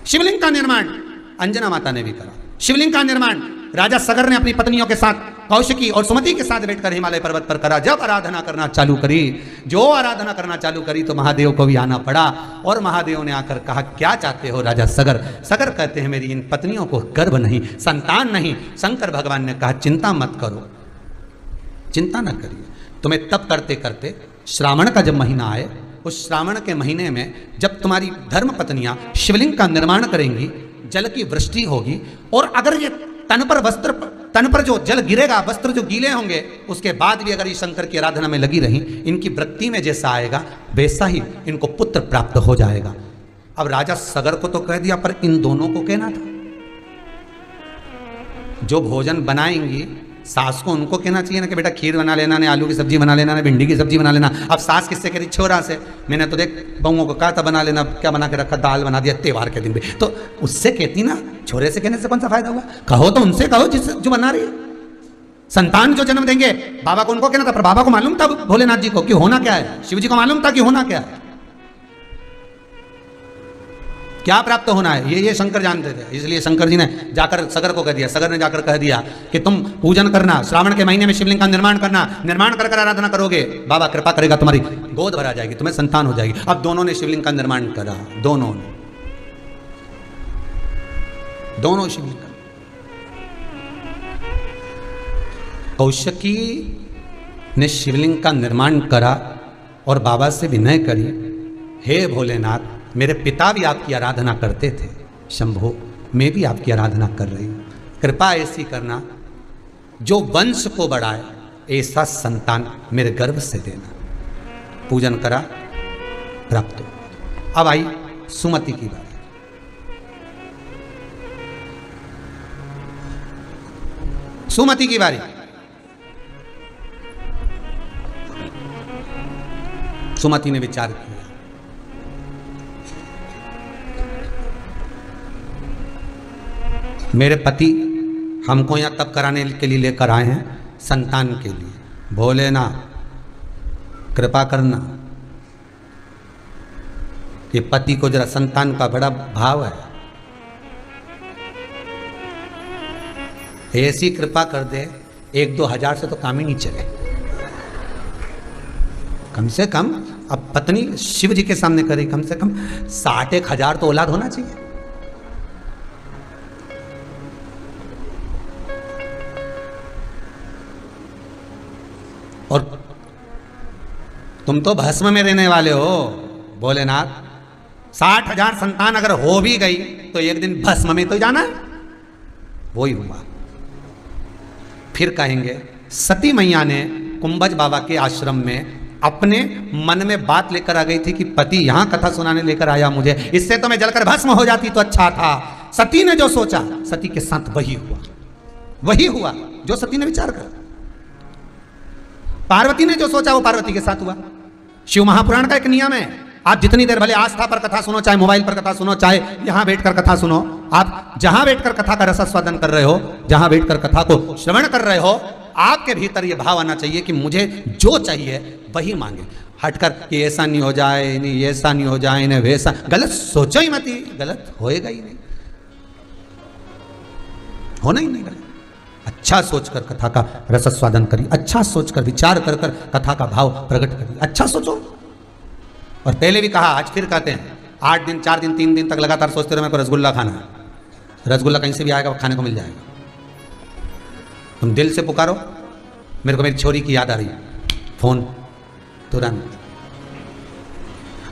शिवलिंग का निर्माण अंजना माता ने भी करा। शिवलिंग का निर्माण राजा सगर ने अपनी पत्नियों के साथ, कौशिकी और सुमति के साथ बैठकर हिमालय पर्वत पर करा। जब आराधना करना चालू करी, जो आराधना करना चालू करी, तो महादेव को भी आना पड़ा, और महादेव ने आकर कहा क्या चाहते हो राजा सगर। सगर कहते हैं मेरी इन पत्नियों को गर्भ नहीं, संतान नहीं। शंकर भगवान ने कहा चिंता मत करो, चिंता न करिए, तुम्हें तप करते करते श्रावण का जब महीना आए, उस श्रावण के महीने में जब तुम्हारी धर्म पत्नियां शिवलिंग का निर्माण करेंगी, जल की वृष्टि होगी, और अगर ये तन पर जो जल गिरेगा, वस्त्र जो गीले होंगे, उसके बाद भी अगर ये शंकर की आराधना में लगी रही, इनकी वृत्ति में जैसा आएगा वैसा ही इनको पुत्र प्राप्त हो जाएगा। अब राजा सगर को तो कह दिया, पर इन दोनों को कहना था। जो भोजन बनाएंगी सास को, उनको कहना चाहिए ना कि बेटा खीर बना लेना, ने आलू की सब्जी बना लेना, ने भिंडी की सब्जी बना लेना। अब सास किससे कह रही? छोरा से। मैंने तो देख बहुओं को कहा था बना लेना, क्या बना के रखा, दाल बना दिया त्योहार के दिन भी, तो उससे कहती ना, छोरे से कहने से कौन सा फायदा हुआ? कहो तो उनसे कहो जिससे जो बना रही है। संतान जो जन्म देंगे, बाबा को उनको कहना था, पर बाबा को मालूम था भोलेनाथ जी को कि होना क्या है, शिव जी को मालूम था कि होना क्या है। क्या प्राप्त होना है ये शंकर जानते थे। इसलिए शंकर जी ने जाकर सगर को कह दिया, सगर ने जाकर कह दिया कि तुम पूजन करना, श्रावण के महीने में शिवलिंग का निर्माण करना, निर्माण कर आराधना करोगे, बाबा कृपा करेगा, तुम्हारी गोद भरा जाएगी, तुम्हें संतान हो जाएगी। अब दोनों ने शिवलिंग का निर्माण करा, दोनों शिवलिंग का। कौशिकी ने शिवलिंग का निर्माण करा और बाबा से विनय करी, हे भोलेनाथ, मेरे पिता भी आपकी आराधना करते थे, शंभो मैं भी आपकी आराधना कर रही हूँ, कृपा ऐसी करना जो वंश को बढ़ाए, ऐसा संतान मेरे गर्भ से देना। पूजन करा, प्राप्त हो। अब आई सुमति की बात। सुमति की बारी। सुमति ने विचार किया, मेरे पति हमको यहां तप कराने के लिए लेकर आए हैं, संतान के लिए। भोलेनाथ कृपा करना, कि पति को जरा संतान का बड़ा भाव है, ऐसी कृपा कर दे 1-2 हजार से तो काम ही नहीं चले। कम से कम अब पत्नी शिव जी के सामने करे, कम से कम 60-1 हजार तो औलाद होना चाहिए। और तुम तो भस्म में रहने वाले हो भोलेनाथ, 60 हजार संतान अगर हो भी गई तो एक दिन भस्म में तो जाना है। वही हुआ। फिर कहेंगे सती मैया ने कुंभज बाबा के आश्रम में अपने मन में बात लेकर आ गई थी कि पति यहां कथा सुनाने लेकर आया मुझे, इससे तो मैं जलकर भस्म हो जाती तो अच्छा था। सती ने जो सोचा, सती के साथ वही हुआ जो सती ने विचार करा। पार्वती ने जो सोचा वो पार्वती के साथ हुआ। शिव महापुराण का एक नियम है, आप जितनी देर भले आस्था पर कथा सुनो, चाहे मोबाइल पर कथा सुनो, चाहे यहां बैठकर कथा सुनो, आप जहां बैठकर कथा का रसास्वादन कर रहे हो, जहां बैठकर कथा को श्रवण कर रहे हो, आपके भीतर ये भाव आना चाहिए कि मुझे जो चाहिए वही मांगे। हटकर कि ऐसा नहीं हो जाए, नहीं ऐसा नहीं हो जाए, नहीं वैसा, गलत सोचो ही मत, गलत होएगा ही नहीं, होना ही नहीं गलत। अच्छा सोचकर कथा का रसस्वादन करिए, अच्छा सोचकर विचार कर कर कथा का भाव प्रकट करिए, अच्छा सोचो। और पहले भी कहा, आज फिर कहते हैं, 8 दिन 4 दिन 3 दिन तक लगातार सोचते रहो मेरे को रसगुल्ला खाना है। रसगुल्ला कहीं से भी आएगा, खाने को मिल जाएगा। तुम दिल से पुकारो, मेरे को मेरी छोरी की याद आ रही है, फोन तुरंत।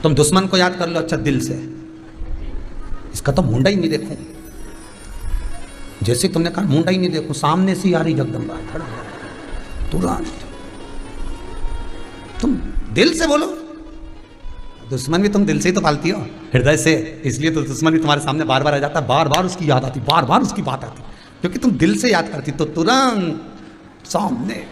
तुम दुश्मन को याद कर लो, अच्छा दिल से, इसका तो मुंडा ही नहीं देखूं, जैसे तुमने कहा मुंडा ही नहीं देखूं, सामने से आ रही जगदम्बा तुरंत। तुम दिल से बोलो। दुश्मन भी तुम दिल से ही तो पालती हो, हृदय से, इसलिए तो दुश्मन भी तुम्हारे सामने बार बार आ जाता है, बार बार उसकी याद आती, बार बार उसकी बात आती, क्योंकि तुम दिल से याद करती तो तुरंत सामने।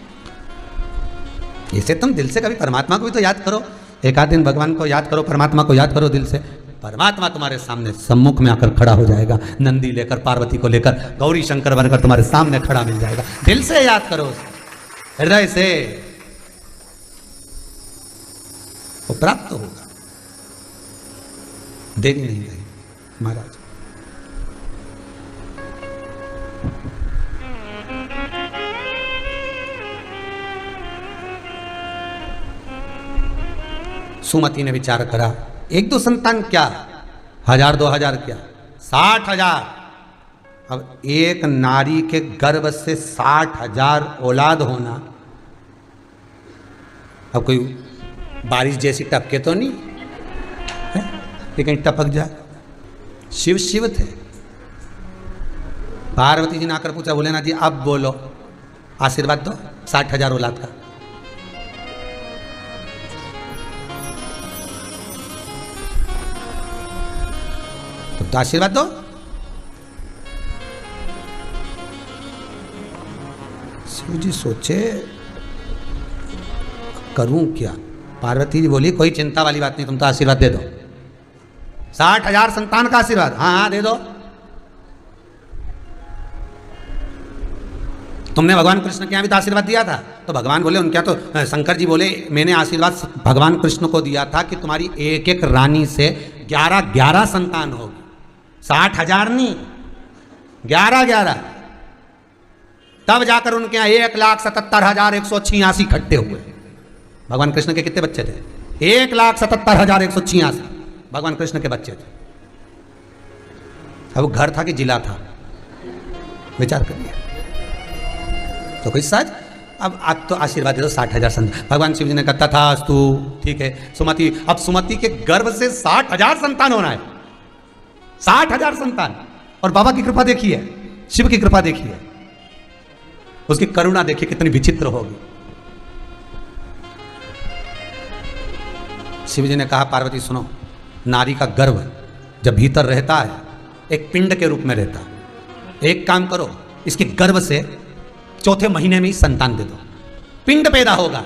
ऐसे तुम दिल से कभी परमात्मा को भी तो याद करो, एक आध दिन भगवान को याद करो, परमात्मा को याद करो दिल से, परमात्मा तुम्हारे सामने सम्मुख में आकर खड़ा हो जाएगा, नंदी लेकर, पार्वती को लेकर, गौरी शंकर बनकर तुम्हारे सामने खड़ा मिल जाएगा। दिल से याद करो, हृदय से, वो प्राप्त होगा। देरी नहीं रही महाराज। सुमति ने विचार करा, 1-2 संतान क्या, 1000-2 हजार क्या, 60 हजार। अब एक नारी के गर्भ से 60 हजार औलाद होना, अब कोई बारिश जैसी टपके तो नहीं है कि कहीं टपक जाए। शिव शिव थे। पार्वती जी ने आकर पूछा, भोलेनाथ जी अब बोलो, आशीर्वाद दो 60 हजार औलाद का। तो आशीर्वाद दो। शिव जी सोचे करूं क्या। पार्वती जी बोली, कोई चिंता वाली बात नहीं, तुम तो आशीर्वाद दे दो, 60 हजार संतान का आशीर्वाद। हाँ हाँ दे दो। तुमने भगवान कृष्ण के यहाँ भी तो आशीर्वाद दिया था, तो भगवान बोले उनके यहाँ तो, शंकर जी बोले मैंने आशीर्वाद भगवान कृष्ण को दिया था कि तुम्हारी एक एक रानी से 11-11 संतान होगी। 60,000 नहीं, 11,11। तब जाकर उनके यहाँ 1,77,186 इकट्ठे हुए। भगवान कृष्ण के कितने बच्चे थे? 1,77,186 भगवान कृष्ण के बच्चे थे। अब वो घर था कि जिला था? विचार करिए। तो कोई सच अब तो आशीर्वाद दे दो 60,000 संतान। भगवान शिव जी ने कहा तथास्तु, ठीक है सुमति। अब सुमति के गर्भ से 60,000 संतान होना है, 60,000 संतान। और बाबा की कृपा देखिए, शिव की कृपा देखिए, उसकी करुणा देखिए कितनी विचित्र होगी। शिव जी ने कहा पार्वती सुनो, नारी का गर्भ जब भीतर रहता है एक पिंड के रूप में रहता है। एक काम करो, इसके गर्भ से चौथे महीने में ही संतान दे दो, पिंड पैदा होगा,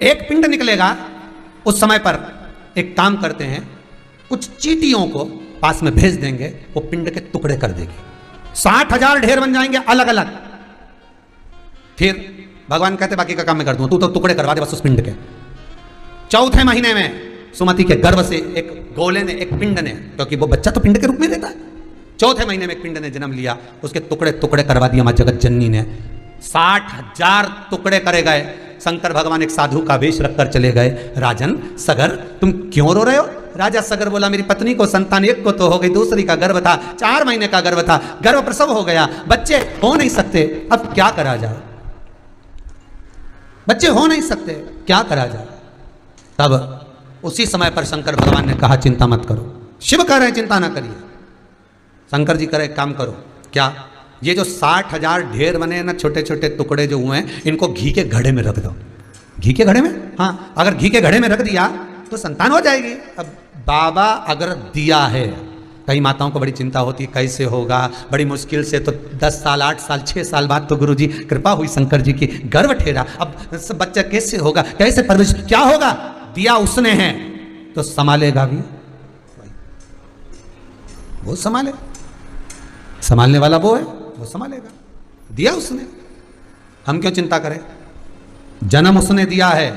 एक पिंड निकलेगा। उस समय पर एक काम करते हैं, कुछ चींटियों को पास में भेज देंगे, वो पिंड के टुकड़े कर देगी। 60,000 ढेर बन जाएंगे अलग अलग। फिर भगवान कहते बाकी का काम मैं कर दूं, तू तो टुकड़े करवा दे बस उस पिंड के। चौथे महीने में सुमति के गर्भ से एक गोले ने, एक पिंड ने, क्योंकि वो बच्चा तो पिंड के रूप में रहता है, चौथे महीने में एक पिंड ने जन्म लिया, उसके टुकड़े टुकड़े करवा दिया मां जगत जननी ने। 60,000 टुकड़े करे गए। शंकर भगवान एक साधु का वेश रखकर चले गए। राजन सगर तुम क्यों रो रहे हो? राजा सगर बोला मेरी पत्नी को संतान एक को तो हो गई, दूसरी का गर्भ था, 4 महीने का गर्भ था, गर्भ प्रसव हो गया, बच्चे हो नहीं सकते, अब क्या करा जाए? बच्चे हो नहीं सकते, क्या करा जाए? तब उसी समय पर शंकर भगवान ने कहा चिंता मत करो। शिव कह रहे हैं चिंता ना करिए। शंकर जी कह रहे काम करो, क्या? ये जो 60,000 ढेर बने ना, छोटे छोटे टुकड़े जो हुए हैं, इनको घी के घड़े में रख दो। घी के घड़े में? हाँ, अगर घी के घड़े में रख दिया तो संतान हो जाएगी। अब बाबा अगर दिया है, कई माताओं को बड़ी चिंता होती है कैसे होगा, बड़ी मुश्किल से तो 10 साल 8 साल 6 साल बाद तो गुरुजी कृपा हुई शंकर जी की, गर्भ ठेरा, अब सब बच्चा कैसे होगा, कैसे परवरिश, क्या होगा? दिया उसने है तो संभालेगा भी, वो संभाले, संभालने वाला वो है, वो संभालेगा। दिया उसने, हम क्यों चिंता करें? जन्म उसने दिया है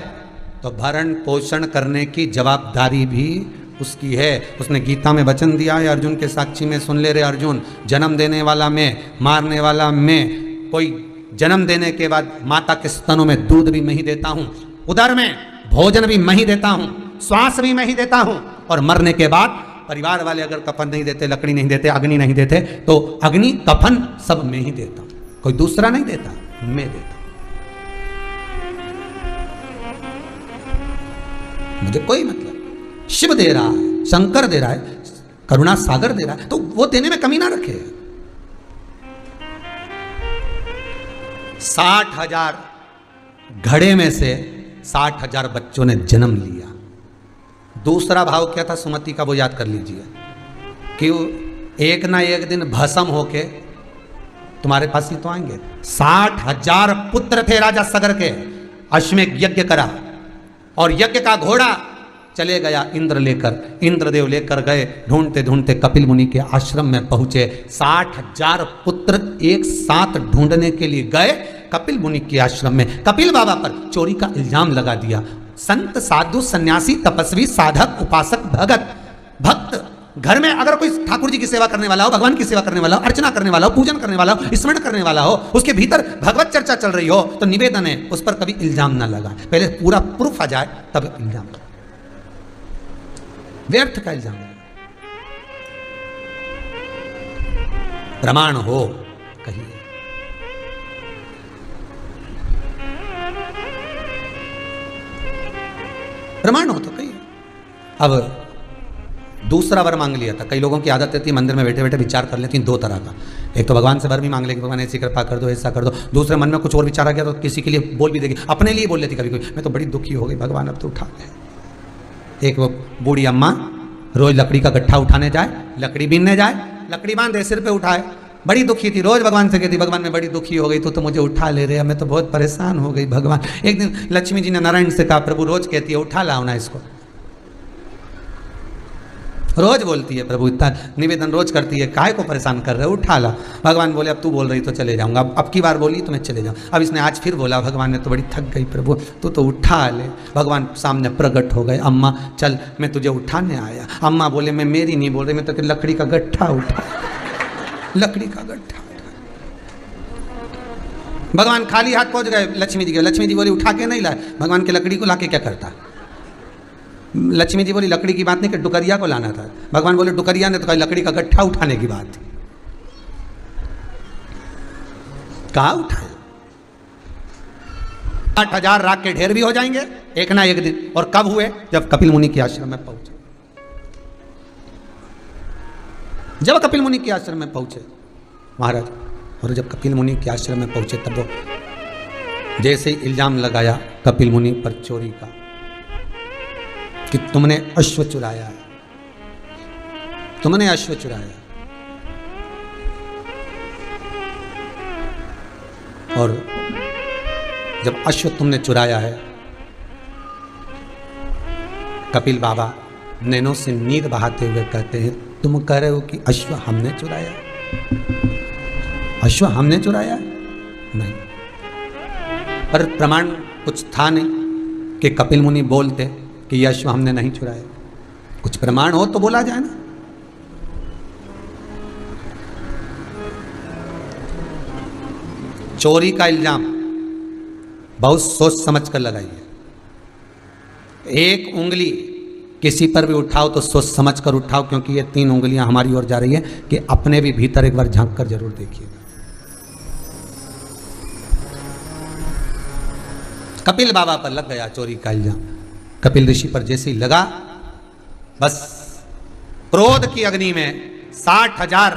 तो भरण पोषण करने की जवाबदारी भी उसकी है। उसने गीता में वचन दिया है, अर्जुन के साक्षी में सुन ले रे अर्जुन, जन्म देने वाला मैं, मारने वाला मैं। कोई जन्म देने के बाद माता के स्तनों में दूध भी मैं ही देता हूँ, उदर में भोजन भी मैं ही देता हूँ, श्वास भी मैं ही देता हूँ, और मरने के बाद परिवार वाले अगर कफन नहीं देते, लकड़ी नहीं देते, अग्नि नहीं देते, तो अग्नि कफन सब मैं ही देता हूँ, कोई दूसरा नहीं देता, मैं देता हूँ। मुझे कोई मतलब, शिव दे रहा है, शंकर दे रहा है, करुणा सागर दे रहा है, तो वो देने में कमी ना रखे। 60,000 घड़े में से 60,000 बच्चों ने जन्म लिया। दूसरा भाव क्या था सुमति का, वो याद कर लीजिए कि एक ना एक दिन भस्म होके तुम्हारे पास ही तो आएंगे। 60,000 पुत्र थे राजा सगर के। अश्वमेध यज्ञ करा और यज्ञ का घोड़ा चले गया इंद्र लेकर, इंद्रदेव लेकर गए, ढूंढते ढूंढते कपिल मुनि के आश्रम में पहुंचे। 60,000 पुत्र एक साथ ढूंढने के लिए गए कपिल मुनि के आश्रम में। कपिल बाबा पर चोरी का इल्जाम लगा दिया। संत साधु सन्यासी तपस्वी साधक उपासक भगत भक्त, घर में अगर कोई ठाकुर जी की सेवा करने वाला हो, भगवान की सेवा करने वाला हो, अर्चना करने वाला हो, पूजन करने वाला हो, स्मरण करने वाला हो, उसके भीतर भगवत चर्चा चल रही हो, तो निवेदन है उस पर कभी इल्जाम ना लगा, पहले पूरा प्रूफ आ जाए तब इल्जाम। व्यर्थ का इल्जाम, प्रमाण हो कहिए। प्रमाण हो तो कहिए। अब दूसरा वर मांग लिया था। कई लोगों की आदत रहती है मंदिर में बैठे बैठे विचार कर लेती हैं दो तरह का। एक तो भगवान से वर भी मांग लेगी, भगवान ऐसी कृपा कर दो, ऐसा कर दो। दूसरे मन में कुछ और विचार आ गया तो किसी के लिए बोल भी देगी, अपने लिए बोल लेती कभी कोई, मैं तो बड़ी दुखी हो गई भगवान अब तो उठा ले। एक वो बूढ़ी अम्मा रोज लकड़ी का गट्ठा उठाने जाए, लकड़ी बीनने जाए, लकड़ी बांधे सिर पे उठाए, बड़ी दुखी थी, रोज भगवान से कहती भगवान मैं बड़ी दुखी हो गई, तो मुझे उठा ले रहे, मैं तो बहुत परेशान हो गई भगवान। एक दिन लक्ष्मी जी ने नारायण से कहा प्रभु रोज कहती है उठा लाओ ना इसको, रोज बोलती है प्रभु, इतना निवेदन रोज करती है, काहे को परेशान कर रहे हो, उठा ला। भगवान बोले अब तू बोल रही तो चले जाऊंगा, अब की बार बोली तो मैं चले जाऊँ। अब इसने आज फिर बोला, भगवान ने तो बड़ी थक गई प्रभु, तू तो उठा ले। भगवान सामने प्रकट हो गए, अम्मा चल मैं तुझे उठाने आया। अम्मा बोले मैं मेरी नहीं बोल रही, मैं तो लकड़ी का गट्ठा उठा, लकड़ी का गट्ठा। भगवान खाली हाथ पहुंच गए लक्ष्मी जी के। लक्ष्मी जी बोली उठा के नहीं लाए। भगवान के लकड़ी को लाके क्या करता? लक्ष्मी जी बोली लकड़ी की बात नहीं कि डुकरिया को लाना था। भगवान बोले डुकरिया ने तो कहा लकड़ी का गट्ठा उठाने की बात थी। कहाँ उठाया? 8,000 राख के ढेर भी हो जाएंगे एक ना एक दिन। और कब हुए? जब कपिल मुनि के आश्रम में पहुंचे। जब कपिल मुनि के आश्रम में पहुंचे महाराज, और जब कपिल मुनि के आश्रम में पहुंचे तब वो जैसे ही इल्जाम लगाया कपिल मुनि पर चोरी का कि तुमने अश्व चुराया है, तुमने अश्व चुराया। और जब अश्व तुमने चुराया है, कपिल बाबा नैनों से नीर बहाते हुए कहते हैं तुम कह रहे हो कि अश्व हमने चुराया? अश्व हमने चुराया? नहीं। पर प्रमाण कुछ था नहीं कि कपिल मुनि बोलते कि यह अश्व हमने नहीं चुराया। कुछ प्रमाण हो तो बोला जाए ना। चोरी का इल्जाम बहुत सोच समझ कर लगाइए। एक उंगली किसी पर भी उठाओ तो सोच समझ कर उठाओ, क्योंकि ये 3 उंगलियां हमारी ओर जा रही है कि अपने भी भीतर एक बार झांक कर जरूर देखिएगा। कपिल बाबा पर लग गया चोरी का इल्जाम। कपिल ऋषि पर जैसे ही लगा, बस क्रोध की अग्नि में 60,000